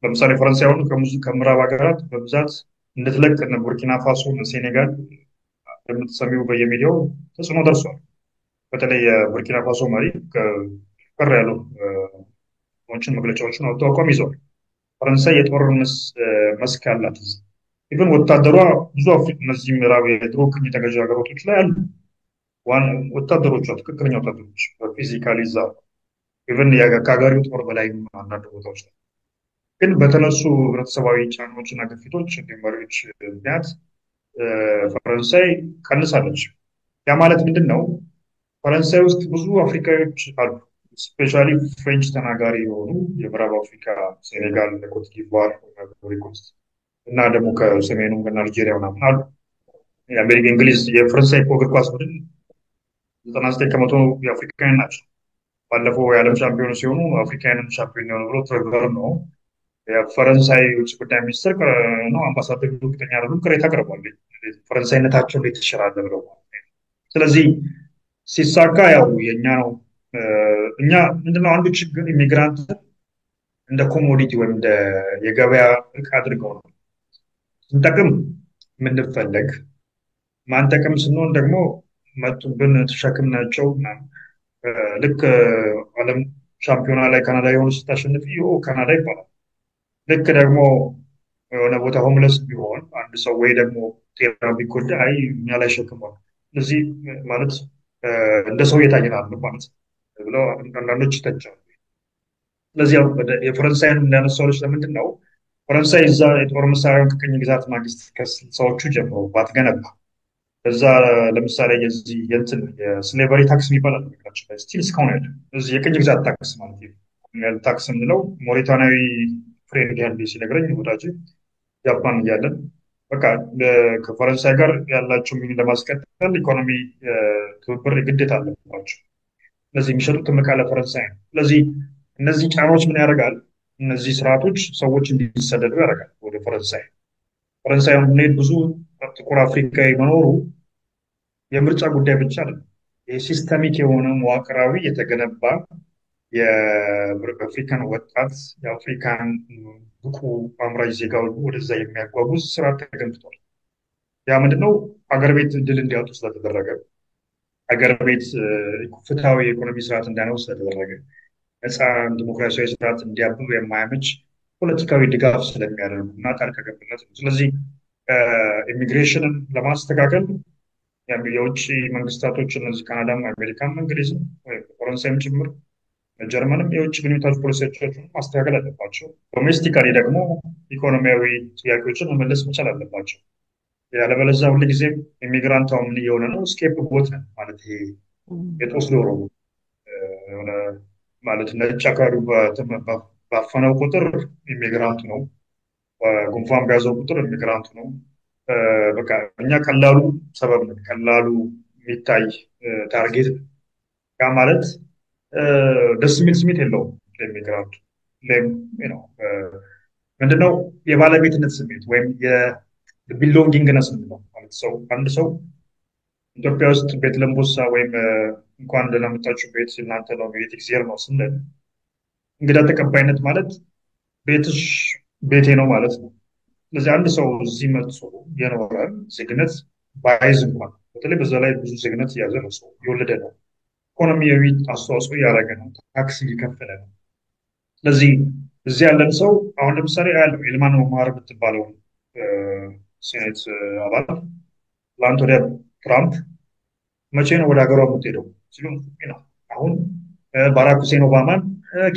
ለምሳሌ ፈረንሳይ አሁን ከምዕራብ ሀገራት በብዛት እንድትለቅ ቡርኪና ፋሶ፣ ሴኔጋል እንደምትሰሚው በየሚዲያው ተጽዕኖ ደርሷል። በተለይ የቡርኪና ፋሶ መሪ ከር ያሉ መግለጫዎችን አውጥተው አቋም ይዘዋል። ፈረንሳይ የጦር መስክ አላት። ኢቭን ወታደሯ ብዙ እነዚህ ምዕራብ የድሮ ቅኝ ተገዥ ሀገሮች ላይ አሉ ወታደሮቿ ትክክለኛ ወታደሮች ፊዚካሊ እዛ ኢቭን ከሀገሪቱ ጦር በላይ አንዳንድ ቦታዎች ላይ ግን በተነሱ ህብረተሰባዊ ጫናዎችና ግፊቶች መሪዎች ምክንያት ፈረንሳይ ቀንሳለች። ያ ማለት ምንድን ነው? ፈረንሳይ ውስጥ ብዙ አፍሪካዎች አሉ። ስፔሻሊ ፍሬንች ተናጋሪ የሆኑ የምዕራብ አፍሪካ ሴኔጋል፣ ኮት ዲቯር፣ አይቮሪ ኮስት እና ደግሞ ከሰሜኑ ናይጄሪያ ምናምን አሉ። የአሜሪካ እንግሊዝ የፈረንሳይ እግር ኳስ ቡድን 99 ከመቶ የአፍሪካውያን ናቸው። ባለፈው የዓለም ሻምፒዮን ሲሆኑ አፍሪካውያንን ሻምፒዮን የሆኑ ብሎ ትረቨር ነው የፈረንሳይ ውጭ ጉዳይ ሚኒስትር ነው አምባሳደር ዶክተኛ ያሉ ቅሬታ አቅርቧል። ፈረንሳይነታቸው እንዴት ይሽራል ብለው። ስለዚህ ሲሳካ ያው የኛ ነው። እኛ ምንድነው አንዱ ችግር ኢሚግራንት እንደ ኮሞዲቲ ወይም እንደ የገበያ እቃ አድርገው ነው ስንጠቅም የምንፈለግ ማንጠቅም ስንሆን ደግሞ መጡብን ተሸክም ናቸው። ልክ ዓለም ሻምፒዮና ላይ ካናዳ የሆኑ ስታሸንፍ ካናዳ ይባላል። ልክ ደግሞ የሆነ ቦታ ሆምለስ ቢሆን አንድ ሰው ወይ ደግሞ ጤና ቢጎዳ አይ እኛ ላይ ሸክሟል እዚህ ማለት እንደ ሰው የታየናል ማለት ብለው አንዳንዶች ይተቻሉ። ስለዚህ የፈረንሳይን እንዳነሳዎች ለምንድን ነው ፈረንሳይ እዛ የጦር መሳሪያውን ከቅኝ ግዛት ማግስት ከስልሳዎቹ ጀምሮ ባትገነባ እዛ ለምሳሌ የዚህ የእንትን የስሌቨሪ ታክስ የሚባላል ነገራችን ላይ ስቲል እስካሁን ያለ እዚህ የቅኝ ግዛት ታክስ ማለት ነው። ታክስ የምንለው ሞሪታናዊ ፍሬንድ ያለ ሲነግረኝ ወዳጅ ጃፓን እያለን በቃ ከፈረንሳይ ጋር ያላቸው ሚኒ ለማስቀጠል ኢኮኖሚ ትብብር ግዴታ አለባቸው። ስለዚህ የሚሸጡት ዕቃ ለፈረንሳይ ነው። ስለዚህ እነዚህ ጫናዎች ምን ያደርጋል? እነዚህ ስርዓቶች ሰዎች እንዲሰደዱ ያደርጋል ወደ ፈረንሳይ። ፈረንሳይ ብንሄድ ብዙ ጥቁር አፍሪካዊ መኖሩ የምርጫ ጉዳይ ብቻ አይደለም። የሲስተሚክ የሆነ መዋቅራዊ የተገነባ የአፍሪካን ወጣት የአፍሪካን ብቁ አምራች ዜጋ ወደዛ የሚያጓጉዝ ስርዓት ተገንብቷል። ያ ምንድነው? አገር ቤት እድል እንዲያወጡ ስለተደረገ፣ አገር ቤት ፍትሃዊ የኢኮኖሚ ስርዓት እንዳይኖር ስለተደረገ፣ ነፃ ዲሞክራሲያዊ ስርዓት እንዲያብብ የማያመች ፖለቲካዊ ድጋፍ ስለሚያደርጉ እና ጣልቃ ገብነት ነው። ስለዚህ ኢሚግሬሽንን ለማስተካከል የውጭ መንግስታቶች እነዚህ ካናዳም፣ አሜሪካም፣ እንግሊዝም ፈረንሳይም ጭምር ጀርመንም የውጭ ግንኙነት ፖሊሲዎቻቸውን ማስተካከል አለባቸው። ዶሜስቲካሊ ደግሞ ኢኮኖሚያዊ ጥያቄዎችን መመለስ መቻል አለባቸው። ያለበለዚያ ሁልጊዜም ኢሚግራንት ምን እየሆነ ነው? ስኬፕ ጎት ነው ማለት ይሄ የጦስ ዶሮ ማለት ነጭ አካባቢው ባፈነው ቁጥር ኢሚግራንቱ ነው፣ ጉንፋን በያዘው ቁጥር ኢሚግራንቱ ነው። በቃ እኛ ቀላሉ ሰበብ ነው፣ ቀላሉ የሚታይ ታርጌት። ያ ማለት ደስ የሚል ስሜት የለውም ለኢሚግራንቱ። ምንድነው የባለቤትነት ስሜት ወይም የቢሎንጊንግነስ ነው ማለት ሰው አንድ ሰው ኢትዮጵያ ውስጥ ቤት ለምቦሳ ወይም እንኳን ደህና መጣችሁ ቤት እናንተ ነው ቤት እግዚአብሔር ነው ስንል እንግዳ ተቀባይነት ማለት ቤትሽ ቤቴ ነው ማለት ነው። ስለዚህ አንድ ሰው እዚህ መጥቶ የኖራል ዜግነት ባይዝ እንኳን በተለይ በዛ ላይ ብዙ ዜግነት እያዘ ነው ሰው የወለደ ነው፣ ኢኮኖሚያዊ አስተዋጽኦ እያደረገ ነው፣ ታክስ እየከፈለ ነው። ስለዚህ እዚህ ያለን ሰው አሁን ለምሳሌ ያለው ኢልማን ኦማር የምትባለው ሴኔት አባል ትላንት ወደ ትራምፕ መቼ ነው ወደ ሀገሯ የምትሄደው ሲሉ ነው። አሁን ባራክ ሁሴን ኦባማን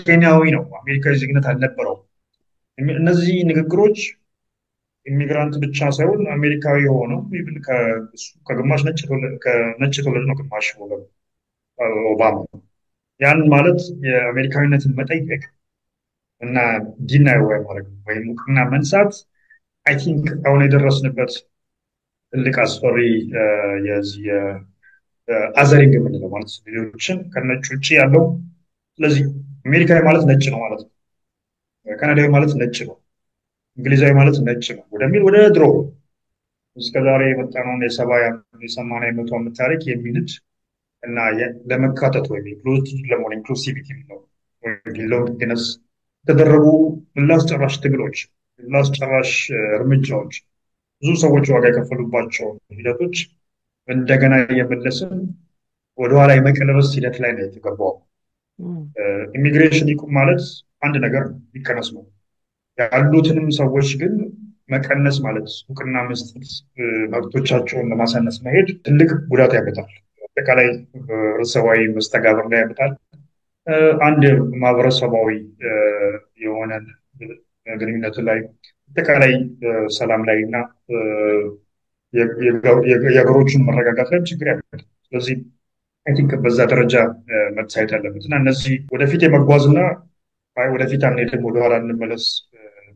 ኬንያዊ ነው፣ አሜሪካዊ ዜግነት አልነበረው። እነዚህ ንግግሮች ኢሚግራንት ብቻ ሳይሆን አሜሪካዊ የሆነው ከግማሽ ነጭ የተወለደ ነው፣ ግማሽ ኦባማ። ያን ማለት የአሜሪካዊነትን መጠየቅ እና ዲናይ ወይም እውቅና መንሳት አይ ቲንክ አሁን የደረስንበት ትልቅ አስፈሪ የዚህ አዘሪንግ የምንለው ማለት ሌሎችን ከነጭ ውጭ ያለው። ስለዚህ አሜሪካዊ ማለት ነጭ ነው ማለት ነው፣ ካናዳዊ ማለት ነጭ ነው፣ እንግሊዛዊ ማለት ነጭ ነው ወደሚል ወደ ድሮ እስከዛሬ የመጣነውን የ70 የመቶ ዓመት ታሪክ የሚንድ እና ለመካተት ወይም ለመሆን ኢንክሉሲቪቲ ነው ቢሎንጊንግነስ የተደረጉ ምላስ ጨራሽ ትግሎች፣ ምላስ ጨራሽ እርምጃዎች፣ ብዙ ሰዎች ዋጋ የከፈሉባቸው ሂደቶች እንደገና የመለስን ወደኋላ የመቀለበስ ሂደት ላይ ነው የተገባው። ኢሚግሬሽን ይቁም ማለት አንድ ነገር ይቀነስ ነው። ያሉትንም ሰዎች ግን መቀነስ ማለት እውቅና መስጠት መብቶቻቸውን ለማሳነስ መሄድ ትልቅ ጉዳት ያመጣል። አጠቃላይ ህብረተሰባዊ መስተጋብር ላይ ያመጣል። አንድ ማህበረሰባዊ የሆነ ግንኙነት ላይ አጠቃላይ ሰላም ላይ እና የሀገሮችን መረጋጋት ላይ ችግር ያመጣል። ስለዚህ አይ ቲንክ በዛ ደረጃ መታየት ያለበት እና እነዚህ ወደፊት የመጓዝና ወደፊት አንሄድም ወደኋላ እንመለስ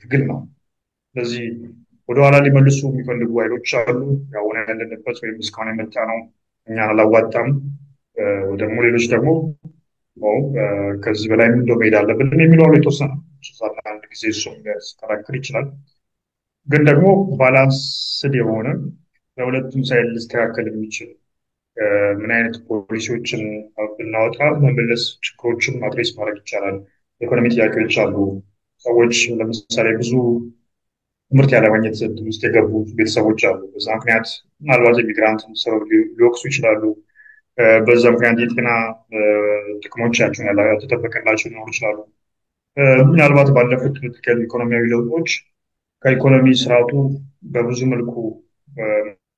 ትግል ነው። ስለዚህ ወደኋላ ሊመልሱ የሚፈልጉ ኃይሎች አሉ። አሁን ያለንበት ወይም እስካሁን የመጣ ነው እኛን አላዋጣም፣ ደግሞ ሌሎች ደግሞ ከዚህ በላይ ምን መሄድ አለብን የሚለው የተወሰነ አንድ ጊዜ እሱም ሊያስከራክር ይችላል። ግን ደግሞ ባላንስድ የሆነ ለሁለቱም ሳይድ ሊስተካከል የሚችል ምን አይነት ፖሊሲዎችን ብናወጣ መመለስ ችግሮችን ማድረስ ማድረግ ይቻላል። ኢኮኖሚ ጥያቄዎች አሉ። ሰዎች ለምሳሌ ብዙ ትምህርት ያለማግኘት ውስጥ የገቡ ቤተሰቦች አሉ። በዛ ምክንያት ምናልባት የሚግራንት ሰበብ ሊወቅሱ ይችላሉ። በዛ ምክንያት የጤና ጥቅሞቻቸውን ያልተጠበቀላቸው ሊኖሩ ይችላሉ። ምናልባት ባለፉት ኢኮኖሚያዊ ለውጦች ከኢኮኖሚ ስርዓቱ በብዙ መልኩ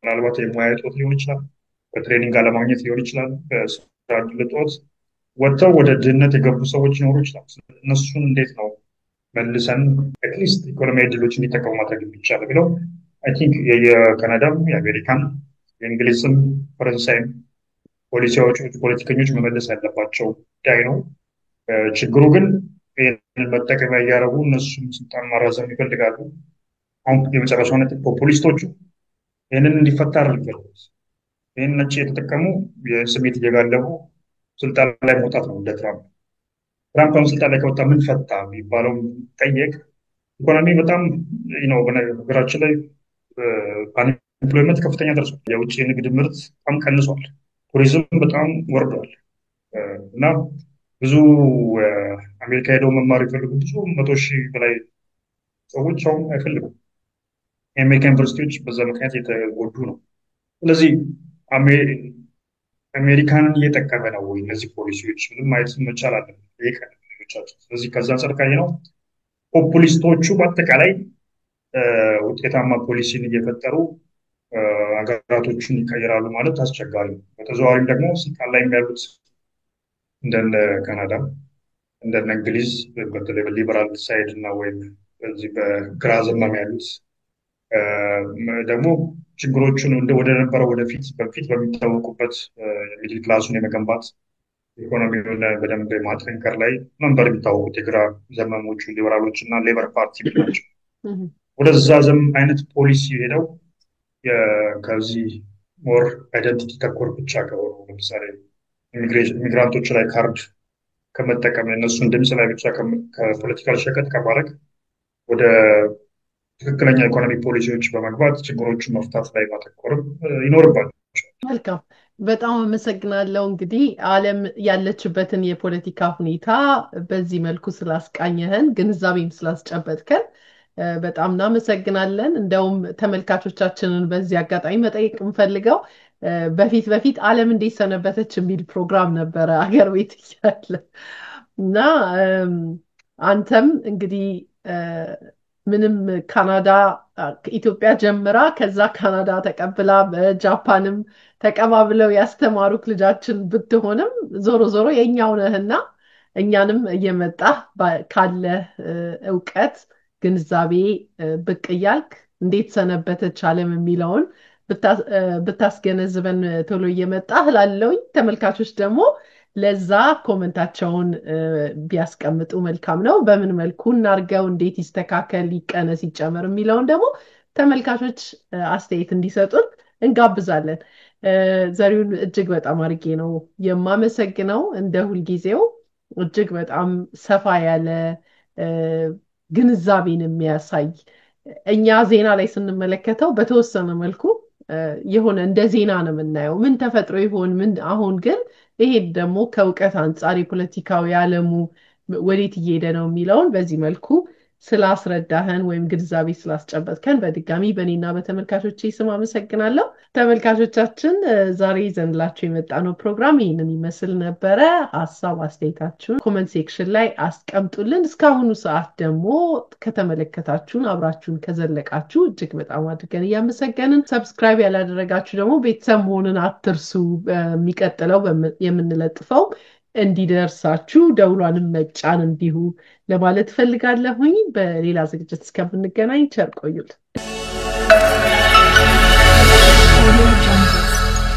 ምናልባት የሙያ እጦት ሊሆን ይችላል፣ በትሬኒንግ አለማግኘት ሊሆን ይችላል፣ በስራ ዕድል እጦት ወጥተው ወደ ድህነት የገቡ ሰዎች ሊኖሩ ይችላል። እነሱን እንዴት ነው መልሰን አትሊስት ኢኮኖሚያዊ ዕድሎች እንዲጠቀሙ ማድረግ የሚቻል ብለው አይ ቲንክ የካናዳም የአሜሪካን የእንግሊዝም ፈረንሳይም ፖለቲከኞች መመለስ ያለባቸው ጉዳይ ነው። ችግሩ ግን ይህንን መጠቀሚያ እያደረጉ እነሱም ስልጣን ማራዘም ይፈልጋሉ። አሁን የመጨረሻው ነጥብ ፖፑሊስቶቹ ይህንን እንዲፈታ አድርገውት ይህን ነጭ የተጠቀሙ የስሜት እየጋለቡ ስልጣን ላይ መውጣት ነው። እንደ ትራምፕ አሁን ስልጣን ላይ ከወጣ ምን ፈታ የሚባለው ጠየቅ። ኢኮኖሚ በጣም ነው በነገራችን ላይ አንኤምፕሎይመንት ከፍተኛ ደርሷል። የውጭ የንግድ ምርት በጣም ቀንሷል። ቱሪዝም በጣም ወርዷል እና ብዙ አሜሪካ ሄደው መማር ይፈልጉ ብዙ 100,000 በላይ ሰዎች አሁን አይፈልጉም። የአሜሪካ ዩኒቨርሲቲዎች በዛ ምክንያት የተጎዱ ነው። ስለዚህ አሜሪካንን እየጠቀመ ነው ወይ እነዚህ ፖሊሲዎች? ምንም ማየት መቻል አለ ሌሎቻቸው። ስለዚህ ከዛ አንጻር ካየነው ፖፑሊስቶቹ በአጠቃላይ ውጤታማ ፖሊሲን እየፈጠሩ ሀገራቶችን ይቀይራሉ ማለት አስቸጋሪ ነው። በተዘዋዋሪም ደግሞ ስልጣን ላይ ያሉት እንደነ ካናዳ እንደነ እንግሊዝ በተለይ በሊበራል ሳይድ እና ወይም በዚህ በግራ ዘመም ያሉት ደግሞ ችግሮቹን ወደ ነበረው በፊት በሚታወቁበት ሚድል ክላሱን የመገንባት ኢኮኖሚውን በደንብ ማጠንከር ላይ ነበር የሚታወቁት የግራ ዘመሞቹ ሊበራሎች እና ሌበር ፓርቲ ናቸው። ወደዛ አይነት ፖሊሲ ሄደው ከዚህ ሞር አይደንቲቲ ተኮር ብቻ ከሆኑ ለምሳሌ ኢሚግራንቶች ላይ ካርድ ከመጠቀም እነሱን ድምፅ ላይ ብቻ ከፖለቲካል ሸቀጥ ከማድረግ ወደ ትክክለኛ ኢኮኖሚ ፖሊሲዎች በመግባት ችግሮችን መፍታት ላይ ማተኮርም ይኖርባቸዋል። መልካም፣ በጣም አመሰግናለሁ። እንግዲህ ዓለም ያለችበትን የፖለቲካ ሁኔታ በዚህ መልኩ ስላስቃኘህን ግንዛቤም ስላስጨበጥከን በጣም እናመሰግናለን። እንደውም ተመልካቾቻችንን በዚህ አጋጣሚ መጠየቅ የምፈልገው በፊት ዓለም እንዴት ሰነበተች የሚል ፕሮግራም ነበረ አገር ቤት እያለ እና አንተም እንግዲህ ምንም ካናዳ ኢትዮጵያ ጀምራ ከዛ ካናዳ ተቀብላ በጃፓንም ተቀባብለው ያስተማሩክ ልጃችን ብትሆንም ዞሮ የኛው ነህና እኛንም እየመጣ ካለ ዕውቀት ግንዛቤ ብቅ እያልክ እንዴት ሰነበተች ዓለም የሚለውን ብታስገነዝበን ቶሎ እየመጣህ ላለውኝ ተመልካቾች ደግሞ ለዛ ኮመንታቸውን ቢያስቀምጡ መልካም ነው። በምን መልኩ እናርገው፣ እንዴት ይስተካከል፣ ይቀነስ፣ ይጨመር የሚለውን ደግሞ ተመልካቾች አስተያየት እንዲሰጡን እንጋብዛለን። ዘሪሁን እጅግ በጣም አድርጌ ነው የማመሰግነው። እንደ ሁልጊዜው እጅግ በጣም ሰፋ ያለ ግንዛቤን የሚያሳይ እኛ ዜና ላይ ስንመለከተው በተወሰነ መልኩ የሆነ እንደ ዜና ነው የምናየው፣ ምን ተፈጥሮ ይሆን ምን። አሁን ግን ይሄ ደግሞ ከእውቀት አንጻር የፖለቲካዊ ዓለሙ ወዴት እየሄደ ነው የሚለውን በዚህ መልኩ ስላስረዳህን ወይም ግንዛቤ ስላስጨበጥከን በድጋሚ በእኔና በተመልካቾቼ ስም አመሰግናለሁ። ተመልካቾቻችን ዛሬ ይዘንላችሁ የመጣነው ፕሮግራም ይህንን ይመስል ነበረ። ሀሳብ አስተያየታችሁን ኮሜንት ሴክሽን ላይ አስቀምጡልን። እስካሁኑ ሰዓት ደግሞ ከተመለከታችሁን አብራችሁን ከዘለቃችሁ እጅግ በጣም አድርገን እያመሰገንን፣ ሰብስክራይብ ያላደረጋችሁ ደግሞ ቤተሰብ መሆንን አትርሱ። የሚቀጥለው የምንለጥፈው እንዲደርሳችሁ ደውሏንም መጫን እንዲሁ ለማለት ፈልጋለሁኝ። በሌላ ዝግጅት እስከምንገናኝ ቸር ቆዩልን።